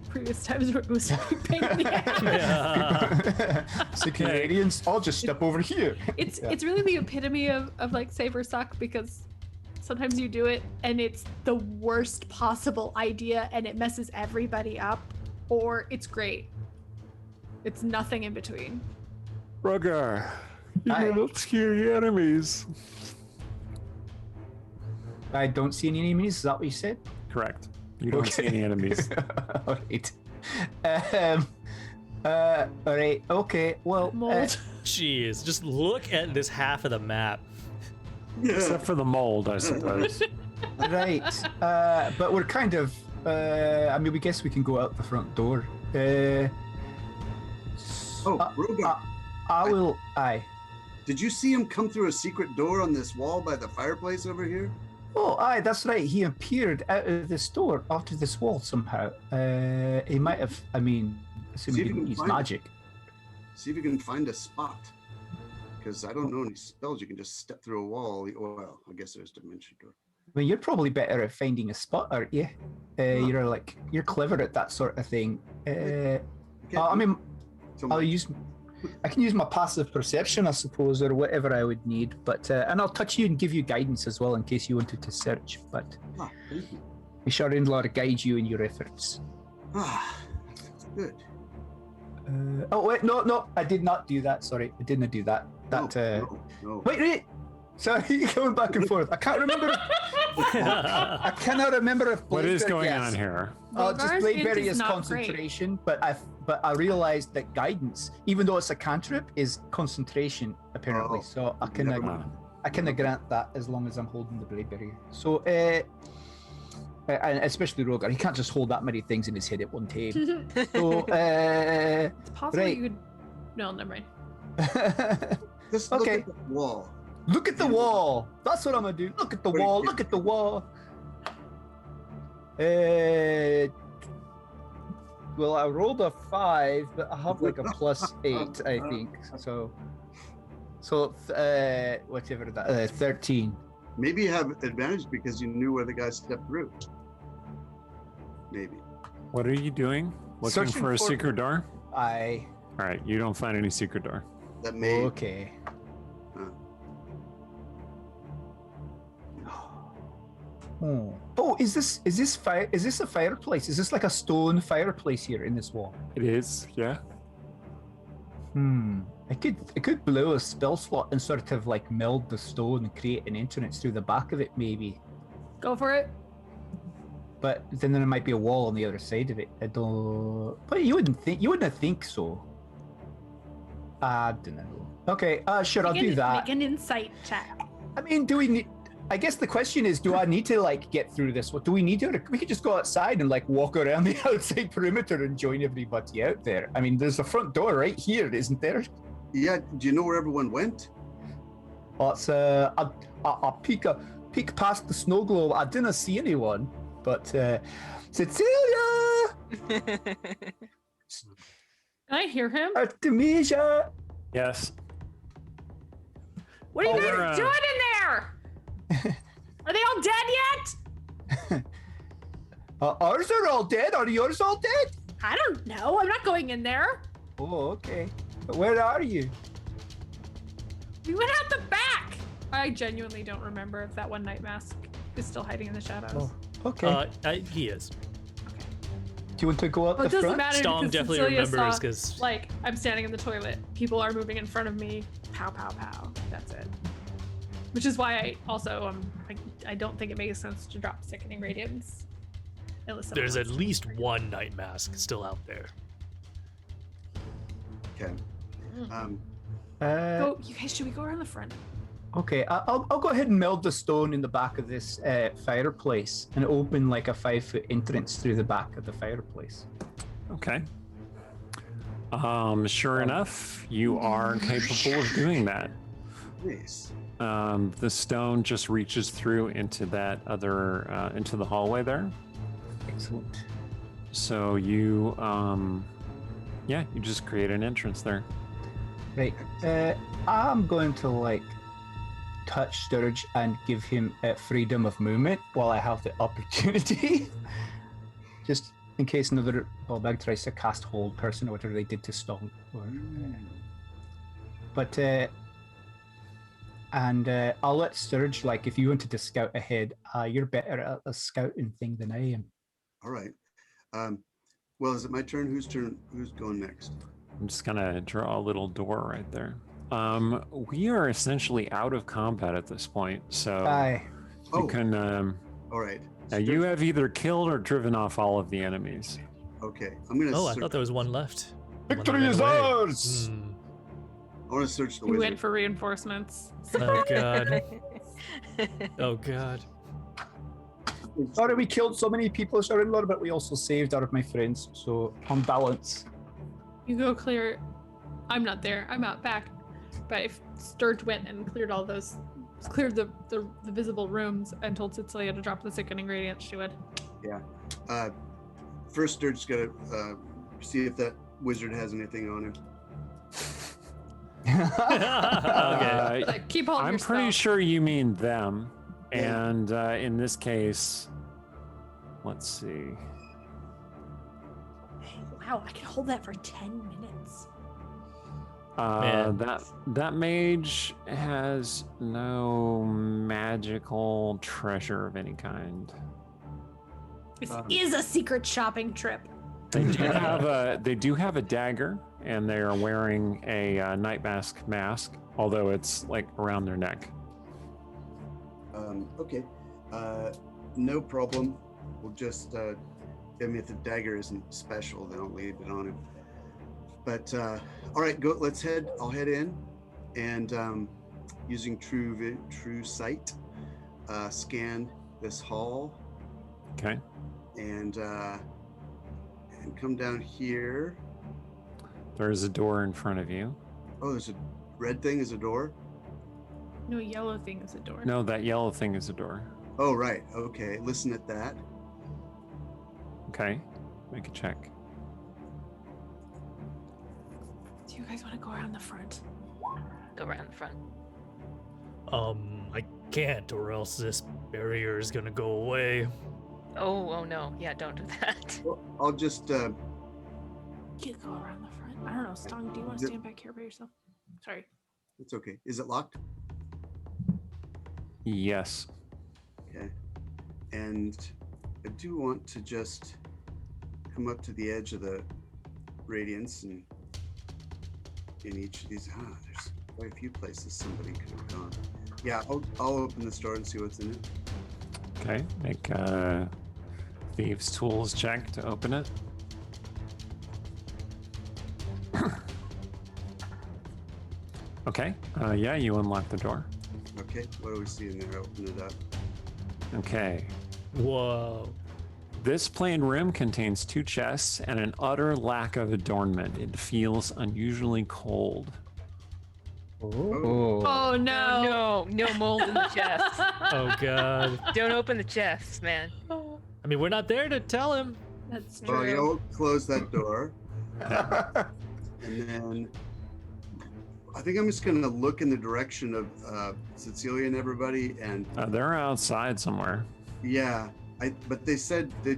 previous times where it was a big pain in the ass. So Canadians, I'll just step over here. It's really the epitome of like save or suck, because sometimes you do it and it's the worst possible idea and it messes everybody up, or it's great. It's nothing in between. Rogar, you Aye. don't scare the enemies. I don't see any enemies. Is that what you said? Correct. You don't see Okay. any enemies. All right. All right. Okay. Well. Mold. Jeez, just look at this half of the map. Except for the mold, I suppose. Right. But we're kind of. I mean, we guess we can go out the front door. Rogar, I will. Aye. did you see him come through a secret door on this wall by the fireplace over here? Oh, aye, that's right. He appeared out of this door after this wall somehow. He might have. I mean, assuming See he if you didn't can use find it. magic. See if you can find a spot. Because I don't know any spells you can just step through a wall. Well, I guess there's dimension door. I mean, you're probably better at finding a spot, aren't you? You're clever at that sort of thing. I mean, I can use my passive perception, I suppose, or whatever I would need. But and I'll touch you and give you guidance as well in case you wanted to search. But Thank you. be sure Indlar to guide you in your efforts. That's good. Oh wait, no, I did not do that. Sorry, I didn't do that. No. Wait. Sorry, going back and forth. I can't remember. I cannot remember if What is Bladebearer- going yes. on here? Rogar's Just hint Bladebearer is is not concentration, but I realized that guidance, even though it's a cantrip, is concentration apparently. Oh, So I can never mind. grant that as long as I'm holding the Bladebearer. So and especially Rogar, he can't just hold that many things in his head at one time. So It's possible Right. you could. No, never mind. Just look Okay. at the wall. Look at the wall. That's what I'm gonna do. Look at the wall. Look at the wall. Well, I rolled a 5, but I have like a +8, I think. So whatever that. 13. Maybe you have advantage because you knew where the guy stepped through. Maybe. What are you doing? Looking Searching for a for- secret door? I. All right, you don't find any secret door. That may. Okay. Oh, is this a fireplace? Is this like a stone fireplace here in this wall? It is, yeah. I could blow a spell slot and sort of like meld the stone and create an entrance through the back of it, maybe. Go for it. But then there might be a wall on the other side of it. I don't. But you wouldn't think so. I don't know. Okay, sure, I'll do that. Make an insight check. I mean, do we need? I guess the question is, do I need to like get through this? What do we need to? We could just go outside and like walk around the outside perimeter and join everybody out there. I mean, there's a front door right here, isn't there? Yeah. Do you know where everyone went? Oh, it's I'll peek past the snow globe. I didn't see anyone, but Cecilia, Can I hear him? Artemisia. Yes. What are you Oh, guys we're, doing in there? Are they all dead yet? Ours are all dead. Are yours all dead? I don't know. I'm not going in there. Oh, okay. But where are you? We went out the back. I genuinely don't remember if that one night mask is still hiding in the shadows. Oh, okay. He is. Do you want to go up Well, it the doesn't front? matter Stong because definitely Cecilia remembers saw, because like, I'm standing in the toilet. People are moving in front of me. Pow, pow, pow. That's it. Which is why I also I don't think it makes sense to drop Sickening Radiance. Unless someone there's at wants to. least one night mask still out there. Okay. Go, you guys, should we go around the front? Okay, I'll go ahead and meld the stone in the back of this fireplace and open like a 5-foot entrance through the back of the fireplace. Okay. Sure enough, you are capable of doing that. Nice. The stone just reaches through into that other into the hallway there. Excellent. So you you just create an entrance there. Right. I'm going to like touch Sturge and give him freedom of movement while I have the opportunity. Just in case another bug tries to cast hold person or whatever they did to Stong. But I'll let Sturge, like, if you wanted to scout ahead, you're better at a scouting thing than I am. All right. Well, is it my turn? Who's going next? I'm just gonna draw a little door right there. We are essentially out of combat at this point, so Aye. you Oh. can. All right. You have either killed or driven off all of the enemies. Okay. I'm gonna. Oh, I thought there was one left. One that Victory ran is away. ours! I want to search the We wizard. went for reinforcements. Oh god. Oh god. Sorry, we killed so many people, sorry, Lord, but we also saved out of my friends. So on balance. You go clear. I'm not there. I'm out back. But if Sturge went and cleared all those, cleared the visible rooms and told Cecilia to drop the Sickening Radiance, she would. Yeah. First, Sturge's gotta see if that wizard has anything on him. Okay. Like, keep holding I'm your pretty spell. sure you mean them, Yeah. and in this case, let's see. Wow, I can hold that for 10 minutes. Man. That mage has no magical treasure of any kind. This is a secret shopping trip. They do have a dagger, and they are wearing a night mask, although it's like around their neck. Okay. No problem. We'll just. I mean, if the dagger isn't special, then I'll leave it on him. But all right, go. Let's head. I'll head in, and using true sight, scan this hall, Okay. and come down here. There's a door in front of you. Oh, there's a red thing as a door. No, yellow thing is a door. No, that yellow thing is a door. Oh, right. Okay. Listen at that. Okay. Make a check. Do you guys want to go around the front? Go around the front. I can't, or else this barrier is gonna go away. Oh no. Yeah, don't do that. Well, I'll just. You can go around the front. I don't know. Stong, do you want to stand back here by yourself? Sorry. It's okay. Is it locked? Yes. Okay. And I do want to just come up to the edge of the radiance, and in each of these, there's quite a few places somebody could have gone. Yeah, I'll open this door and see what's in it. Okay. Make a thieves' tools check to open it. Okay. Yeah, you unlock the door. Okay, what do we see in there? Open it up. Okay. Whoa. This plain room contains 2 chests and an utter lack of adornment. It feels unusually cold. Oh. Oh no. No mold in the chest. Oh god. Don't open the chests, man. I mean, we're not there to tell him. That's Well, true. you'll close that door. And then I think I'm just gonna look in the direction of Cecilia and everybody, and They're outside somewhere. yeah. But they said I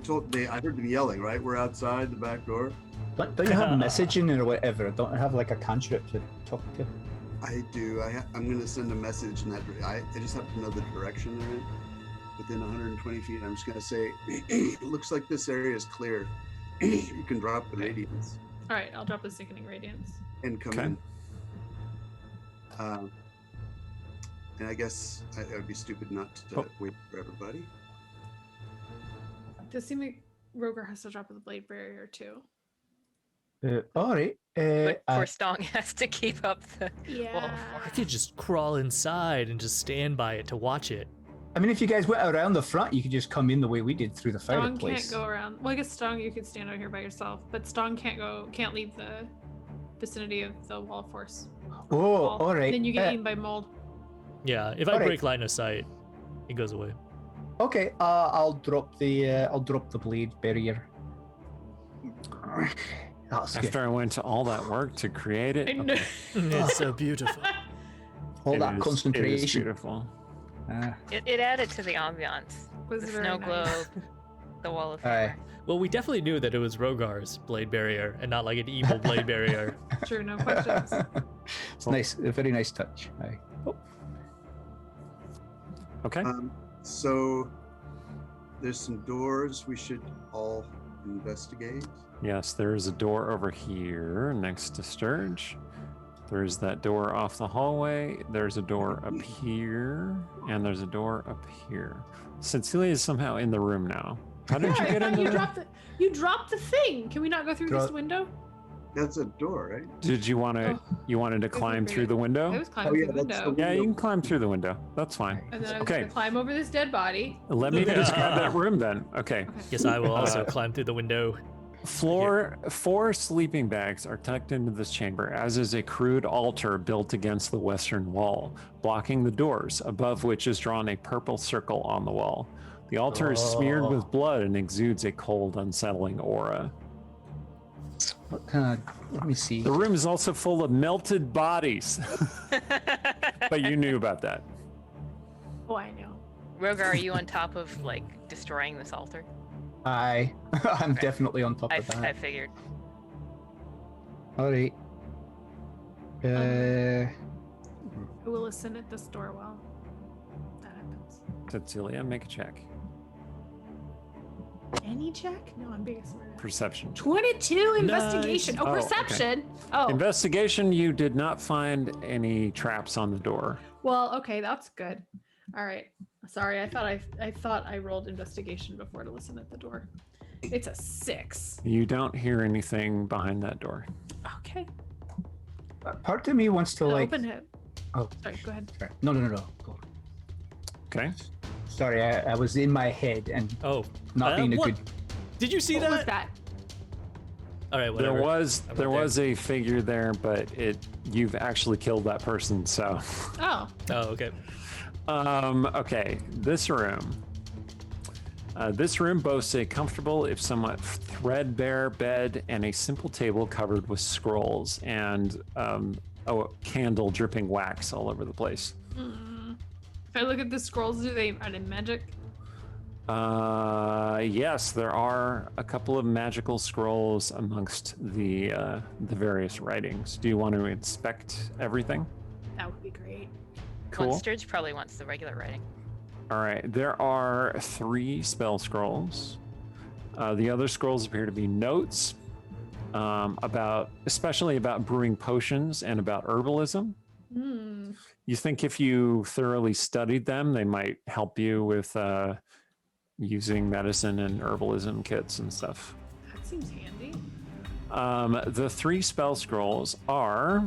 heard them yelling. Right, we're outside the back door. Don't you have messaging or whatever? Don't you have like a cantrip to talk to? I do. I'm gonna send a message in that. I just have to know the direction they're in. Within 120 feet, I'm just gonna say, it looks like this area is clear. You can drop the radiance All right, I'll drop the sickening radiance. and come Okay. in. And I guess I would be stupid not to wait for everybody. Does seem like Roger has to drop the blade barrier too. All right. But poor Stong has to keep up the wall. I could just crawl inside and just stand by it to watch it. I mean, if you guys went around the front, you could just come in the way we did through the Stong fireplace. can't go around. Well, I guess Stong, you could stand out here by yourself, but Stong can't leave the vicinity of the wall force. Oh, Wall. all right. Then you get eaten by mold. Yeah, if I Alright. break line of sight, it goes away. Okay, I'll drop the blade barrier. That's good. After I went to all that work to create it, I know. It's so beautiful. All it that is- It is concentration. beautiful. It added to the ambiance. Was The very snow nice. globe, the wall of Aye. Well, we definitely knew that it was Rogar's blade barrier and not like an evil blade barrier. True, no questions. It's nice, a very nice touch. Aye. Okay. So there's some doors we should all investigate. Yes, there is a door over here next to Sturge. There's that door off the hallway. There's a door up here, and there's a door up here. Cecilia is somehow in the room now. How did you I get thought into you the? dropped the thing. Can we not go through this window? That's a door, right? Did you want to? Oh. You wanted to This is climb great. through the I window? was climbing through the that's window. Yeah, you can climb through the window. That's fine. And then I was Okay. gonna climb over this dead body. Let me describe that room then. Okay. Yes, I will also climb through the window. Four sleeping bags are tucked into this chamber, as is a crude altar built against the western wall, blocking the doors, above which is drawn a purple circle on the wall. The altar is smeared with blood and exudes a cold, unsettling aura. What kind of? Let me see. The room is also full of melted bodies. But you knew about that. Oh, I know. Rogar, are you on top of like destroying this altar? Aye, I'm Okay. definitely on top I of that. I figured. All right. I will listen at this door while that happens. Cecilia, make a check. Any check? No, I'm being smart. Perception. 22 investigation. Nice. Oh, Oh, okay. perception. Oh, Investigation, you did not find any traps on the door. well, okay, that's good. All right. Sorry, I thought I rolled investigation before to listen at the door. It's a 6. You don't hear anything behind that door. Okay. Part of me wants to I'll like. open it. Oh, Sorry, go ahead. sorry. No. Go. Okay. Sorry, I was in my head and Oh, not being a what? good. Did you see What was that? that? All right, whatever. There was I'm there right there. was a figure there, but you've actually killed that person. So, Oh, Oh, okay. okay, this room. This room boasts a comfortable, if somewhat threadbare bed and a simple table covered with scrolls and a candle dripping wax all over the place. if I look at the scrolls, are they magic? Yes, there are a couple of magical scrolls amongst the various writings. Do you want to inspect everything? That would be great. Cool. Sturge probably wants the regular writing. All right, there are 3 spell scrolls. The other scrolls appear to be notes especially about brewing potions and about herbalism. Hmm. You think if you thoroughly studied them, they might help you with using medicine and herbalism kits and stuff. That seems handy. The 3 spell scrolls are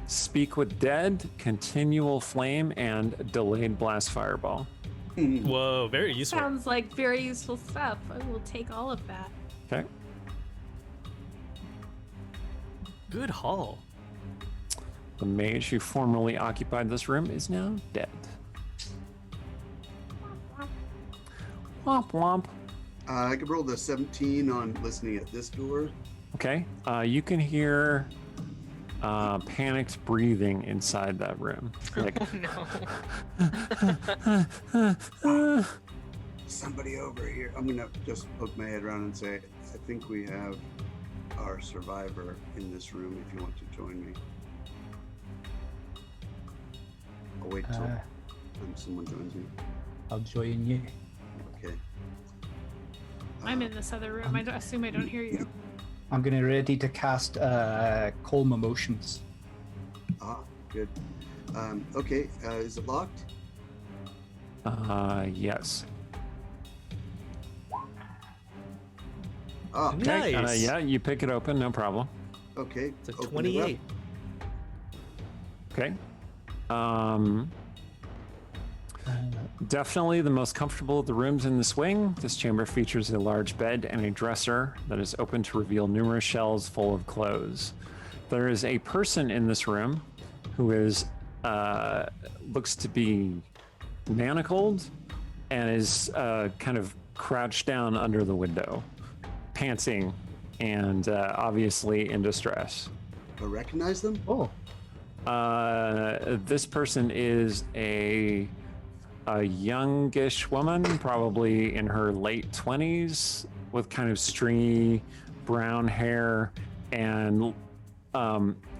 Speak with Dead, Continual Flame, and Delayed Blast Fireball. Whoa, very useful. Sounds like very useful stuff. I will take all of that. Okay. Good haul. The mage who formerly occupied this room is now dead. Womp womp. I could roll the 17 on listening at this door. Okay. You can hear panicked breathing inside that room. Like, Oh no. Somebody over here. I'm gonna just poke my head around and say, I think we have our survivor in this room if you want to join me. I'll wait till someone joins me. I'll join you. Okay. I'm in this other room. I assume I don't hear you. I'm getting ready to cast Calm Emotions. Good. Okay, is it locked? Yes. Okay. Nice. Yeah, you pick it open, no problem. Okay. It's a open it up. 28. Okay. Definitely the most comfortable of the rooms in this wing. This chamber features a large bed and a dresser that is open to reveal numerous shelves full of clothes. There is a person in this room who is looks to be manacled and is kind of crouched down under the window, panting and obviously in distress. I recognize them? Oh, This person is a youngish woman, probably in her late 20s, with kind of stringy brown hair and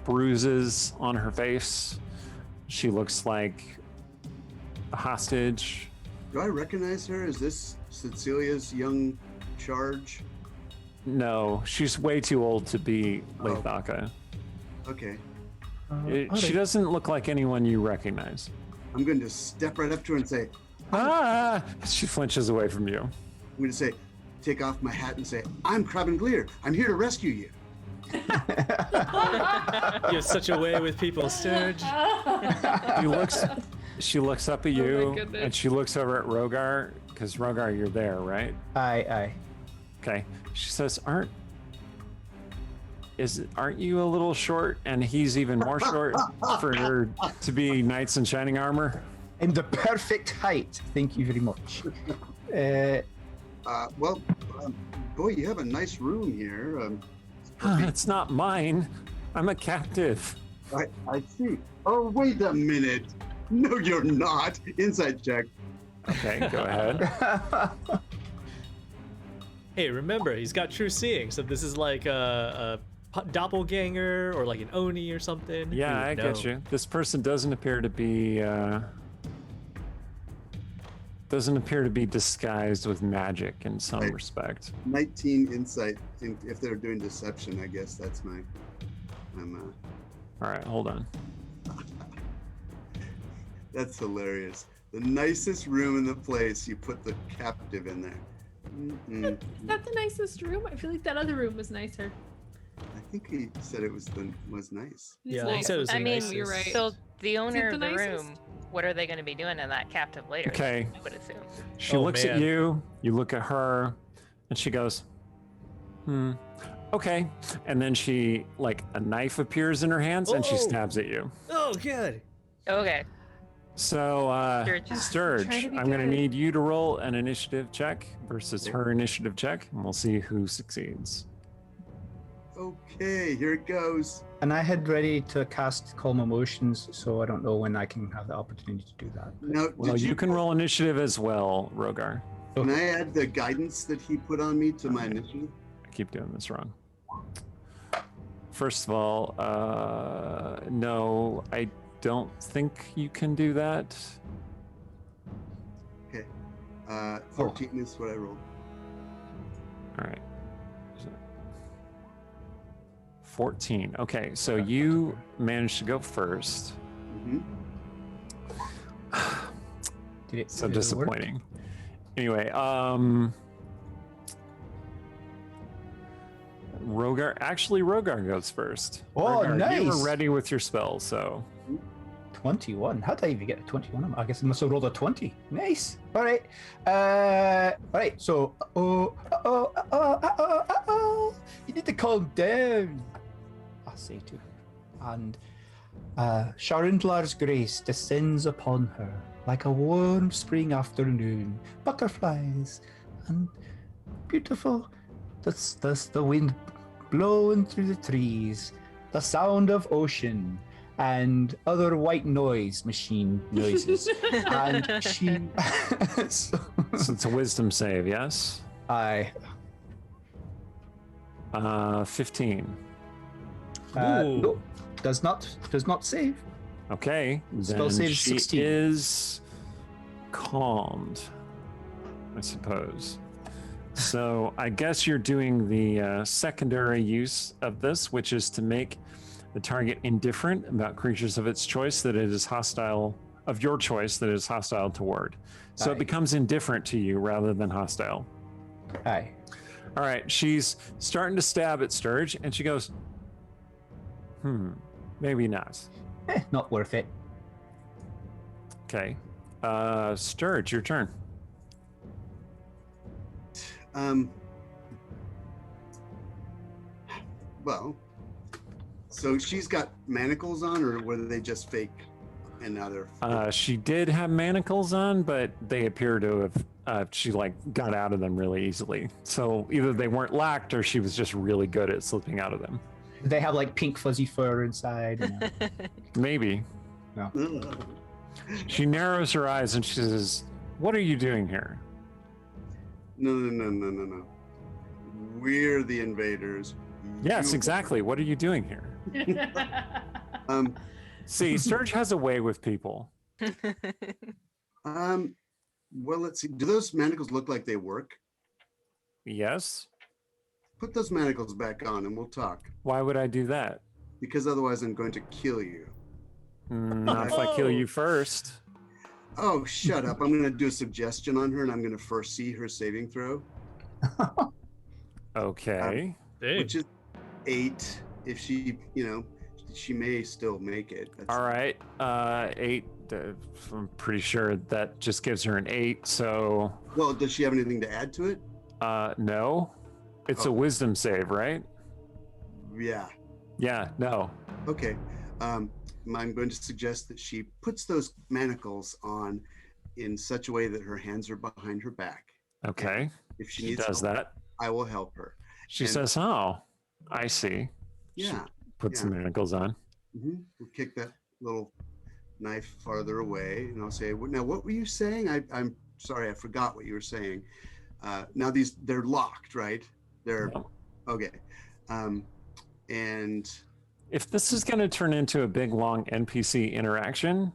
bruises on her face. She looks like a hostage. Do I recognize her? Is this Cecilia's young charge? No, she's way too old to be Leithaka. Okay. She doesn't look like anyone you recognize. I'm going to step right up to her and say, Ah! She flinches away from you. I'm going to say, take off my hat and say, I'm Crab and Gleer. I'm here to rescue you. You have such a way with people, Sturge. She looks up at you, goodness. and she looks over at Rogar, because Rogar, you're there, right? aye. Okay. She says, aren't you a little short, and he's even more short for her to be knights in shining armor? I'm the perfect height. Thank you very much. Well, boy, you have a nice room here. It's not mine. I'm a captive. I see. Oh, wait a minute. No, you're not. Inside check. Okay, go ahead. Hey, remember, he's got true seeing, so this is like a doppelganger or like an Oni or something. Yeah, I get you. This person doesn't appear to be disguised with magic in some Right. respect. 19 insight. If they're doing deception, I guess that's my. All right, hold on. That's hilarious. The nicest room in the place. You put the captive in there. Is that the nicest room? I feel like that other room was nicer. I think he said it was nice. It's Yeah, nice. he said it was I the mean, nicest. You're right. So the owner the of the nicest? room, what are they going to be doing in that captive later? Okay. I would assume. She Oh, looks at man. you, you look at her, and she goes, okay. And then she, like, a knife appears in her hands and she Oh. stabs at you. Oh, good. Okay. So, Sturge. Sturge, Try to be I'm going to good. need you to roll an initiative check versus her initiative check, and we'll see who succeeds. Okay, here it goes. And I had ready to cast Calm Emotions, so I don't know when I can have the opportunity to do that. Now, Well, did you can roll initiative as well, Rogar. Can I add the guidance that he put on me to my initiative? I keep doing this wrong. First of all, no, I don't think you can do that. Okay. 14 is what I rolled. All right. 14. Okay, so you managed to go first. hmm Did it, So did it work? disappointing. Anyway, Rogar goes first. Oh, Rogar, You nice. were ready with your spell, so 21. How did I even get a 21? I guess I must have rolled a 20. Nice. All right. All right. So, you need to calm down. I say to her. And Sharindlar's grace descends upon her like a warm spring afternoon. Butterflies and beautiful. That's the wind blowing through the trees. the sound of ocean and other white noise machine noises. And she... So it's a wisdom save, yes? I 15. Ooh. no, does not save. Okay, Spell then save she 16. is calmed, I suppose. So I guess you're doing the secondary use of this, which is to make the target indifferent about creatures of its choice that it is hostile, of your choice that it is hostile toward. So it Aye. becomes indifferent to you rather than hostile. Aye. All right, she's starting to stab at Sturge, and she goes, maybe not. Not worth it. Okay. Sturge, your turn. Well, so she's got manacles on, or were they just fake? And now they're She did have manacles on, but they appear to have, she like got out of them really easily. So either they weren't lacked or she was just really good at slipping out of them. They have like pink fuzzy fur inside. And, Maybe. Ugh. She narrows her eyes and she says, "What are you doing here?" No. We're the invaders. Yes, You- exactly. What are you doing here? See, Sturge has a way with people. Well, let's see. Do those manacles look like they work? Yes. Put those manacles back on and we'll talk. Why would I do that? Because otherwise I'm going to kill you. Not if I kill you first. Oh, shut up. I'm going to do a suggestion on her and I'm going to foresee her saving throw, Okay. Dang. which is 8. If she, she may still make it. All right. 8. I'm pretty sure that just gives her an 8. So, Well, does she have anything to add to it? no. It's a Oh. wisdom save, right? Yeah. Yeah, no. Okay. I'm going to suggest that she puts those manacles on in such a way that her hands are behind her back. Okay. If she She needs does help, that. I will help her. She And- says, "Oh, I see." Yeah. Puts the manacles on. We'll kick that little knife farther away, and I'll say, "Now, what were you saying? I'm sorry, I forgot what you were saying." Now they're locked, right? They're No. okay. And If this is going to turn into a big, long NPC interaction,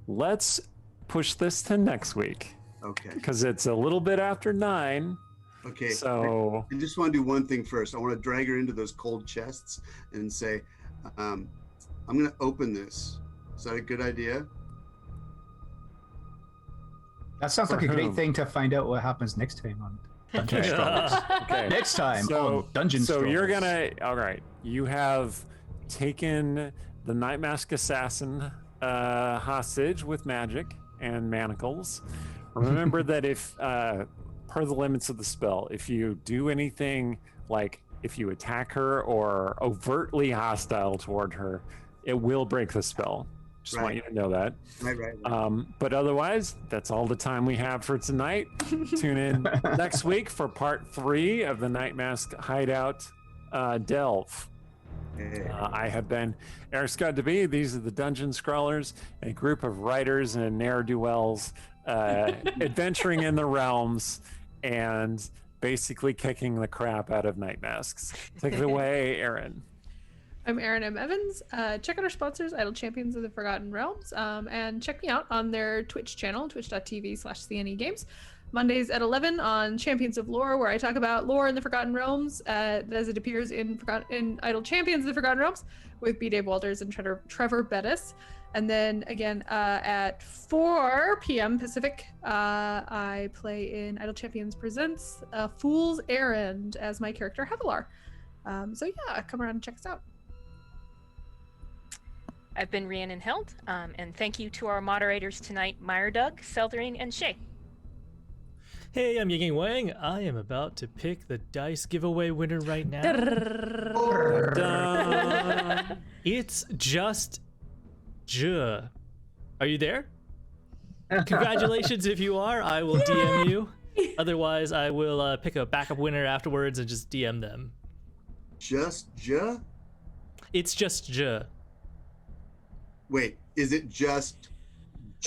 let's push this to next week okay, because it's a little bit after 9. okay. So, I just want to do one thing first. I want to drag her into those cold chests and say, "I'm going to open this." Is that a good idea? that sounds For like a great whom? thing to find out what happens next time on Dungeon Scrawlers. okay. Next time So- on Dungeon So Scrawlers. you're gonna, all right. You have taken the Night Mask Assassin hostage with magic and manacles. Remember that if, per the limits of the spell, if you do anything like if you attack her or overtly hostile toward her, it will break the spell. Just want Right. you to know that. Right. But otherwise, that's all the time we have for tonight. Tune in next week for part 3 of the Night Mask Hideout Delve. Hey. I have been Eric Scott DeBee. These are the Dungeon Scrawlers, a group of writers and ne'er-do-wells adventuring in the realms and basically kicking the crap out of Night Masks. Take it away, Aaron. I'm Aaron M. Evans. Check out our sponsors, Idle Champions of the Forgotten Realms, and check me out on their Twitch channel, twitch.tv/CNE Games. Mondays at 11 on Champions of Lore, where I talk about lore in the Forgotten Realms as it appears in Idle Champions of the Forgotten Realms with B. Dave Walters and Trevor Bettis. And then again at 4 p.m. Pacific, I play in Idle Champions Presents Fool's Errand as my character Havilar. So yeah, come around and check us out. I've been Rhiannon Held, and thank you to our moderators tonight, Myrdug, Seldering, and Shay. Hey, I'm Yinging Wang. I am about to pick the dice giveaway winner right now. Dun. It's just J. Are you there? Congratulations if you are. I will DM you. Otherwise, I will pick a backup winner afterwards and just DM them. Just It's just J. Wait, is it just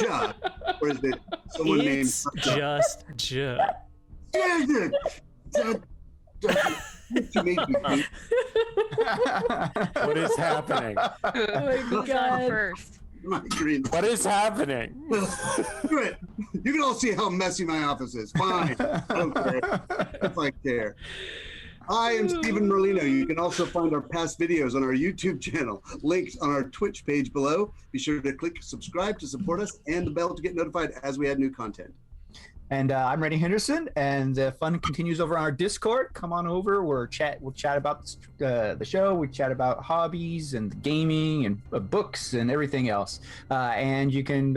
Ja, or is it someone It's named? just J. You made me think. What is happening? Oh my Who's on god. first? My green. What is happening? Do it. You can all see how messy my office is. Fine. I don't care. If I care. I am Stephen Merlino. You can also find our past videos on our YouTube channel, links on our Twitch page below. Be sure to click subscribe to support us and the bell to get notified as we add new content. And I'm Randy Henderson, and the fun continues over on our Discord. Come on over. We'll chat about the show. We chat about hobbies and gaming and books and everything else. And you can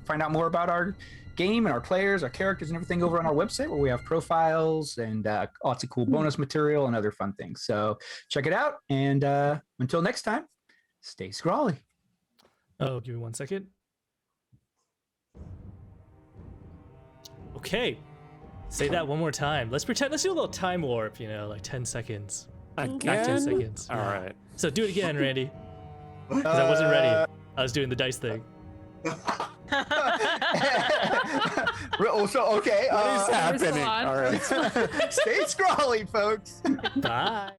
find out more about our game and our players, our characters, and everything over on our website, where we have profiles and lots of cool bonus material and other fun things. So check it out. And until next time, stay scrawly. Oh, give me 1 second. Okay. Say that one more time. Let's do a little time warp, like 10 seconds. Again? 10 seconds. All Yeah. right. So do it again, Randy. Because I wasn't ready. I was doing the dice thing. Also, okay. What is happening? respond. All right. Stay scrawly, folks. Bye.